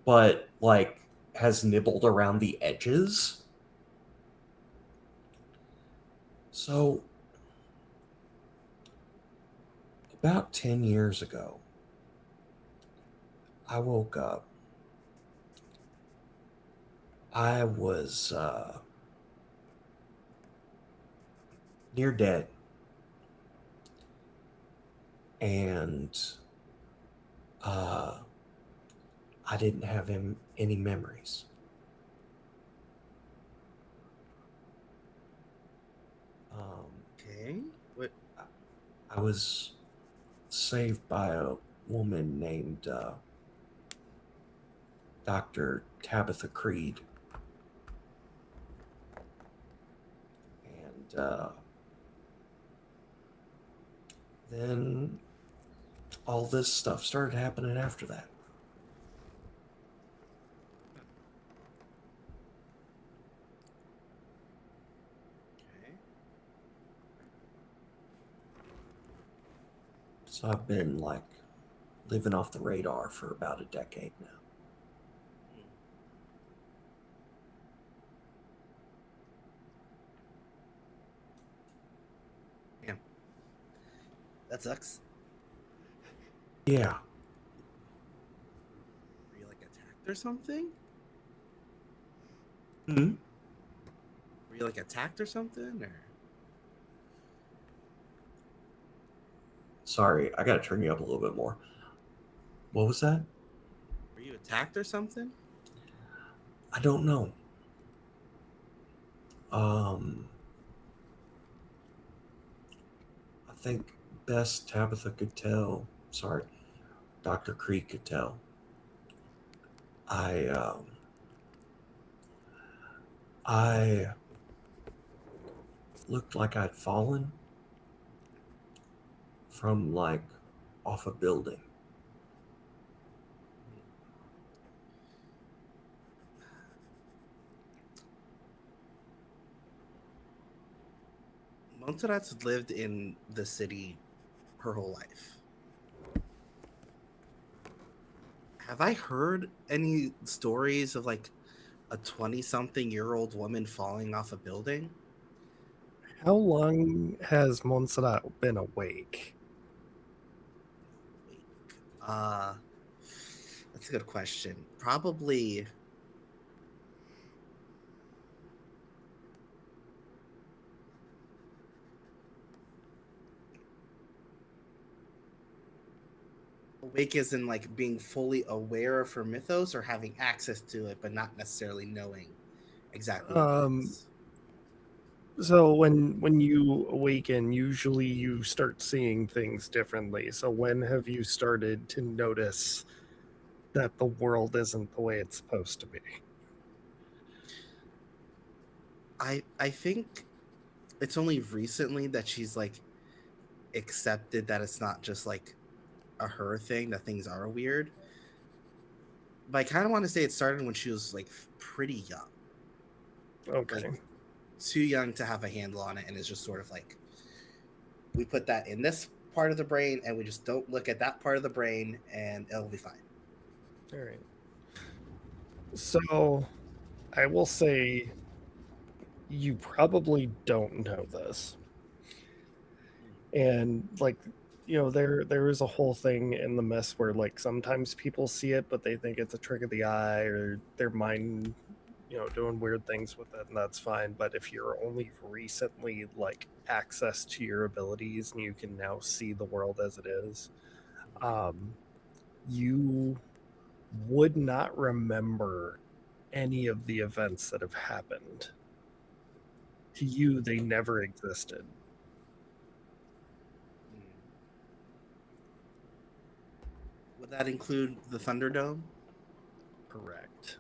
[SPEAKER 4] but like has nibbled around the edges. So about 10 years ago, I woke up. I was near dead, and uh, I didn't have any memories. Um,
[SPEAKER 2] Okay. What?
[SPEAKER 4] I was saved by a woman named Dr. Tabitha Creed. And then all this stuff started happening after that.
[SPEAKER 2] Okay.
[SPEAKER 4] So I've been like living off the radar for about a decade now.
[SPEAKER 2] Damn. That sucks.
[SPEAKER 4] Yeah.
[SPEAKER 2] Were you like attacked or something?
[SPEAKER 4] Hmm?
[SPEAKER 2] Were you like attacked or something? Or
[SPEAKER 4] Sorry, I gotta turn you up a little bit more. What was that?
[SPEAKER 2] were you attacked or something?
[SPEAKER 4] I don't know. Um, I think best Tabitha could tell. Sorry, Dr. Creek could tell. I I looked like I'd fallen from like off a building.
[SPEAKER 2] Montserrat's lived in the city her whole life. Have I heard any stories of like a 20-something-year-old woman falling off a building?
[SPEAKER 1] How long has Montserrat been awake?
[SPEAKER 2] Wait. Uh, that's a good question. Probably awake as in like being fully aware of her mythos or having access to it, but not necessarily knowing exactly what it
[SPEAKER 1] Um,
[SPEAKER 2] is.
[SPEAKER 1] so when you awaken, usually you start seeing things differently. So when have you started to notice that the world isn't the way it's supposed to be?
[SPEAKER 2] I think it's only recently that she's like accepted that it's not just like a her thing, that things are weird. But I kind of want to say it started when she was like pretty young, like
[SPEAKER 1] Okay.
[SPEAKER 2] too young to have a handle on it, and it's just sort of like we put that in this part of the brain, and we just don't look at that part of the brain, and it'll be fine.
[SPEAKER 1] All right. So I will say you probably don't know this. And like there is a whole thing in the mist where like sometimes people see it but they think it's a trick of the eye or their mind doing weird things with it, and that's fine. But if you're only recently like access to your abilities and you can now see the world as it is, um you would not remember any of the events that have happened to you. They never existed.
[SPEAKER 2] Would that include the Thunderdome?
[SPEAKER 1] Correct.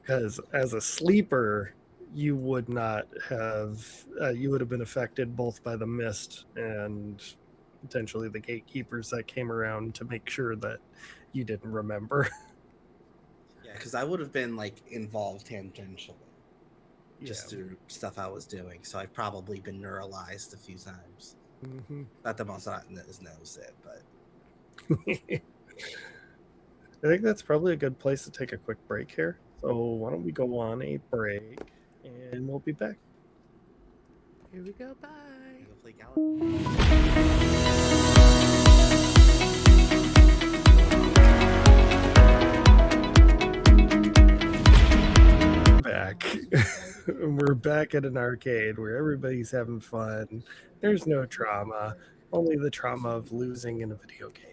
[SPEAKER 1] Because as a sleeper, you would not have you would have been affected both by the mist and potentially the gatekeepers that came around to make sure that you didn't remember.
[SPEAKER 2] Yeah, because I would have been like involved tangentially, just
[SPEAKER 1] Yeah.
[SPEAKER 2] through stuff I was doing. So I've probably been neuralized a few times.
[SPEAKER 1] Mhm.
[SPEAKER 2] Not that most knows it, but
[SPEAKER 1] I think that's probably a good place to take a quick break here. So why don't we go on a break and we'll be back.
[SPEAKER 3] Here we go. Bye.
[SPEAKER 2] go play Galaxy.
[SPEAKER 1] Back. We're back at an arcade where everybody's having fun. There's no trauma, only the trauma of losing in a video game.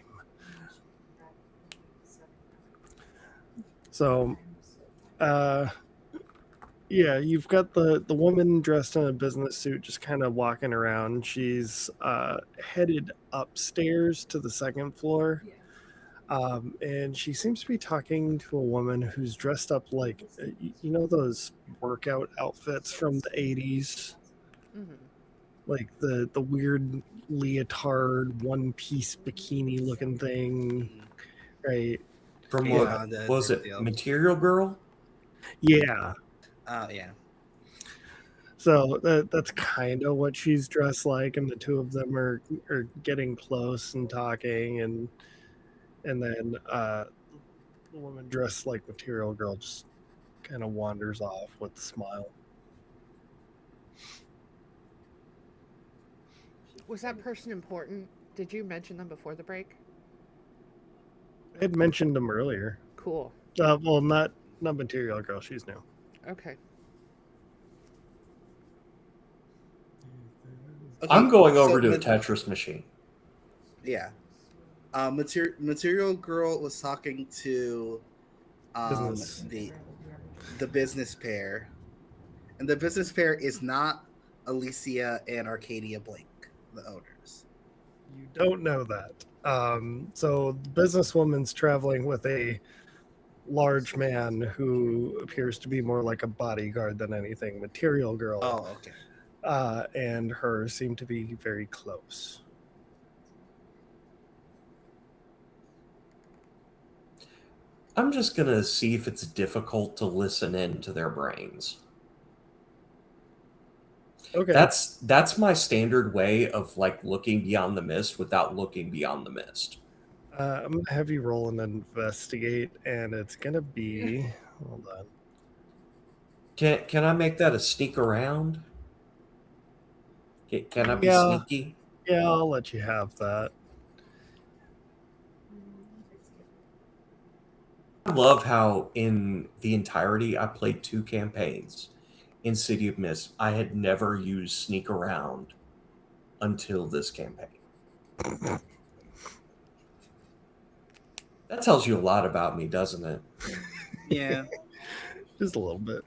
[SPEAKER 1] So, yeah, you've got the woman dressed in a business suit just kind of walking around. She's headed upstairs to the second floor. And she seems to be talking to a woman who's dressed up like, you know, those workout outfits from the 80s?
[SPEAKER 3] Mm-hmm.
[SPEAKER 1] Like the weird leotard, one piece bikini looking thing, right?
[SPEAKER 4] From
[SPEAKER 1] Yeah.
[SPEAKER 4] what was it? Material Girl?
[SPEAKER 1] Yeah.
[SPEAKER 2] Yeah.
[SPEAKER 1] So that's kind of what she's dressed like, and the two of them are getting close and talking, and then the woman dressed like Material Girl just kind of wanders off with a smile.
[SPEAKER 3] Was that person important? Did you mention them before the break?
[SPEAKER 1] I had mentioned them earlier.
[SPEAKER 3] Cool.
[SPEAKER 1] Well, not Material Girl. She's new.
[SPEAKER 3] Okay.
[SPEAKER 2] Okay,
[SPEAKER 4] I'm going
[SPEAKER 2] so
[SPEAKER 4] over to a Tetris machine.
[SPEAKER 2] Yeah. Material Girl was talking to
[SPEAKER 1] Business.
[SPEAKER 2] the business pair, and the business pair is not Alicia and Arcadia Blake, the owners.
[SPEAKER 1] You don't know that. So the businesswoman's traveling with a large man who appears to be more like a bodyguard than anything. Material Girl
[SPEAKER 2] Oh, okay.
[SPEAKER 1] and her seem to be very close.
[SPEAKER 4] I'm just going to see if it's difficult to listen in to their brains.
[SPEAKER 1] Okay.
[SPEAKER 4] That's my standard way of like looking beyond the mist without looking beyond the mist.
[SPEAKER 1] I'm gonna have you roll and investigate, and it's gonna be. Hold on.
[SPEAKER 4] Can I make that a sneak around? Can I be
[SPEAKER 1] Yeah.
[SPEAKER 4] sneaky?
[SPEAKER 1] Yeah, I'll let you have that.
[SPEAKER 4] I love how in the entirety I played 2 campaigns in City of Mist. I had never used sneak around until this campaign. That tells you a lot about me, doesn't it?
[SPEAKER 2] Yeah.
[SPEAKER 1] Just a little bit.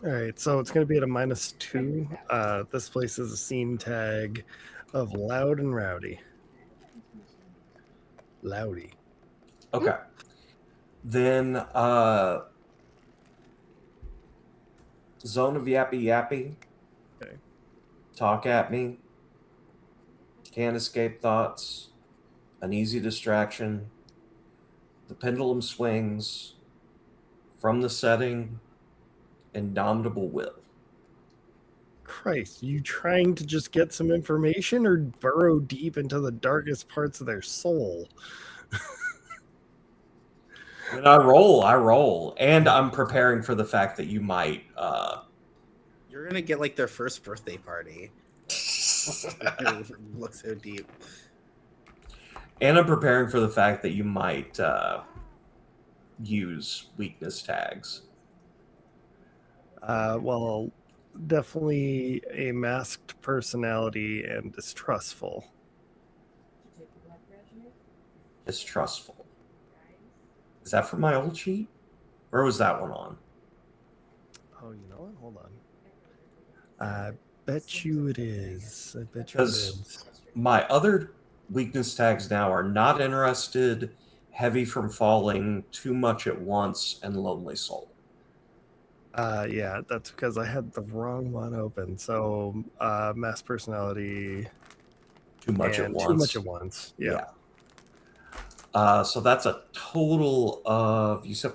[SPEAKER 1] All right, so it's going to be at a -2. This place is a scene tag of loud and rowdy. Loudy.
[SPEAKER 4] Okay. Then zone of yappy yappy.
[SPEAKER 1] Okay.
[SPEAKER 4] Talk at me. Can't escape thoughts. An easy distraction. The pendulum swings. From the setting. Indomitable will.
[SPEAKER 1] Christ, you trying to just get some information or burrow deep into the darkest parts of their soul?
[SPEAKER 4] When I roll. And I'm preparing for the fact that you might
[SPEAKER 2] You're gonna get like their first birthday party. Look so deep.
[SPEAKER 4] and I'm preparing for the fact that you might use weakness tags.
[SPEAKER 1] Well, definitely a masked personality and distrustful.
[SPEAKER 4] Distrustful. Is that from my old sheet? Or was that one on?
[SPEAKER 1] Oh, you know what? Hold on. I bet you it is. I bet you it
[SPEAKER 4] Because
[SPEAKER 1] is.
[SPEAKER 4] my other weakness tags now are not interested, heavy from falling, too much at once, and lonely soul.
[SPEAKER 1] Yeah, that's because I had the wrong one open. So, mass personality
[SPEAKER 4] Too much at
[SPEAKER 1] and
[SPEAKER 4] once.
[SPEAKER 1] too much at once. Yeah.
[SPEAKER 4] So that's a total of, you said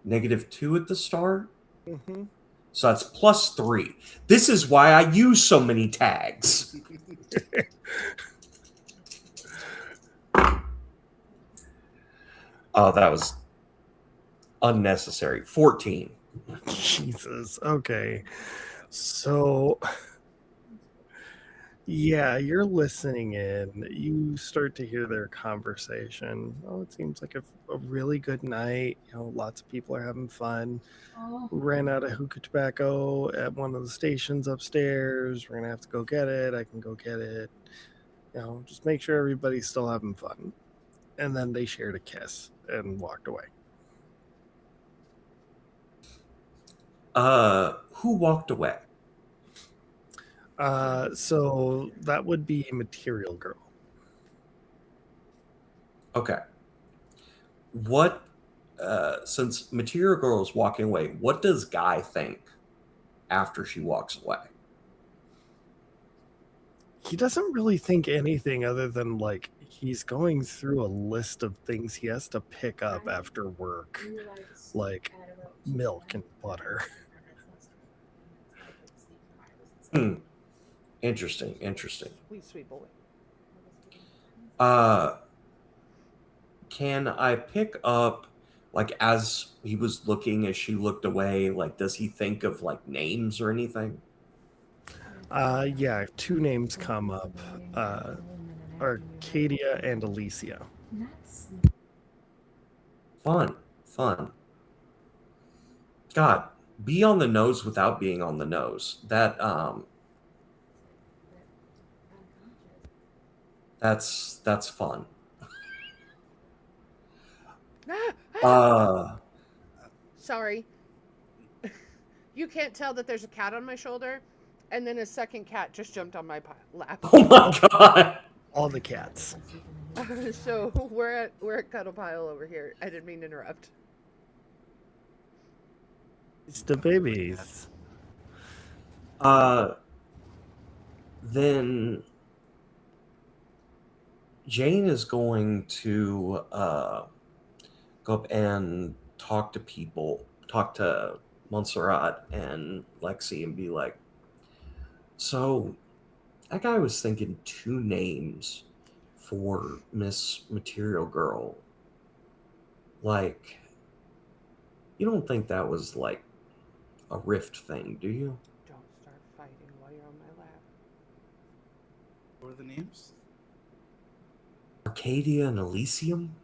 [SPEAKER 4] -2 at the start?
[SPEAKER 1] Mm-hmm.
[SPEAKER 4] So that's +3. This is why I use so many tags. Oh, that was unnecessary. 14.
[SPEAKER 1] Jesus. Okay. So, yeah, you're listening in. You start to hear their conversation. Oh, it seems like a really good night. Lots of people are having fun. We ran out of hookah tobacco at one of the stations upstairs. We're gonna have to go get it. I can go get it. Just make sure everybody's still having fun. And then they shared a kiss and walked away.
[SPEAKER 4] Who walked away?
[SPEAKER 1] So that would be Material Girl.
[SPEAKER 4] Okay. What, since Material Girl is walking away, what does Guy think after she walks away?
[SPEAKER 1] He doesn't really think anything other than like he's going through a list of things he has to pick up after work, like milk and butter.
[SPEAKER 4] Hmm. Interesting. Interesting.
[SPEAKER 3] Sweet boy.
[SPEAKER 4] Uh, can I pick up, like, as he was looking, as she looked away, like, does he think of, like, names or anything?
[SPEAKER 1] Yeah, two names come up. Arcadia and Elysia.
[SPEAKER 4] Fun. Fun. God, be on the nose without being on the nose. That's fun. Uh,
[SPEAKER 3] Sorry. You can't tell that there's a cat on my shoulder, and then a second cat just jumped on my lap.
[SPEAKER 4] oh my God.
[SPEAKER 1] All the cats.
[SPEAKER 3] So we're at Cuddle Pile over here. I didn't mean to interrupt.
[SPEAKER 1] It's the babies.
[SPEAKER 4] Uh, then Jane is going to go up and talk to Montserrat and Lexi and be like, so that guy was thinking 2 names for Miss Material Girl. Like, you don't think that was like a rift thing, do you?
[SPEAKER 3] Don't start fighting while you're on my lap.
[SPEAKER 2] What are the names?
[SPEAKER 4] Arcadia and Elysium?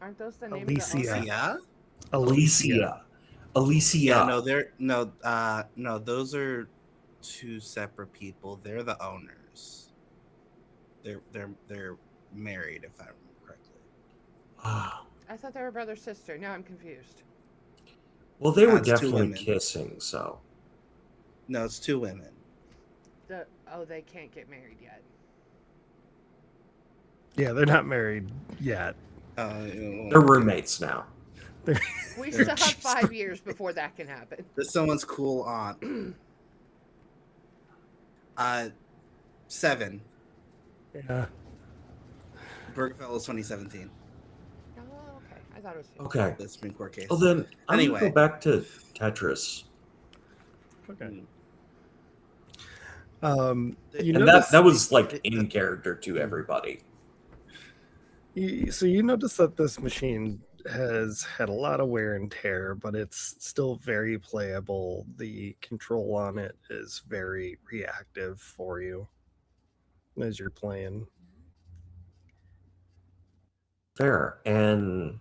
[SPEAKER 3] Aren't those the names of the
[SPEAKER 1] Alicia.
[SPEAKER 3] owners?
[SPEAKER 2] Yeah.
[SPEAKER 4] Alicia. Alicia.
[SPEAKER 2] Yeah. No, they're no. Those are two separate people. They're the owners. They're married, if I remember correctly.
[SPEAKER 4] Ah.
[SPEAKER 3] I thought they were brother sister. Now I'm confused.
[SPEAKER 4] Well, they were
[SPEAKER 2] It's two
[SPEAKER 4] definitely
[SPEAKER 2] women.
[SPEAKER 4] kissing, so.
[SPEAKER 2] No, it's two women.
[SPEAKER 3] They can't get married yet.
[SPEAKER 1] Yeah, they're not married yet.
[SPEAKER 4] They're roommates now.
[SPEAKER 3] We still have 5 years before that can happen.
[SPEAKER 2] There's someone's cool aunt. 7.
[SPEAKER 1] Yeah.
[SPEAKER 2] Bergfellows 2017.
[SPEAKER 3] Oh, okay. I thought it was 50.
[SPEAKER 4] Okay.
[SPEAKER 2] The Supreme Court case.
[SPEAKER 4] Well, then I'm
[SPEAKER 2] Anyway.
[SPEAKER 4] going to go back to Tetris.
[SPEAKER 1] Okay.
[SPEAKER 2] Mm.
[SPEAKER 1] You
[SPEAKER 4] And
[SPEAKER 1] notice
[SPEAKER 4] that was like in character to everybody.
[SPEAKER 1] so you notice that this machine has had a lot of wear and tear, but it's still very playable. The control on it is very reactive for you as you're playing.
[SPEAKER 4] Fair. And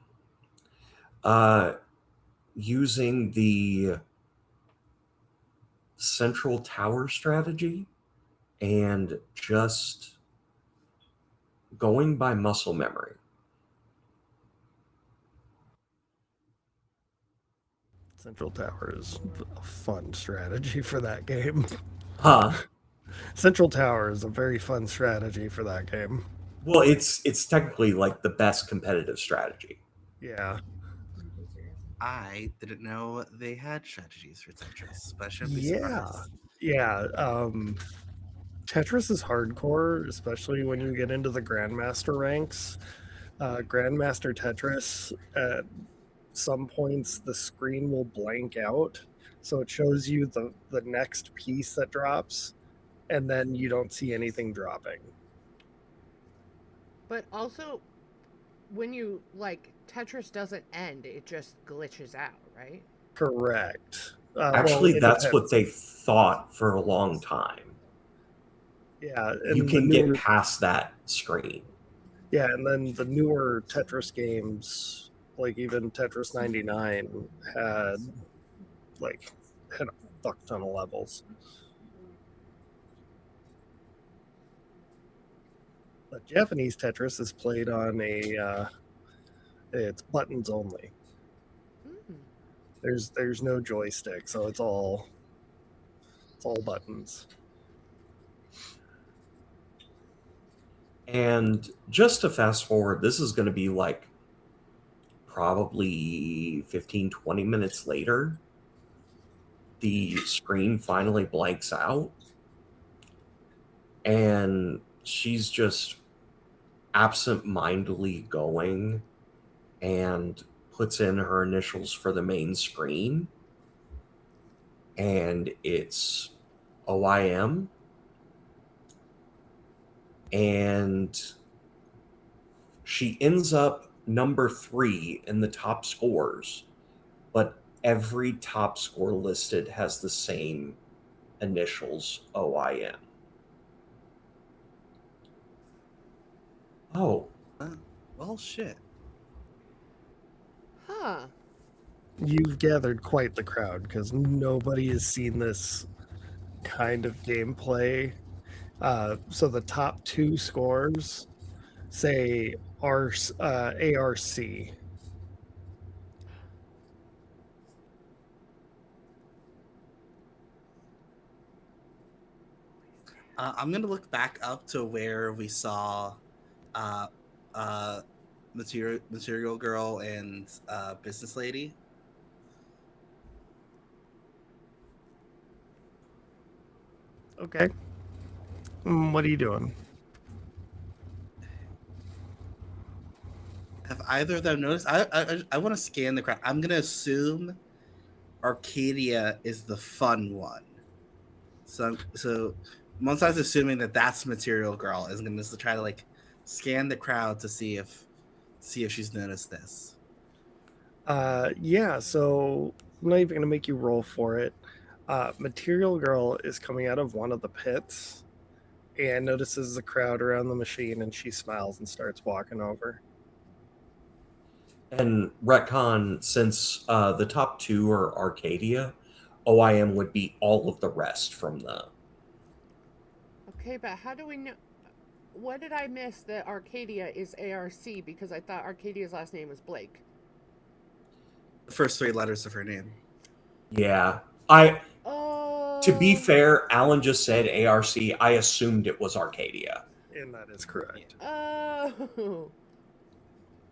[SPEAKER 4] using the central tower strategy and just going by muscle memory.
[SPEAKER 1] Central Tower is a fun strategy for that game.
[SPEAKER 4] Huh.
[SPEAKER 1] Central Tower is a very fun strategy for that game.
[SPEAKER 4] Well, it's technically like the best competitive strategy.
[SPEAKER 1] Yeah.
[SPEAKER 2] I didn't know they had strategies for Tetris, but I shouldn't be
[SPEAKER 1] Yeah.
[SPEAKER 2] surprised.
[SPEAKER 1] Yeah. Tetris is hardcore, especially when you get into the Grandmaster ranks. Grandmaster Tetris, at some points, the screen will blank out. So it shows you the next piece that drops, and then you don't see anything dropping.
[SPEAKER 3] But also, when you like Tetris doesn't end, it just glitches out, right?
[SPEAKER 1] Correct. Well,
[SPEAKER 4] Actually,
[SPEAKER 1] it
[SPEAKER 4] that's what
[SPEAKER 1] depends.
[SPEAKER 4] they thought for a long time.
[SPEAKER 1] Yeah,
[SPEAKER 4] You
[SPEAKER 1] and the
[SPEAKER 4] can get
[SPEAKER 1] newer
[SPEAKER 4] past that screen.
[SPEAKER 1] yeah, and then the newer Tetris games, like even Tetris 99, had like had a fuck ton of levels. But Japanese Tetris is played on it's buttons only.
[SPEAKER 3] Mm.
[SPEAKER 1] There's no joystick, so it's all buttons.
[SPEAKER 4] And just to fast forward, this is going to be like probably 15, 20 minutes later. The screen finally blanks out, and she's just absent-mindedly going and puts in her initials for the main screen, and it's OIM, and she ends up number 3 in the top scores, but every top score listed has the same initials, OIM. Oh,
[SPEAKER 2] Well, shit.
[SPEAKER 3] Huh.
[SPEAKER 1] You've gathered quite the crowd because nobody has seen this kind of gameplay. So the top two scores say ARC.
[SPEAKER 2] I'm gonna look back up to where we saw uh, uh, Material Girl and Business Lady.
[SPEAKER 1] Okay. What are you doing?
[SPEAKER 2] Have either of them noticed? I want to scan the crowd. I'm gonna assume Arcadia is the fun one. So once I was assuming that that's Material Girl, is gonna just try to like scan the crowd to see if she's noticed this.
[SPEAKER 1] Yeah, so I'm not even going to make you roll for it. Material Girl is coming out of one of the pits and notices the crowd around the machine, and she smiles and starts walking over.
[SPEAKER 4] and retcon, since the top 2 are Arcadia, OIM would be all of the rest from the.
[SPEAKER 3] Okay, but how do we know? What did I miss that Arcadia is ARC? Because I thought Arcadia's last name was Blake.
[SPEAKER 2] The first 3 letters of her name.
[SPEAKER 4] Yeah. I To be
[SPEAKER 3] Oh.
[SPEAKER 4] fair, Alan just said ARC. I assumed it was Arcadia.
[SPEAKER 1] And that is correct.
[SPEAKER 3] Oh.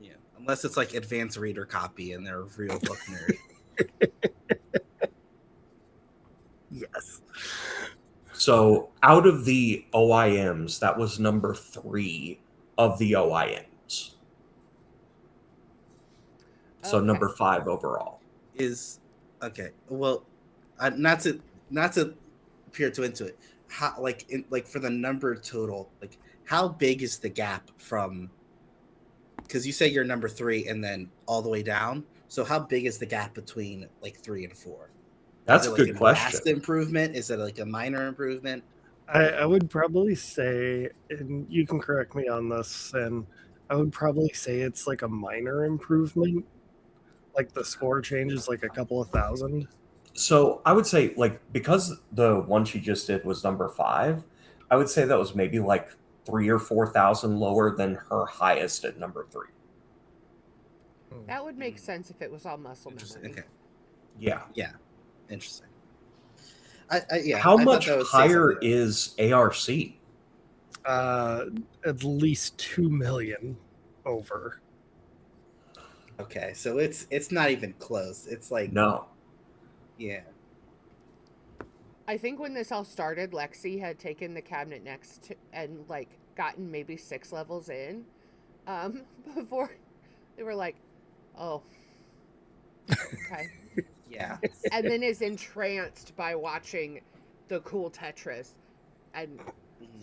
[SPEAKER 2] Yeah, unless it's like advanced reader copy and they're a real book nerd.
[SPEAKER 1] Yes.
[SPEAKER 4] So out of the OIMs, that was number 3 of the OIMs. So
[SPEAKER 3] Okay.
[SPEAKER 4] number 5 overall.
[SPEAKER 2] Is okay. Well, not to peer too into it. How like for the number total, like how big is the gap from? Because you say you're number 3 and then all the way down. So how big is the gap between like 3 and 4? Is
[SPEAKER 4] That's
[SPEAKER 2] it
[SPEAKER 4] a
[SPEAKER 2] like
[SPEAKER 4] good
[SPEAKER 2] a
[SPEAKER 4] question.
[SPEAKER 2] vast improvement? Is it like a minor improvement?
[SPEAKER 1] I would probably say, and you can correct me on this, and I would probably say it's like a minor improvement. Like the score changes like a couple of thousand.
[SPEAKER 4] So I would say, like, because the one she just did was number 5, I would say that was maybe like 3 or 4,000 lower than her highest at number 3.
[SPEAKER 3] That would make sense if it was all muscle
[SPEAKER 2] Interesting.
[SPEAKER 3] memory.
[SPEAKER 2] Okay.
[SPEAKER 4] Yeah.
[SPEAKER 2] Yeah. Interesting. Yeah.
[SPEAKER 4] How
[SPEAKER 2] I thought
[SPEAKER 4] much
[SPEAKER 2] that would say
[SPEAKER 4] higher
[SPEAKER 2] something.
[SPEAKER 4] is ARC?
[SPEAKER 1] At least 2 million over.
[SPEAKER 2] Okay, so it's not even close. It's like
[SPEAKER 4] No.
[SPEAKER 2] yeah.
[SPEAKER 3] I think when this all started, Lexi had taken the cabinet next to and like gotten maybe 6 levels in, before they were like, "Oh, okay,"
[SPEAKER 2] Yeah.
[SPEAKER 3] and then is entranced by watching the cool Tetris, and
[SPEAKER 2] Mhm.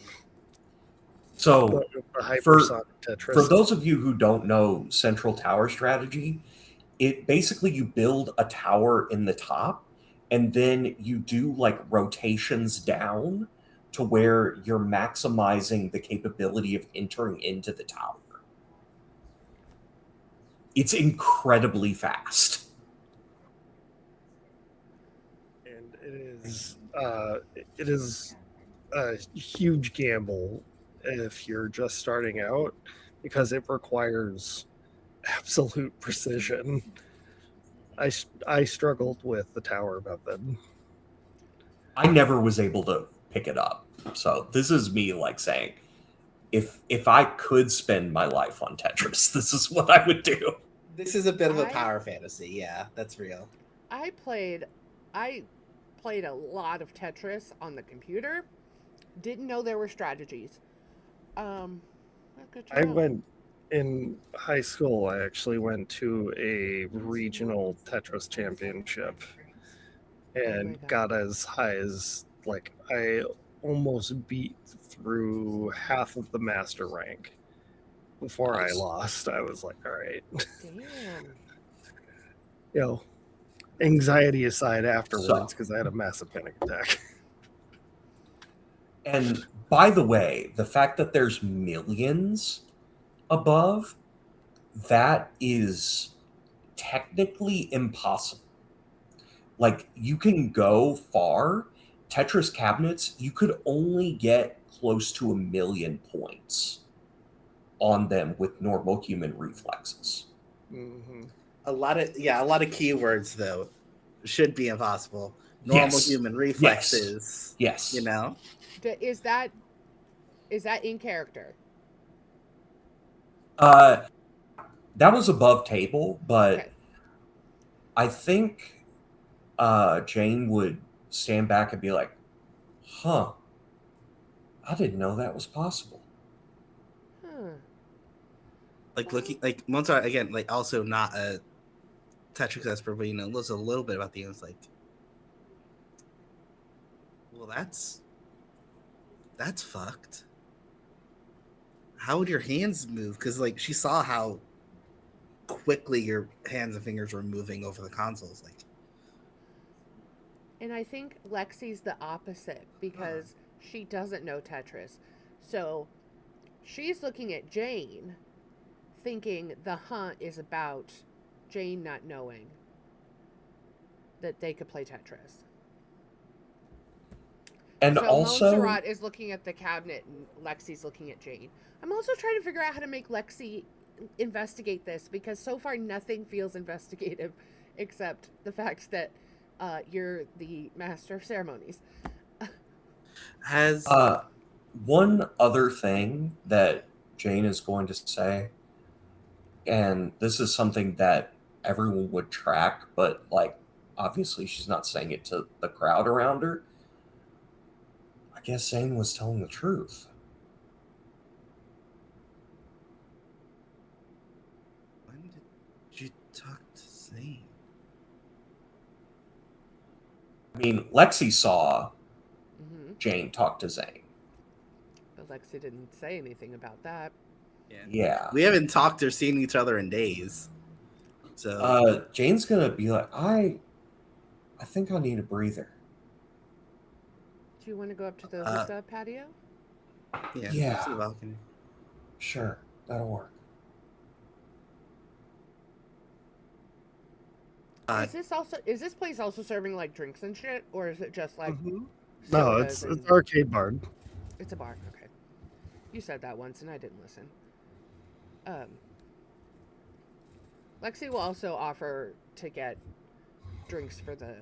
[SPEAKER 1] The,
[SPEAKER 4] So
[SPEAKER 1] the
[SPEAKER 4] for
[SPEAKER 1] hypersonic
[SPEAKER 4] for
[SPEAKER 1] Tetris.
[SPEAKER 4] those of you who don't know Central Tower strategy, it basically you build a tower in the top and then you do like rotations down to where you're maximizing the capability of entering into the tower. It's incredibly fast.
[SPEAKER 1] And it is a huge gamble if you're just starting out because it requires absolute precision. I struggled with the tower method.
[SPEAKER 4] I never was able to pick it up. So this is me like saying if I could spend my life on Tetris, this is what I would do.
[SPEAKER 2] This is a bit of a
[SPEAKER 3] I
[SPEAKER 2] power fantasy. Yeah, that's real.
[SPEAKER 3] I played I played a lot of Tetris on the computer. Didn't know there were strategies. Um, good to
[SPEAKER 1] I
[SPEAKER 3] know.
[SPEAKER 1] went in high school. I actually went to a regional Tetris championship
[SPEAKER 3] Oh
[SPEAKER 1] and
[SPEAKER 3] my god.
[SPEAKER 1] got as high as like I almost beat through half of the master rank before I
[SPEAKER 4] Nice.
[SPEAKER 1] lost. I was like, all right,
[SPEAKER 3] Damn.
[SPEAKER 1] you know, anxiety aside
[SPEAKER 4] So
[SPEAKER 1] afterwards because I had a massive panic attack.
[SPEAKER 4] and by the way, the fact that there's millions above, that is technically impossible. Like you can go far. Tetris cabinets, you could only get close to 1,000,000 points on them with normal human reflexes.
[SPEAKER 1] Hmm.
[SPEAKER 2] A lot of keywords though should be impossible. Normal
[SPEAKER 4] Yes.
[SPEAKER 2] human
[SPEAKER 4] Yes.
[SPEAKER 2] reflexes, you
[SPEAKER 4] Yes.
[SPEAKER 2] know.
[SPEAKER 3] Is that in character?
[SPEAKER 4] Uh that was above table, but
[SPEAKER 3] Okay.
[SPEAKER 4] I think Jane would stand back and be like, "Huh, I didn't know that was possible."
[SPEAKER 3] Huh.
[SPEAKER 2] Like
[SPEAKER 3] Well,
[SPEAKER 2] looking like Mozart again, like also not a Tetris expert, but knows a little bit about the game. It's like, well, that's fucked. How would your hands move? Because like she saw how quickly your hands and fingers were moving over the consoles. Like,
[SPEAKER 3] and I think Lexi's the opposite
[SPEAKER 2] huh.
[SPEAKER 3] because she doesn't know Tetris. So she's looking at Jane thinking the hunt is about Jane not knowing that they could play Tetris.
[SPEAKER 4] And
[SPEAKER 3] So
[SPEAKER 4] also,
[SPEAKER 3] Montserrat is looking at the cabinet and Lexi's looking at Jane. I'm also trying to figure out how to make Lexi investigate this because so far nothing feels investigative except the fact that you're the master of ceremonies.
[SPEAKER 2] Has
[SPEAKER 4] uh, one other thing that Jane is going to say, and this is something that everyone would track, but like obviously she's not saying it to the crowd around her. I guess Zane was telling the truth.
[SPEAKER 2] when did you talk to Zane?
[SPEAKER 4] I mean, Lexi saw
[SPEAKER 3] Mm-hmm.
[SPEAKER 4] Jane talk to Zane.
[SPEAKER 3] But Lexi didn't say anything about that.
[SPEAKER 2] Yeah,
[SPEAKER 4] Yeah.
[SPEAKER 2] we haven't talked or seen each other in days. So
[SPEAKER 4] Jane's gonna be like, I think I need a breather.
[SPEAKER 3] Do you want to go up to the
[SPEAKER 2] uh,
[SPEAKER 3] hookah patio?
[SPEAKER 2] yeah,
[SPEAKER 4] Yeah,
[SPEAKER 2] to the balcony.
[SPEAKER 4] sure, that'll work.
[SPEAKER 2] Uh,
[SPEAKER 3] Is this place also serving like drinks and shit, or is it just like
[SPEAKER 1] Hmm. No,
[SPEAKER 3] sodas
[SPEAKER 1] it's
[SPEAKER 3] and
[SPEAKER 1] arcade bard.
[SPEAKER 3] it's a bar? Okay, you said that once and I didn't listen. Um, Lexi will also offer to get drinks for the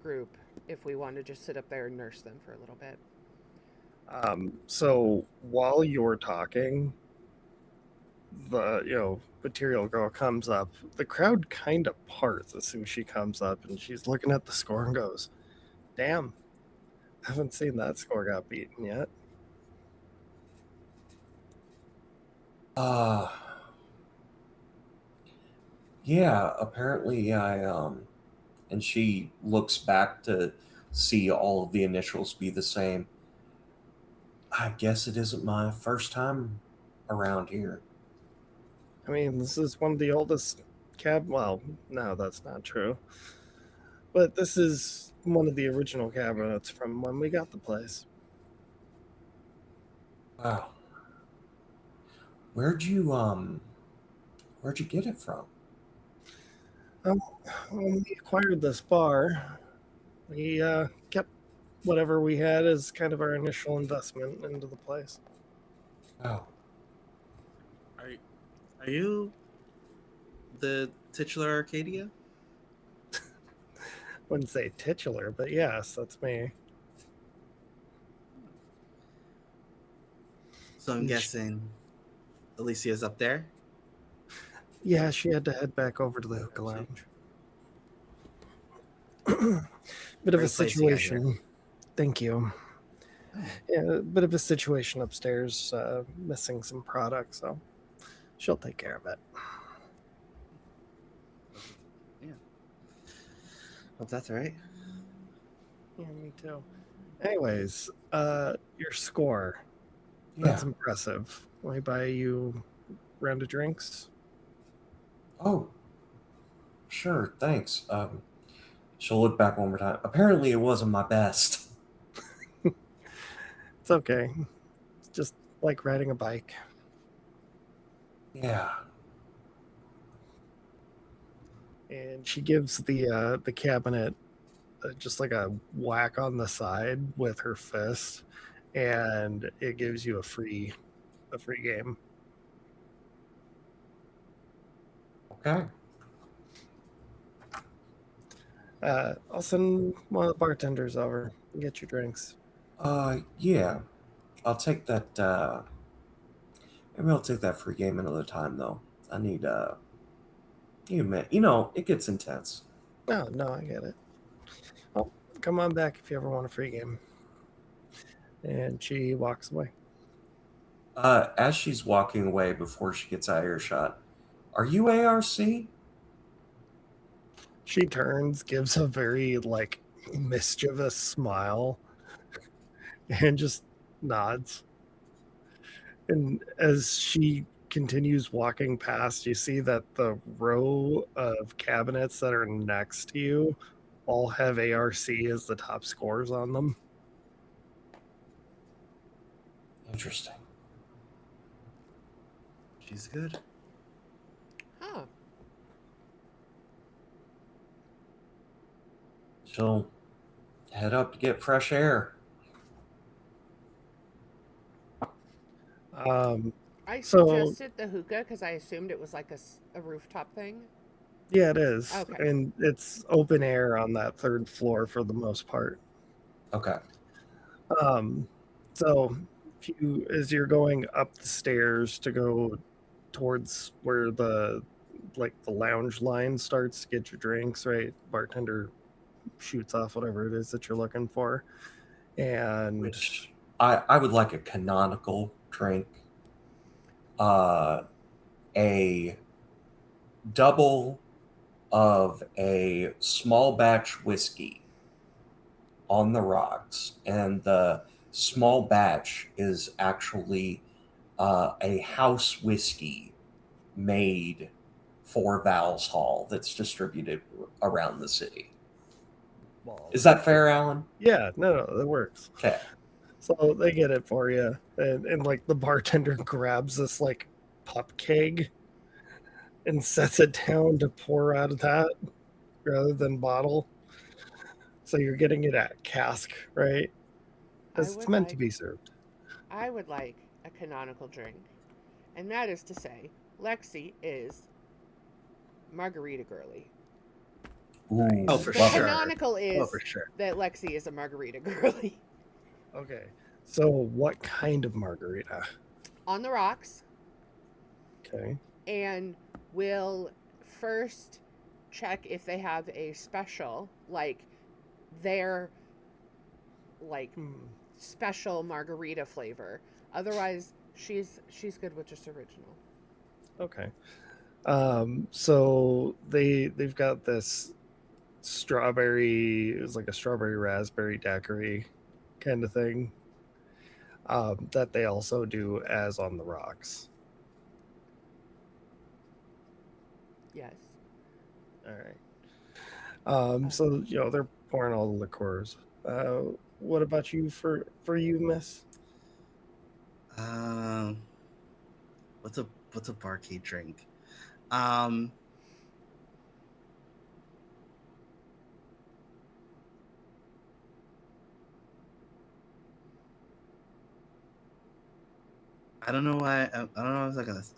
[SPEAKER 3] group if we want to just sit up there and nurse them for a little bit.
[SPEAKER 1] So while you're talking, the material girl comes up. The crowd kind of parts as soon as she comes up, and she's looking at the score and goes, "Damn, Haven't seen that score got beaten yet.
[SPEAKER 4] Uh, yeah, apparently and she looks back to see all of the initials be the same. I guess it isn't my first time around here.
[SPEAKER 1] I mean, this is one of the oldest cab. Well, no, that's not true. But this is one of the original cabinets from when we got the place.
[SPEAKER 4] Wow. Where'd you where'd you get it from?
[SPEAKER 1] Um, when we acquired this bar, we kept whatever we had as kind of our initial investment into the place.
[SPEAKER 4] Oh,
[SPEAKER 2] Are you the titular Arcadia?
[SPEAKER 1] Wouldn't say titular, but yes, that's me.
[SPEAKER 2] So I'm
[SPEAKER 1] And
[SPEAKER 2] guessing Alicia's up there.
[SPEAKER 1] yeah, she had to head back over to the hookah lounge. Bit of a
[SPEAKER 2] Great place you got here.
[SPEAKER 1] situation. Thank you.
[SPEAKER 2] Oh,
[SPEAKER 1] Yeah, a bit of a situation upstairs, missing some products, so she'll take care of it.
[SPEAKER 2] yeah. Hope that's all right.
[SPEAKER 1] Yeah, me too. Anyways, your score. That's
[SPEAKER 4] yeah.
[SPEAKER 1] impressive. Let me buy you a round of drinks.
[SPEAKER 4] Oh, sure, thanks. She'll look back one more time. Apparently, it wasn't my best.
[SPEAKER 1] It's okay. It's just like riding a bike.
[SPEAKER 4] Yeah.
[SPEAKER 1] And she gives the cabinet just like a whack on the side with her fist, and it gives you a free game.
[SPEAKER 4] Okay.
[SPEAKER 1] I'll send one of the bartenders over and get your drinks.
[SPEAKER 4] Yeah. I'll take that. Maybe I'll take that free game another time, though. I need man. It gets intense.
[SPEAKER 1] No, no, I get it. Oh, come on back if you ever want a free game. And she walks away.
[SPEAKER 4] As she's walking away before she gets out of earshot, are you ARC?
[SPEAKER 1] She turns, gives a very like mischievous smile, and just nods. And as she continues walking past, you see that the row of cabinets that are next to you all have ARC as the top scores on them.
[SPEAKER 4] Interesting.
[SPEAKER 2] She's good.
[SPEAKER 3] Huh.
[SPEAKER 4] She'll head up to get fresh air.
[SPEAKER 1] Um,
[SPEAKER 3] I
[SPEAKER 1] So-
[SPEAKER 3] suggested the hookah because I assumed it was like a rooftop thing.
[SPEAKER 1] yeah, it is.
[SPEAKER 3] Okay.
[SPEAKER 1] And it's open air on that third floor for the most part.
[SPEAKER 4] Okay.
[SPEAKER 1] So as you're going up the stairs to go towards where the lounge line starts to get your drinks, right? Bartender shoots off whatever it is that you're looking for. And
[SPEAKER 4] Which I would like a canonical drink. A double of a small batch whiskey on the rocks, and the small batch is actually a house whiskey made for Val's Hall that's distributed around the city.
[SPEAKER 1] well,
[SPEAKER 4] Is that fair, Alan?
[SPEAKER 1] yeah, no, that works.
[SPEAKER 4] Okay.
[SPEAKER 1] So they get it for you. And like the bartender grabs this like pop keg and sets it down to pour out of that rather than bottle. So you're getting it at cask, right? Because it's meant to be served.
[SPEAKER 3] I would like a canonical drink, and that is to say, Lexi is margarita girly.
[SPEAKER 4] Ooh,
[SPEAKER 2] Oh, for
[SPEAKER 3] The
[SPEAKER 2] sure.
[SPEAKER 3] canonical is
[SPEAKER 2] Oh, for sure.
[SPEAKER 3] that Lexi is a margarita girly.
[SPEAKER 1] Okay. So what kind of margarita?
[SPEAKER 3] On the rocks,
[SPEAKER 1] Okay.
[SPEAKER 3] and we'll first check if they have a special, like their like
[SPEAKER 1] Hmm.
[SPEAKER 3] special margarita flavor. Otherwise, she's good with just original.
[SPEAKER 1] Okay. So they've got this strawberry. It was like a strawberry raspberry daiquiri kind of thing. That they also do as on the rocks.
[SPEAKER 3] Yes.
[SPEAKER 1] All right.
[SPEAKER 3] Uh,
[SPEAKER 1] So they're pouring all the liqueurs. Uh, what about you for you, Miss?
[SPEAKER 2] Um, what's a barkeep drink? Um, I don't know why. I don't know. I was like this.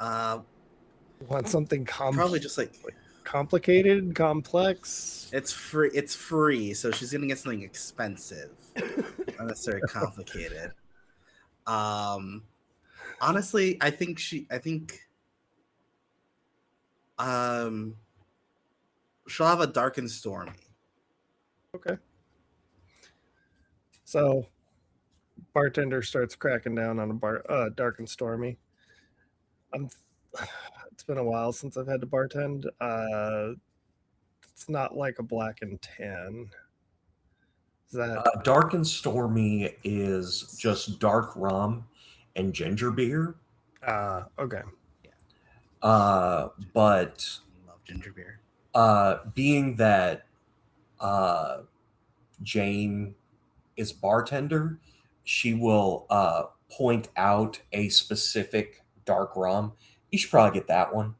[SPEAKER 1] Want something
[SPEAKER 2] Probably just like
[SPEAKER 1] like complicated, complex?
[SPEAKER 2] it's free. It's free, so she's gonna get something expensive, not necessarily complicated. Um, honestly, I think um she'll have a dark and stormy.
[SPEAKER 1] Okay. So bartender starts cracking down on a dark and stormy. I'm. It's been a while since I've had to bartend. It's not like a black and tan. Is that
[SPEAKER 4] Dark and Stormy is just dark rum and ginger beer.
[SPEAKER 1] okay?
[SPEAKER 2] Yeah,
[SPEAKER 4] But
[SPEAKER 2] love ginger beer.
[SPEAKER 4] being that Jane is bartender, she will point out a specific dark rum. You should probably get that one.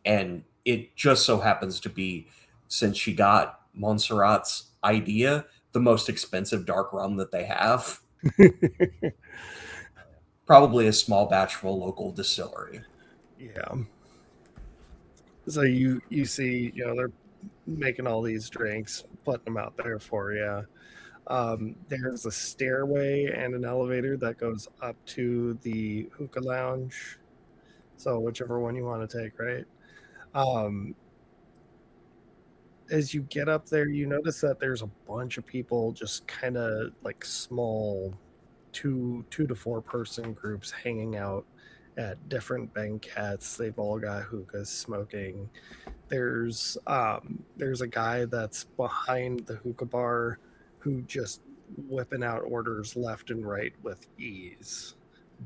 [SPEAKER 4] And it just so happens to be, since she got Montserrat's idea, the most expensive dark rum that they have. Probably a small batch from a local distillery.
[SPEAKER 1] Yeah. So you see, they're making all these drinks, putting them out there for you. There's a stairway and an elevator that goes up to the hookah lounge. So whichever one you want to take, right? Um, as you get up there, you notice that there's a bunch of people, just kind of like small two to four person groups hanging out at different banquettes. They've all got hookahs smoking. There's a guy that's behind the hookah bar who just whipping out orders left and right with ease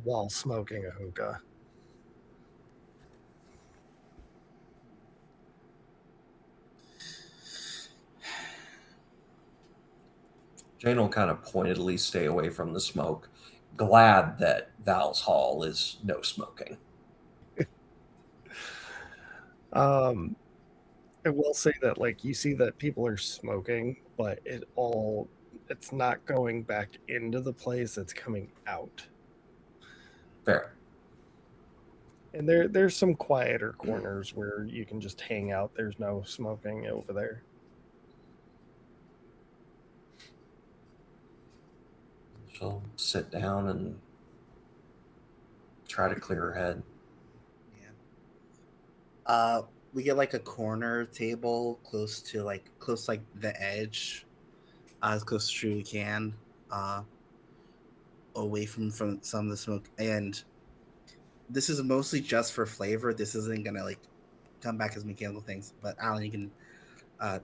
[SPEAKER 1] while smoking a hookah.
[SPEAKER 4] Jane will kind of pointedly stay away from the smoke, glad that Val's Hall is no smoking.
[SPEAKER 1] Um, I will say that like you see that people are smoking, but it's not going back into the place, it's coming out.
[SPEAKER 4] Fair.
[SPEAKER 1] And there's some quieter corners where you can just hang out. There's no smoking over there.
[SPEAKER 4] She'll sit down and try to clear her head.
[SPEAKER 2] Yeah. We get like a corner table close like the edge, as close as we can, uh, away from some of the smoke. And this is mostly just for flavor. This isn't gonna like come back as mechanical things. But Alan, you can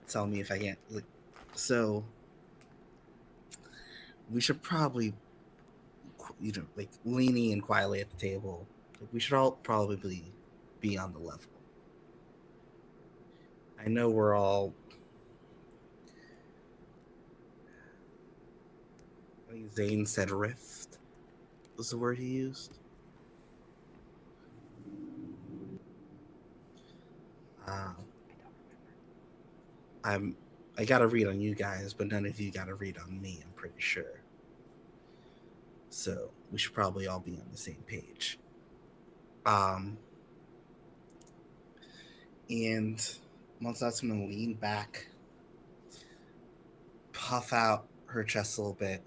[SPEAKER 2] tell me if I can't. Like, so we should probably, like leaning in quietly at the table. Like, we should all probably be on the level. I know we're all. I think Zane said rift was the word he used. Uh, I'm. I got to read on you guys, but none of you got to read on me. I'm pretty sure. So we should probably all be on the same page. Um, and Monst's gonna lean back, puff out her chest a little bit,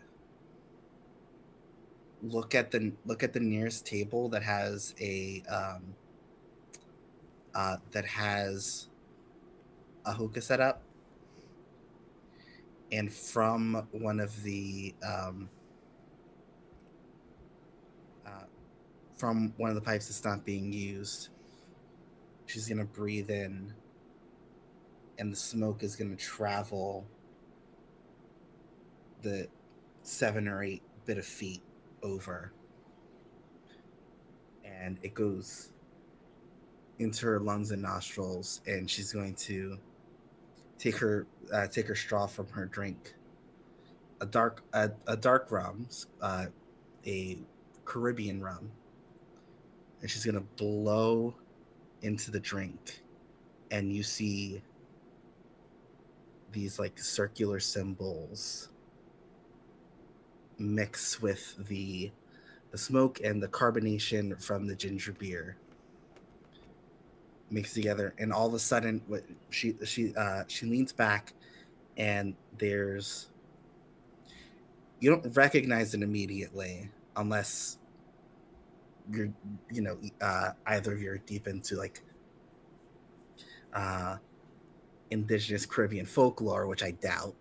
[SPEAKER 2] look at the nearest table that has a hookah set up, and from one of the pipes that's not being used, she's gonna breathe in, and the smoke is gonna travel the 7 or 8 bit of feet over, and it goes into her lungs and nostrils, and she's going to take her straw from her drink, a dark rum, a Caribbean rum, and she's gonna blow into the drink, and you see these like circular symbols mix with the smoke and the carbonation from the ginger beer mixed together, and all of a sudden she leans back, and there's, you don't recognize it immediately unless you're either you're deep into like indigenous Caribbean folklore, which I doubt,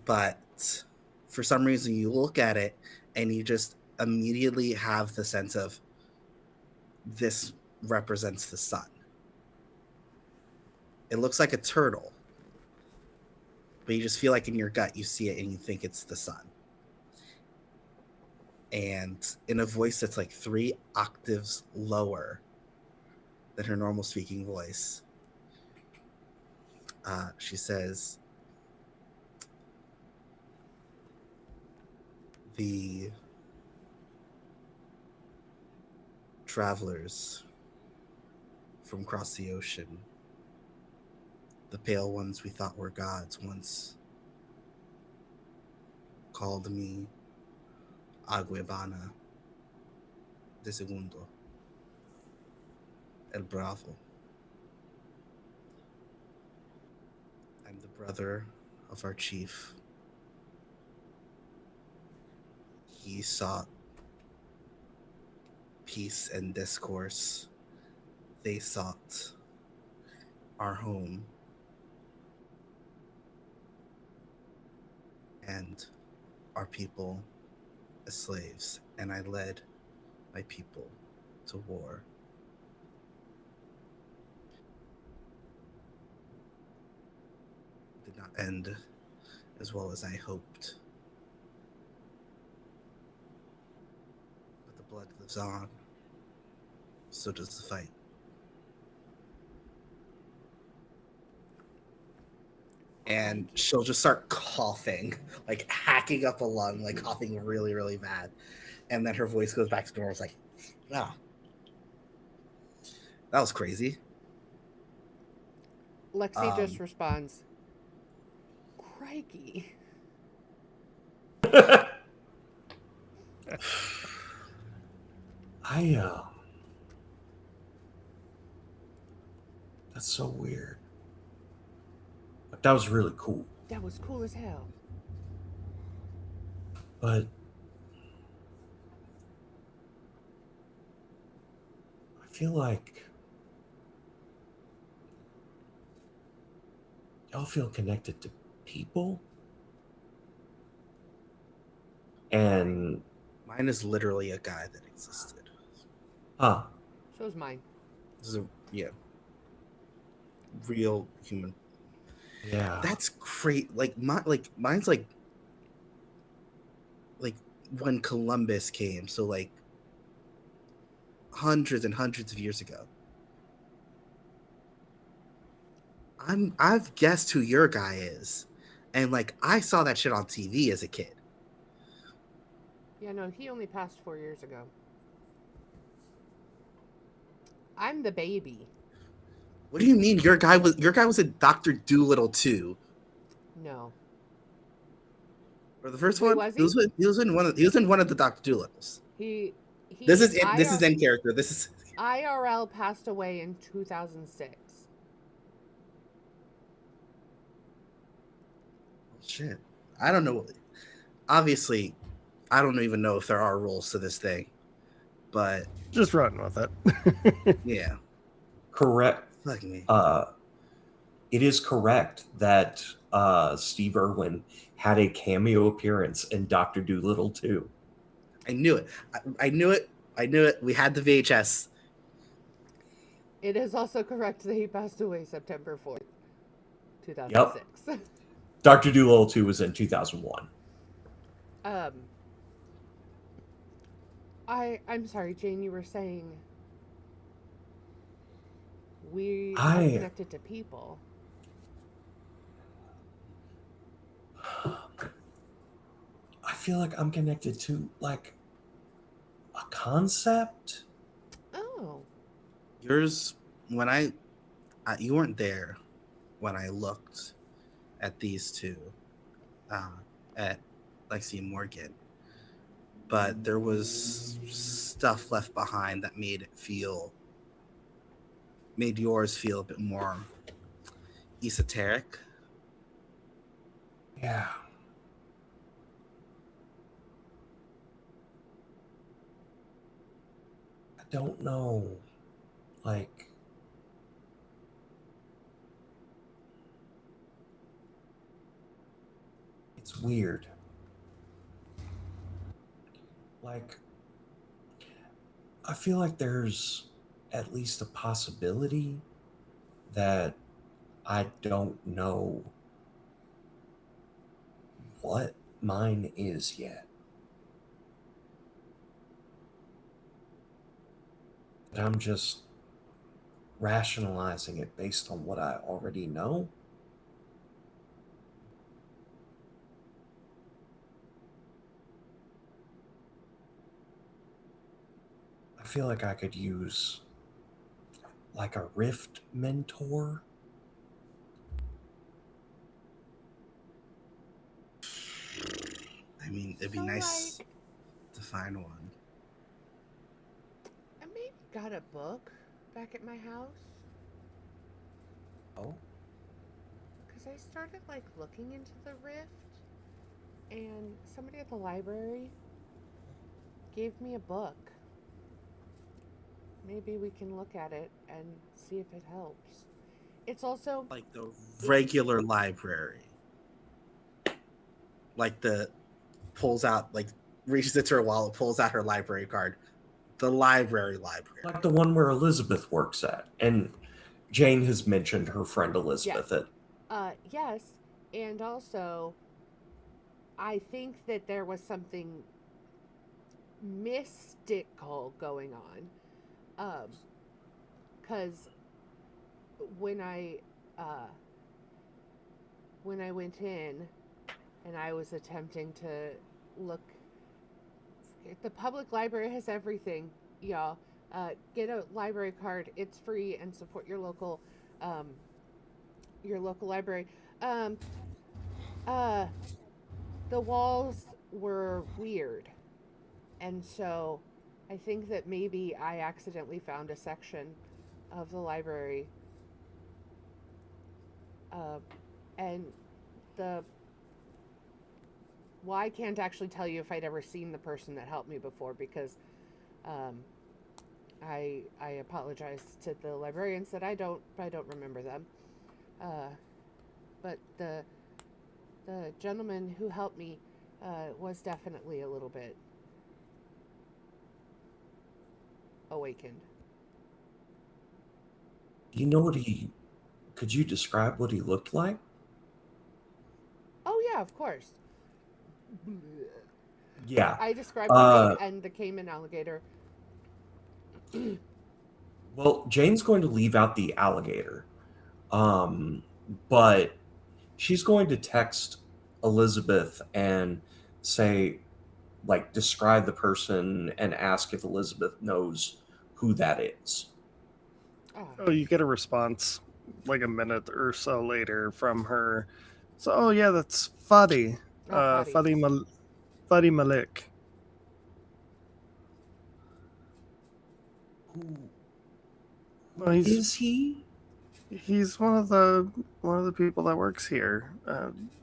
[SPEAKER 2] but for some reason you look at it and you just immediately have the sense of this represents the sun. It looks like a turtle, but you just feel like in your gut you see it and you think it's the sun. And in a voice that's like 3 octaves lower than her normal speaking voice, she says, the travelers from across the ocean, the pale ones we thought were gods, once called me Aguebana de Segundo, El Bravo. I'm the brother of our chief. He sought peace and discourse. They sought our home and our people as slaves, and I led my people to war. It did not end as well as I hoped. But the blood lives on. So does the fight. And she'll just start coughing, like hacking up a lung, like coughing really, really bad. And then her voice goes back to normal. It's like, oh, that was crazy.
[SPEAKER 3] Lexi just responds, crikey.
[SPEAKER 4] That's so weird. But that was really cool.
[SPEAKER 3] That was cool as hell.
[SPEAKER 4] But I feel like y'all feel connected to people. And
[SPEAKER 2] mine is literally a guy that existed.
[SPEAKER 4] Huh.
[SPEAKER 3] So is mine.
[SPEAKER 2] This is real human.
[SPEAKER 4] Yeah.
[SPEAKER 2] That's great. Like mine's like when Columbus came, so like hundreds and hundreds of years ago. I've guessed who your guy is. And like I saw that shit on TV as a kid.
[SPEAKER 3] Yeah, no, he only passed 4 years ago. I'm the baby.
[SPEAKER 2] What do you mean your guy was in Dr. Dolittle too?
[SPEAKER 3] No.
[SPEAKER 2] Or the first
[SPEAKER 3] Wait,
[SPEAKER 2] one?
[SPEAKER 3] was he?
[SPEAKER 2] He was in one of the Dr. Dolittles. This is in character. This is
[SPEAKER 3] IRL passed away in 2006.
[SPEAKER 2] shit. I don't know. Obviously, I don't even know if there are rules to this thing. But
[SPEAKER 1] just run with it.
[SPEAKER 2] Yeah.
[SPEAKER 4] Correct.
[SPEAKER 2] Fuck me.
[SPEAKER 4] it is correct that Steve Irwin had a cameo appearance in Doctor Dolittle too.
[SPEAKER 2] I knew it. I knew it. I knew it. We had the VHS.
[SPEAKER 3] It is also correct that he passed away September 4th,
[SPEAKER 4] Yep.
[SPEAKER 3] 2006.
[SPEAKER 4] Doctor Dolittle 2 was in 2001.
[SPEAKER 3] um, I'm sorry, Jane, you were saying we are
[SPEAKER 4] I
[SPEAKER 3] connected to people.
[SPEAKER 4] feel like I'm connected to like a concept.
[SPEAKER 3] Oh,
[SPEAKER 2] Yours, when you weren't there when I looked at these two, at Lexi and Morgan, but there was stuff left behind that made yours feel a bit more esoteric.
[SPEAKER 4] Yeah. I don't know. Like, it's weird. Like, I feel like there's at least a possibility that I don't know what mine is yet. That I'm just rationalizing it based on what I already know. I feel like I could use like a rift mentor.
[SPEAKER 2] I mean, it'd be
[SPEAKER 3] so
[SPEAKER 2] nice
[SPEAKER 3] like,
[SPEAKER 2] to find one.
[SPEAKER 3] I maybe got a book back at my house
[SPEAKER 4] Oh,
[SPEAKER 3] because I started like looking into the rift, and somebody at the library gave me a book. Maybe we can look at it and see if it helps. It's also
[SPEAKER 2] Like the
[SPEAKER 3] it,
[SPEAKER 2] regular library. Like the pulls out, like reaches into her wallet, pulls out her library card. The library.
[SPEAKER 4] like the one where Elizabeth works at. And Jane has mentioned her friend
[SPEAKER 3] yes,
[SPEAKER 4] Elizabeth.
[SPEAKER 3] yes, and also I think that there was something mystical going on, because when I uh, when I went in and I was attempting to look, the public library has everything, y'all. Get a library card; it's free, and support um, your local library. Um, uh, the walls were weird, and so I think that maybe I accidentally found a section of the library, uh, and the well, I can't actually tell you if I'd ever seen the person that helped me before because um, I apologize to the librarians that I don't remember them. Uh, but the gentleman who helped me was definitely a little bit awakened.
[SPEAKER 4] You know what he could you describe what he looked like?
[SPEAKER 3] Oh yeah, of course.
[SPEAKER 4] Yeah.
[SPEAKER 3] I described the
[SPEAKER 4] Uh
[SPEAKER 3] mate and the caiman alligator.
[SPEAKER 4] well, Jane's going to leave out the alligator. But she's going to text Elizabeth and say, like, describe the person and ask if Elizabeth knows who that is.
[SPEAKER 3] Oh,
[SPEAKER 1] So you get a response like a minute or so later from her. So, oh yeah, that's Fadi.
[SPEAKER 3] oh, Fadi.
[SPEAKER 1] Fadi Malik.
[SPEAKER 4] Who
[SPEAKER 1] Well,
[SPEAKER 4] who is he?
[SPEAKER 1] he's one of the people that works here.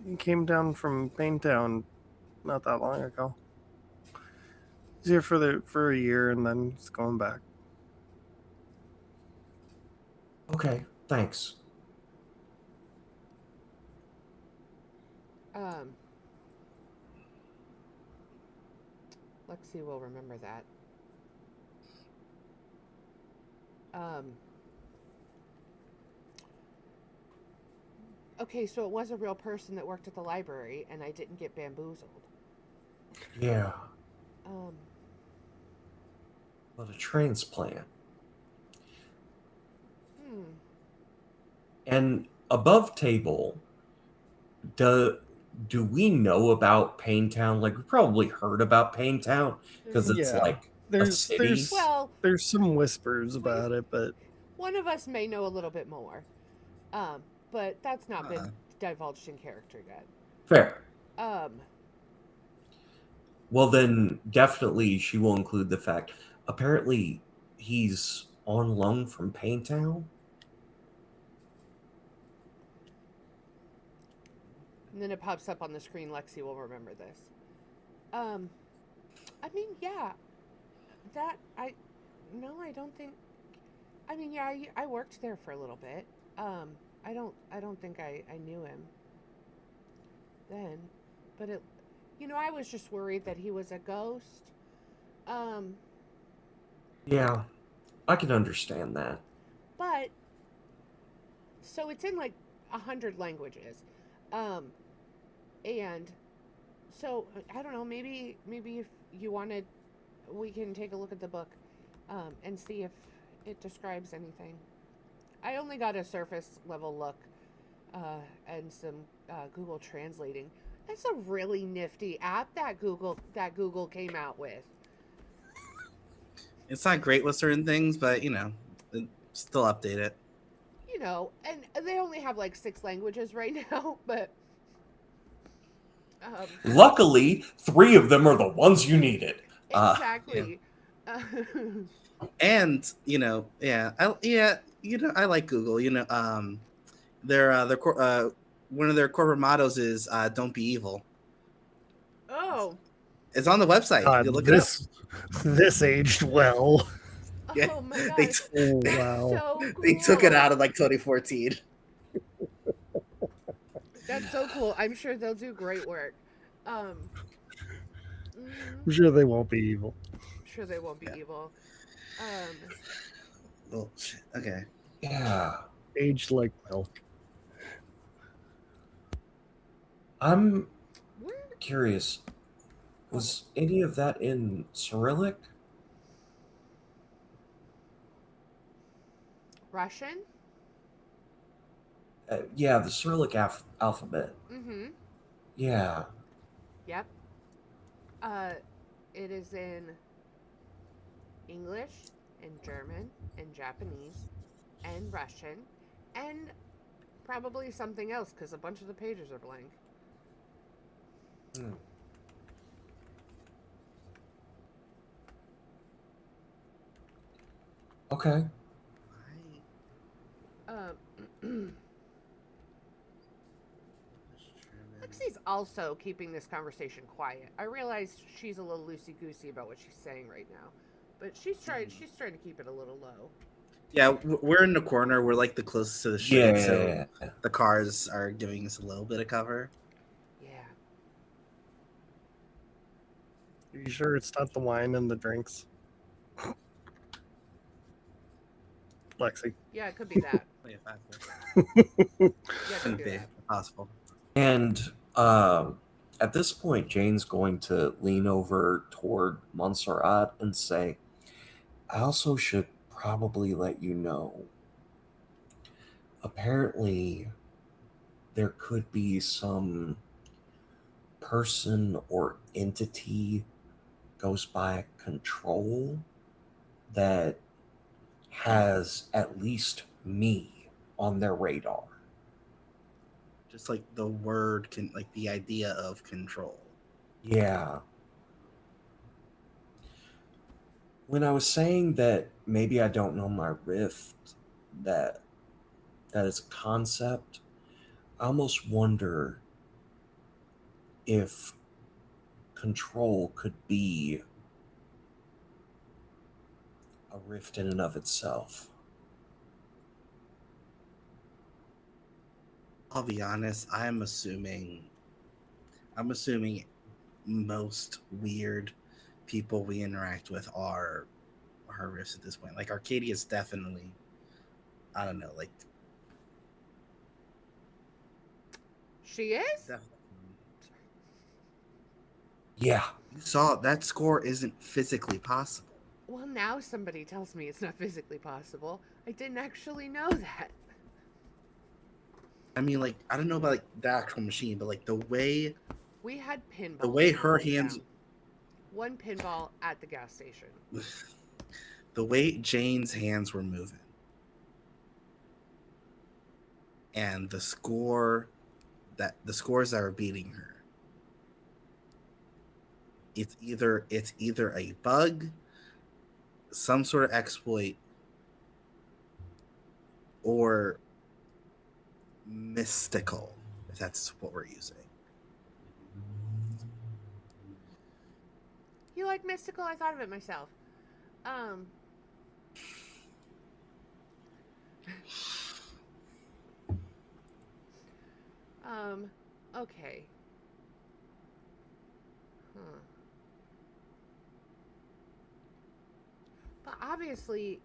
[SPEAKER 1] He came down from Paintown not that long ago. He's here for a year and then he's going back.
[SPEAKER 4] Okay, thanks.
[SPEAKER 3] Um, Lexi will remember that. Um, okay, so it was a real person that worked at the library, and I didn't get bamboozled.
[SPEAKER 4] Yeah,
[SPEAKER 3] Um,
[SPEAKER 4] but a transplant.
[SPEAKER 3] hmm.
[SPEAKER 4] And above table, do do we know about Paintown? Like we probably heard about Paintown because it's
[SPEAKER 1] Yeah.
[SPEAKER 4] like a city.
[SPEAKER 3] Well,
[SPEAKER 1] There's some whispers
[SPEAKER 3] we
[SPEAKER 1] about it, but
[SPEAKER 3] one of us may know a little bit more, um, but that's not
[SPEAKER 2] Uh,
[SPEAKER 3] been divulged in character yet.
[SPEAKER 4] Fair.
[SPEAKER 3] Um,
[SPEAKER 4] Well, then definitely she will include the fact. Apparently, he's on loan from Paintown.
[SPEAKER 3] and then it pops up on the screen. Lexi will remember this. Um, I mean, yeah, that I no, I don't think. I mean, yeah, I worked there for a little bit. I don't think I knew him then, but it, I was just worried that he was a ghost. Um,
[SPEAKER 4] Yeah, I can understand that.
[SPEAKER 3] but so it's in like 100 languages, um, and so I don't know. Maybe if you wanted, we can take a look at the book, and see if it describes anything. I only got a surface level look, and some Google translating. That's a really nifty app that Google came out with.
[SPEAKER 2] it's not great with certain things, but still update it.
[SPEAKER 3] And they only have like 6 languages right now, but um,
[SPEAKER 4] Luckily, 3 of them are the ones you needed.
[SPEAKER 2] Yeah.
[SPEAKER 3] exactly. Uh,
[SPEAKER 2] And I like Google. One of their corporate mottos is "Don't be evil."
[SPEAKER 3] oh,
[SPEAKER 2] It's on the website.
[SPEAKER 1] God,
[SPEAKER 2] You look it up.
[SPEAKER 1] this aged well.
[SPEAKER 2] Yeah,
[SPEAKER 3] oh my
[SPEAKER 2] they
[SPEAKER 3] gosh,
[SPEAKER 1] Oh
[SPEAKER 2] they,
[SPEAKER 3] that's
[SPEAKER 1] wow.
[SPEAKER 3] so
[SPEAKER 2] they took it
[SPEAKER 3] cool.
[SPEAKER 2] out in like 2014.
[SPEAKER 3] That's so cool. I'm sure they'll do great work. Um,
[SPEAKER 1] I'm
[SPEAKER 3] mhm,
[SPEAKER 1] sure they won't be evil.
[SPEAKER 3] I'm sure they won't be
[SPEAKER 2] Yeah.
[SPEAKER 3] evil. Um,
[SPEAKER 2] Well, shit. Okay.
[SPEAKER 4] Yeah,
[SPEAKER 1] Aged like milk.
[SPEAKER 4] I'm
[SPEAKER 3] where?
[SPEAKER 4] curious.
[SPEAKER 3] Oh,
[SPEAKER 4] Was any of that in Cyrillic?
[SPEAKER 3] Russian?
[SPEAKER 4] Yeah, the Cyrillic alphabet.
[SPEAKER 3] Mm-hmm.
[SPEAKER 4] Yeah.
[SPEAKER 3] Yep. Uh, it is in English and German and Japanese and Russian and probably something else because a bunch of the pages are blank.
[SPEAKER 4] Hmm. Okay.
[SPEAKER 3] Um, Lexi's also keeping this conversation quiet. I realize she's a little loosey goosey about what she's saying right now, but she's trying to keep it a little low.
[SPEAKER 2] Yeah, we're in the corner. We're like the closest to the street, so
[SPEAKER 4] Yeah.
[SPEAKER 2] the cars are giving us a little bit of cover.
[SPEAKER 3] Yeah.
[SPEAKER 1] Are you sure it's not the wine and the drinks? Lexi.
[SPEAKER 3] Yeah, it could be that.
[SPEAKER 2] Oh, yeah,
[SPEAKER 3] Yeah, it could
[SPEAKER 2] Couldn't
[SPEAKER 3] be
[SPEAKER 2] be
[SPEAKER 3] that.
[SPEAKER 2] possible.
[SPEAKER 4] And at this point, Jane's going to lean over toward Montserrat and say, I also should probably let you know. Apparently, there could be some person or entity goes by control that has at least me on their radar.
[SPEAKER 2] Just like the word can, like the idea of control.
[SPEAKER 4] Yeah. When I was saying that maybe I don't know my rift, that that is a concept, I almost wonder if control could be a rift in and of itself.
[SPEAKER 2] I'll be honest. I'm assuming I'm assuming most weird people we interact with are rifts at this point. Like Arcadia is definitely, I don't know, like
[SPEAKER 3] She is?
[SPEAKER 2] definitely.
[SPEAKER 4] Yeah.
[SPEAKER 2] You saw that score isn't physically possible.
[SPEAKER 3] Well, now somebody tells me it's not physically possible. I didn't actually know that.
[SPEAKER 2] I mean, like I don't know about like the actual machine, but like
[SPEAKER 3] We had pinballs
[SPEAKER 2] the way
[SPEAKER 3] in
[SPEAKER 2] her
[SPEAKER 3] my
[SPEAKER 2] hands,
[SPEAKER 3] hometown. One pinball at the gas station.
[SPEAKER 2] the way Jane's hands were moving, and the scores that are beating her. It's either a bug, some sort of exploit, or mystical, if that's what we're using.
[SPEAKER 3] You like mystical? I thought of it myself. Um. Okay. Huh. But obviously,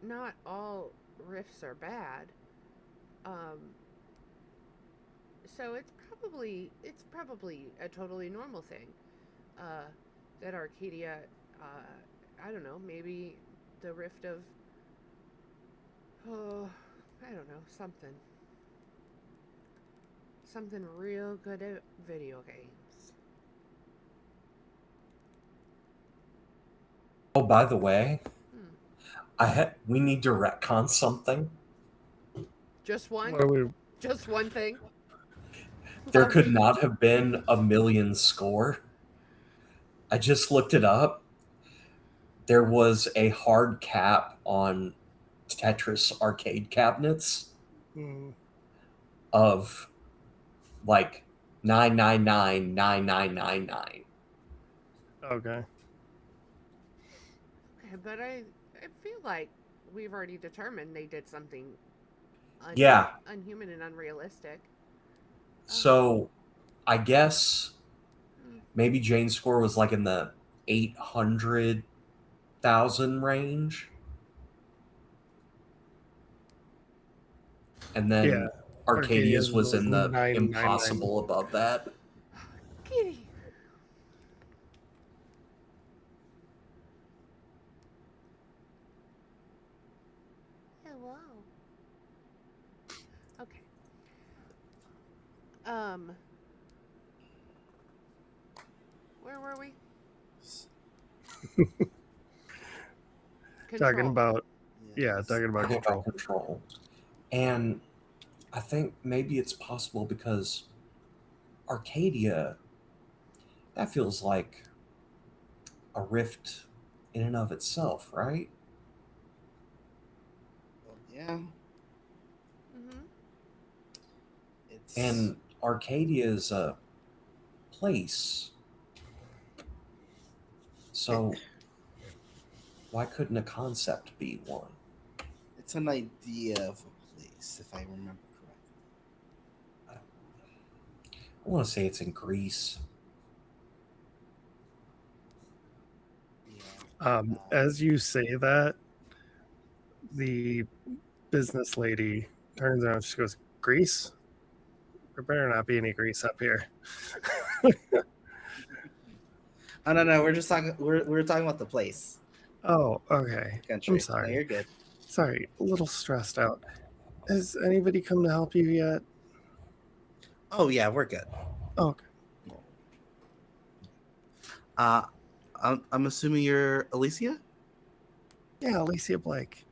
[SPEAKER 3] not all riffs are bad. Um. So it's probably a totally normal thing. Uh, that Arcadia. I don't know. Maybe the rift of. Oh, I don't know. Something real good at video games.
[SPEAKER 4] Oh, by the way,
[SPEAKER 3] Hmm.
[SPEAKER 4] we need to retcon something.
[SPEAKER 3] Just one?
[SPEAKER 1] What do we?
[SPEAKER 3] Just one thing?
[SPEAKER 4] There
[SPEAKER 3] Love
[SPEAKER 4] could
[SPEAKER 3] me.
[SPEAKER 4] not have been a million score. I just looked it up. There was a hard cap on Tetris arcade cabinets
[SPEAKER 1] Mm,
[SPEAKER 4] of like 9999999.
[SPEAKER 1] okay.
[SPEAKER 3] Okay, but I feel like we've already determined they did something
[SPEAKER 4] Yeah.
[SPEAKER 3] unhuman and unrealistic.
[SPEAKER 4] So I guess
[SPEAKER 3] Hmm.
[SPEAKER 4] maybe Jane's score was like in the 800,000 range. And
[SPEAKER 1] Yeah.
[SPEAKER 4] then
[SPEAKER 1] Arcadia's
[SPEAKER 4] Arcadia's was
[SPEAKER 1] was
[SPEAKER 4] in the
[SPEAKER 1] 999.
[SPEAKER 4] impossible above that.
[SPEAKER 3] Kitty. Hello. Okay. Where were we?
[SPEAKER 1] Talking
[SPEAKER 3] Control.
[SPEAKER 1] about
[SPEAKER 2] Yes.
[SPEAKER 1] talking about
[SPEAKER 4] Talking
[SPEAKER 1] control.
[SPEAKER 4] about control. And I think maybe it's possible because Arcadia, that feels like a rift in and of itself, right?
[SPEAKER 2] Well, yeah.
[SPEAKER 3] Mm-hmm.
[SPEAKER 2] It's
[SPEAKER 4] And Arcadia is a place. So why couldn't a concept be one?
[SPEAKER 2] it's an idea of a place, if I remember correctly.
[SPEAKER 4] I want to say it's in Greece.
[SPEAKER 2] Yeah.
[SPEAKER 1] As you say that, the business lady turns around. She goes, "Grease? There better not be any grease up here."
[SPEAKER 2] Oh no, we're just talking. We're talking about the place,
[SPEAKER 1] Oh, okay.
[SPEAKER 2] country.
[SPEAKER 1] I'm
[SPEAKER 2] No,
[SPEAKER 1] sorry.
[SPEAKER 2] you're good.
[SPEAKER 1] Sorry, a little stressed out. Has anybody come to help you yet?
[SPEAKER 2] Oh yeah, we're good.
[SPEAKER 1] Okay.
[SPEAKER 2] Uh, I'm assuming you're Alicia.
[SPEAKER 1] Yeah, Alicia Blake.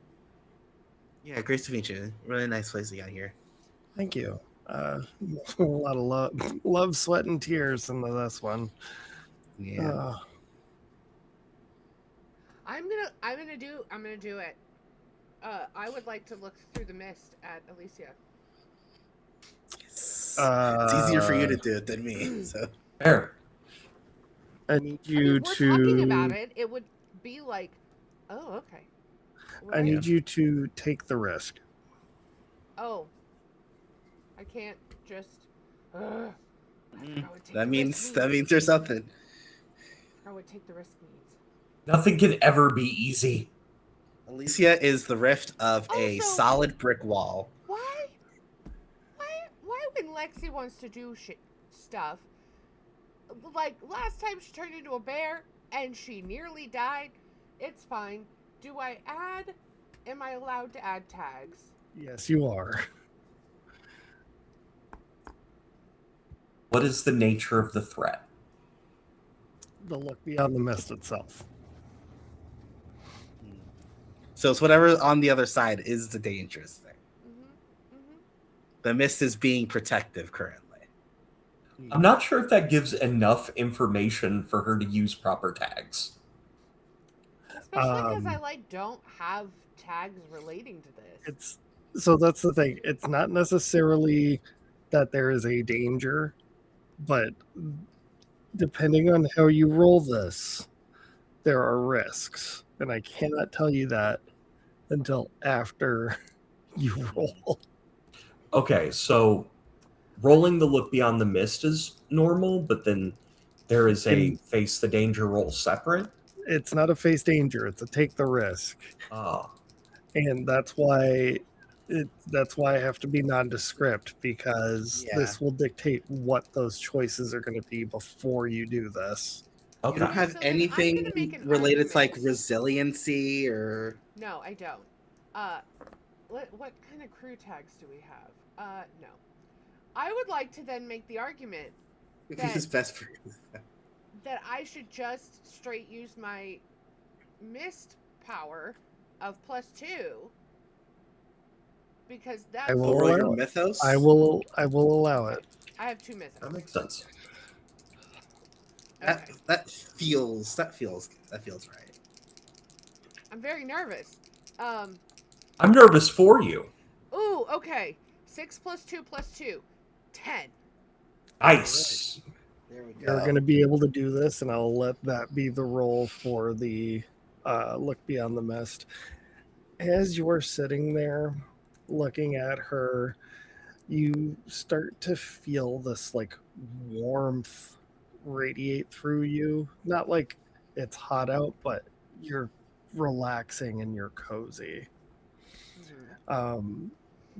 [SPEAKER 2] Yeah, great to meet you. Really nice place you got here.
[SPEAKER 1] Thank you. A lot of love, sweat, and tears into this one.
[SPEAKER 2] Yeah.
[SPEAKER 3] I'm gonna do it. I would like to look through the mist at Elysia.
[SPEAKER 2] It's easier for you to do it than me. So
[SPEAKER 4] Fair.
[SPEAKER 1] I need
[SPEAKER 3] I
[SPEAKER 1] you
[SPEAKER 3] mean, we're talking about
[SPEAKER 1] to.
[SPEAKER 3] it. It would be like, oh, okay.
[SPEAKER 1] I need you to take the risk.
[SPEAKER 3] Oh, I can't just. Ugh. I would take
[SPEAKER 2] That
[SPEAKER 3] the
[SPEAKER 2] means
[SPEAKER 3] risk
[SPEAKER 2] there's something.
[SPEAKER 3] I would take the risk means.
[SPEAKER 4] Nothing can ever be easy.
[SPEAKER 2] Alicia is the rift of a
[SPEAKER 3] Also-
[SPEAKER 2] solid brick wall.
[SPEAKER 3] Why? Why when Lexi wants to do stuff, like last time she turned into a bear and she nearly died, it's fine. Do I add? Am I allowed to add tags?
[SPEAKER 1] Yes, you are.
[SPEAKER 4] What is the nature of the threat?
[SPEAKER 1] The look beyond the mist itself.
[SPEAKER 2] So it's whatever on the other side is the dangerous thing. The mist is being protective currently.
[SPEAKER 4] I'm not sure if that gives enough information for her to use proper tags.
[SPEAKER 3] Especially because I don't have tags relating to this.
[SPEAKER 1] So that's the thing. It's not necessarily that there is a danger, but depending on how you roll this, there are risks. And I cannot tell you that until after you roll.
[SPEAKER 4] Okay, so rolling the look beyond the mist is normal, but then there is a face the danger roll separate.
[SPEAKER 1] It's not a face danger, it's a take the risk.
[SPEAKER 4] Ah,
[SPEAKER 1] And that's why I have to be nondescript, because this will dictate what those choices are going to be before you do this.
[SPEAKER 2] You
[SPEAKER 4] okay.
[SPEAKER 2] don't have
[SPEAKER 3] So then I'm gonna
[SPEAKER 2] anything
[SPEAKER 3] make an
[SPEAKER 2] related to like
[SPEAKER 3] argument.
[SPEAKER 2] resiliency or
[SPEAKER 3] No, I don't. What kind of crew tags do we have? No. I would like to then make the argument
[SPEAKER 2] who's best for
[SPEAKER 3] that I should just straight use my mist power of +2, because that's
[SPEAKER 1] I will
[SPEAKER 2] roll your
[SPEAKER 1] allow it.
[SPEAKER 2] mythos.
[SPEAKER 1] I will allow it.
[SPEAKER 3] I have 2 mythos.
[SPEAKER 4] That makes sense.
[SPEAKER 3] Okay.
[SPEAKER 2] That feels right.
[SPEAKER 3] I'm very nervous.
[SPEAKER 4] I'm nervous for you.
[SPEAKER 3] Ooh, okay. 6 + 2 + 2. 10.
[SPEAKER 4] Nice.
[SPEAKER 2] There we
[SPEAKER 1] You're going to be able to do this, and I'll let that be the roll for the look beyond the mist. As you're sitting there looking at her, you start to feel this like warmth radiate through you. Not like it's hot out, but you're relaxing and you're cozy.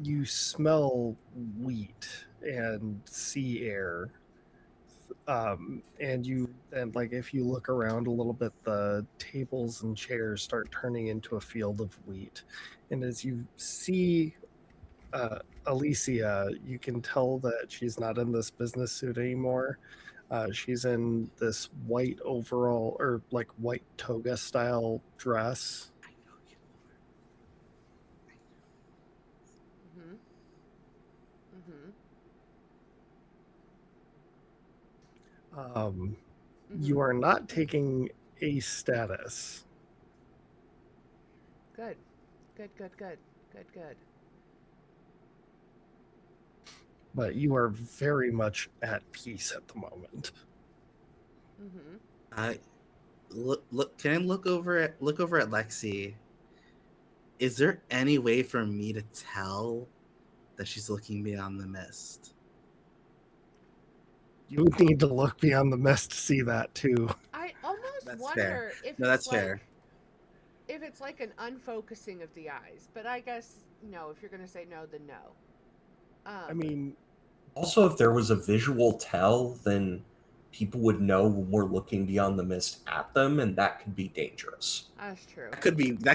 [SPEAKER 1] You smell wheat and sea air. And like if you look around a little bit, the tables and chairs start turning into a field of wheat. And as you see Alicia, you can tell that she's not in this business suit anymore. She's in this white overall, or like white toga style dress. You are not taking a status.
[SPEAKER 3] Good.
[SPEAKER 1] But you are very much at peace at the moment.
[SPEAKER 2] Can I look over at Lexi? Is there any way for me to tell that she's looking beyond the mist?
[SPEAKER 1] You would need to look beyond the mist to see that too.
[SPEAKER 3] I almost
[SPEAKER 2] That's
[SPEAKER 3] wonder
[SPEAKER 2] fair.
[SPEAKER 3] if
[SPEAKER 2] No, that's fair.
[SPEAKER 3] If it's like an unfocusing of the eyes, but I guess no. If you're gonna say no, then no.
[SPEAKER 1] I mean,
[SPEAKER 4] Also, if there was a visual tell, then people would know when we're looking beyond the mist at them, and that could be dangerous.
[SPEAKER 3] That's true.
[SPEAKER 2] That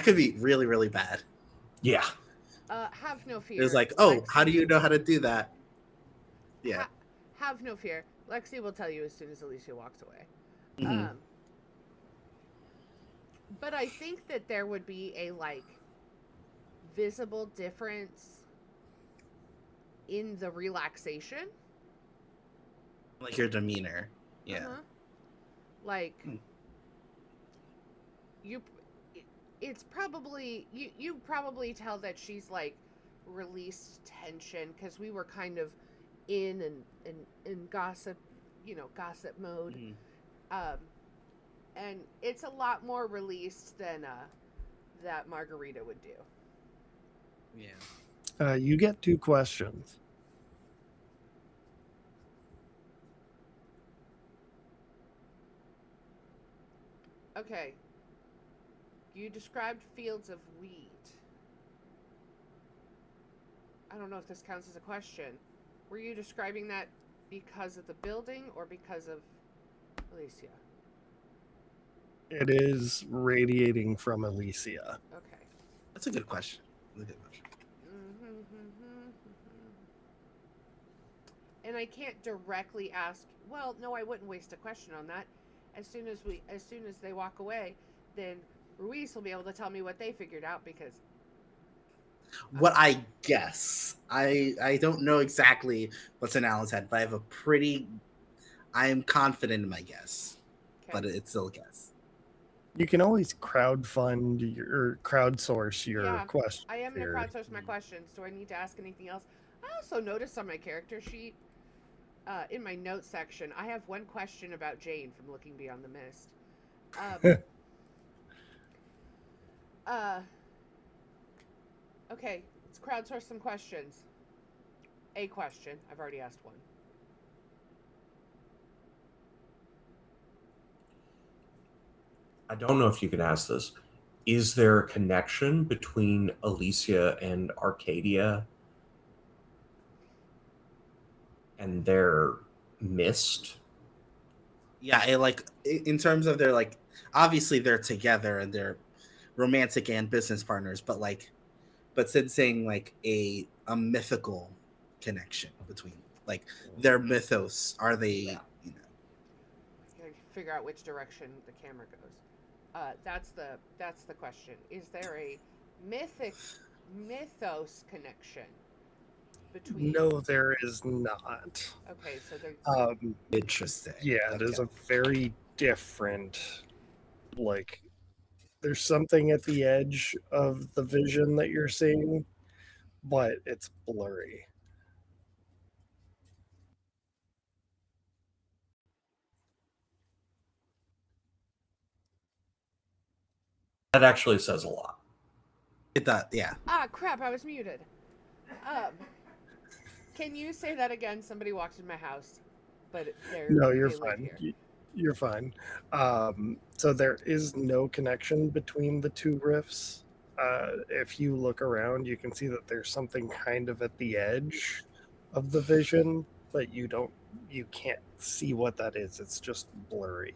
[SPEAKER 2] could be really, really bad.
[SPEAKER 4] Yeah.
[SPEAKER 3] Have no fear.
[SPEAKER 2] It's like,
[SPEAKER 3] Lexi.
[SPEAKER 2] how do you know how to do that? Yeah.
[SPEAKER 3] Have no fear. Lexi will tell you as soon as Alicia walks away.
[SPEAKER 2] Mm-hmm.
[SPEAKER 3] But I think that there would be a visible difference in the relaxation,
[SPEAKER 2] Like your demeanor. Yeah.
[SPEAKER 3] It's probably you probably tell that she's released tension, because we were kind of in gossip mode. And it's a lot more released than that Margarita would do.
[SPEAKER 2] Yeah.
[SPEAKER 1] You get 2 questions.
[SPEAKER 3] Okay. You described fields of wheat. I don't know if this counts as a question. Were you describing that because of the building or because of Alicia?
[SPEAKER 1] It is radiating from Elysia.
[SPEAKER 3] Okay.
[SPEAKER 2] That's a good question. That's a good question.
[SPEAKER 3] And I can't directly ask. Well, no, I wouldn't waste a question on that. As soon as they walk away, then Ruiz will be able to tell me what they figured out because
[SPEAKER 2] What I guess, I don't know exactly what's in Alan's head, but I am confident in my guess,
[SPEAKER 3] okay.
[SPEAKER 2] but it's still a guess.
[SPEAKER 1] You can always crowdsource your
[SPEAKER 3] Yeah,
[SPEAKER 1] questions
[SPEAKER 3] I am gonna
[SPEAKER 1] here.
[SPEAKER 3] crowdsource my questions. Do I need to ask anything else? I also noticed on my character sheet, in my notes section, I have one question about Jane from Looking Beyond the Mist. Uh, okay, let's crowdsource some questions. A question. I've already asked one.
[SPEAKER 4] I don't know if you can ask this. Is there a connection between Elysia and Arcadia and their mist?
[SPEAKER 2] Yeah, in terms of their like, obviously they're together and they're romantic and business partners, but saying like a mythical connection between like their mythos. Are they?
[SPEAKER 4] Yeah.
[SPEAKER 2] You know,
[SPEAKER 3] I gotta figure out which direction the camera goes. That's the question. Is there a mythos connection between?
[SPEAKER 1] No, there is not.
[SPEAKER 3] Okay, so they're
[SPEAKER 2] interesting.
[SPEAKER 1] Yeah, it is
[SPEAKER 2] Okay.
[SPEAKER 1] a very different, like, there's something at the edge of the vision that you're seeing, but it's blurry.
[SPEAKER 4] That actually says a lot.
[SPEAKER 2] It does. Yeah.
[SPEAKER 3] crap! I was muted. Um, can you say that again? Somebody walked in my house, but
[SPEAKER 1] No,
[SPEAKER 3] they
[SPEAKER 1] you're
[SPEAKER 3] live
[SPEAKER 1] fine.
[SPEAKER 3] here.
[SPEAKER 1] You're fine. So there is no connection between the two rifts. If you look around, you can see that there's something kind of at the edge of the vision, but you can't see what that is. It's just blurry.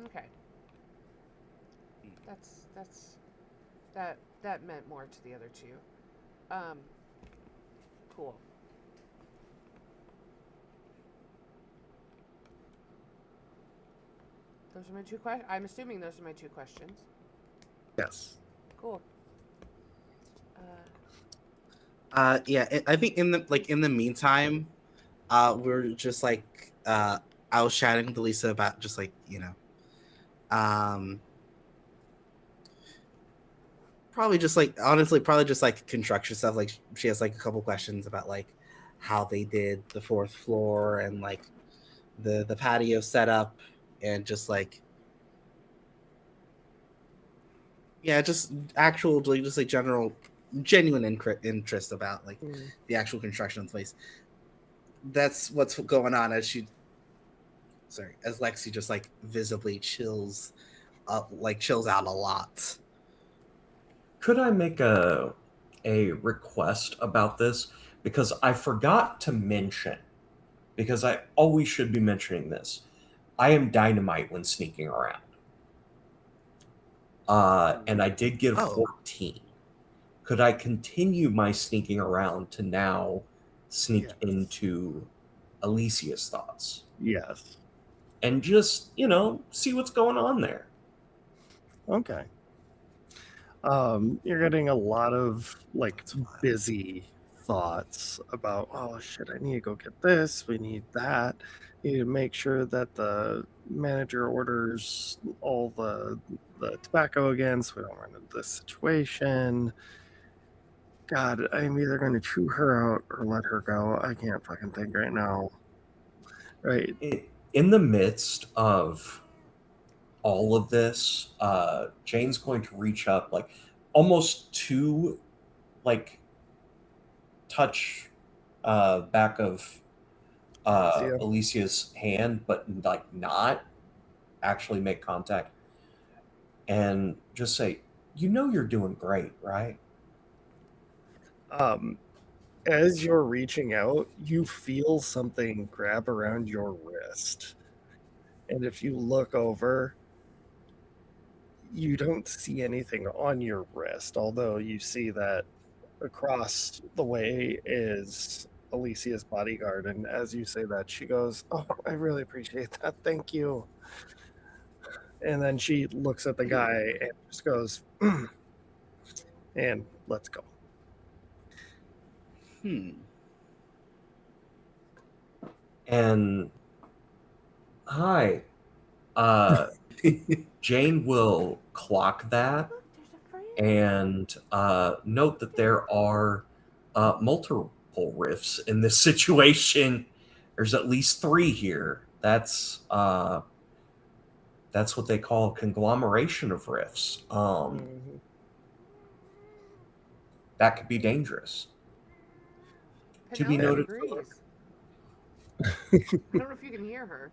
[SPEAKER 3] Okay. That's that meant more to the other two. Cool. Those are my two questions. I'm assuming those are my two questions.
[SPEAKER 1] Yes.
[SPEAKER 3] Cool.
[SPEAKER 2] Yeah. I think in the meantime, we're just like I was chatting with Lisa about just like probably just like honestly probably just like construction stuff. Like she has like a couple questions about like how they did the fourth floor and like the patio setup and just like yeah, just actual like just like general genuine interest about like the actual construction of the place. That's what's going on as as Lexi just like visibly chills up, like chills out a lot.
[SPEAKER 4] Could I make a request about this? Because I forgot to mention, because I always should be mentioning this. I am dynamite when sneaking around. And I did get a 14. Could I continue my sneaking around to now sneak into Alicia's thoughts?
[SPEAKER 1] Yes.
[SPEAKER 4] And just, see what's going on there.
[SPEAKER 1] Okay. You're getting a lot of like busy thoughts about, oh shit, I need to go get this, we need that. You need to make sure that the manager orders all the tobacco again so we don't run into this situation. God, I'm either going to chew her out or let her go. I can't fucking think right now. Right.
[SPEAKER 4] In the midst of all of this, Jane's going to reach up, like, almost to, like, touch back of
[SPEAKER 1] Alicia.
[SPEAKER 4] Alicia's hand, but like not actually make contact, and just say, "You know you're doing great, right?"
[SPEAKER 1] As you're reaching out, you feel something grab around your wrist. And if you look over, you don't see anything on your wrist, although you see that across the way is Alicia's bodyguard. And as you say that, she goes, "Oh, I really appreciate that. Thank you." And then she looks at the guy and just goes, and let's go.
[SPEAKER 4] And hi, Jane will clock that
[SPEAKER 3] Look, there's a friend.
[SPEAKER 4] and note that there are multiple rifts in this situation. There's at least 3 here. That's what they call a conglomeration of rifts.
[SPEAKER 1] Mhm.
[SPEAKER 4] That could be dangerous. To be
[SPEAKER 3] Penelope
[SPEAKER 4] noted.
[SPEAKER 3] agrees. I don't know if you can hear her.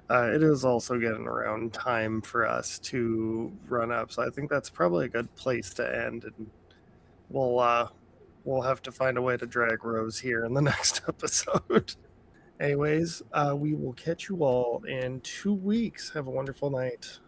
[SPEAKER 1] It is also getting around time for us to run up, so I think that's probably a good place to end. And we'll have to find a way to drag Rose here in the next episode. Anyways, we will catch you all in 2 weeks. Have a wonderful night.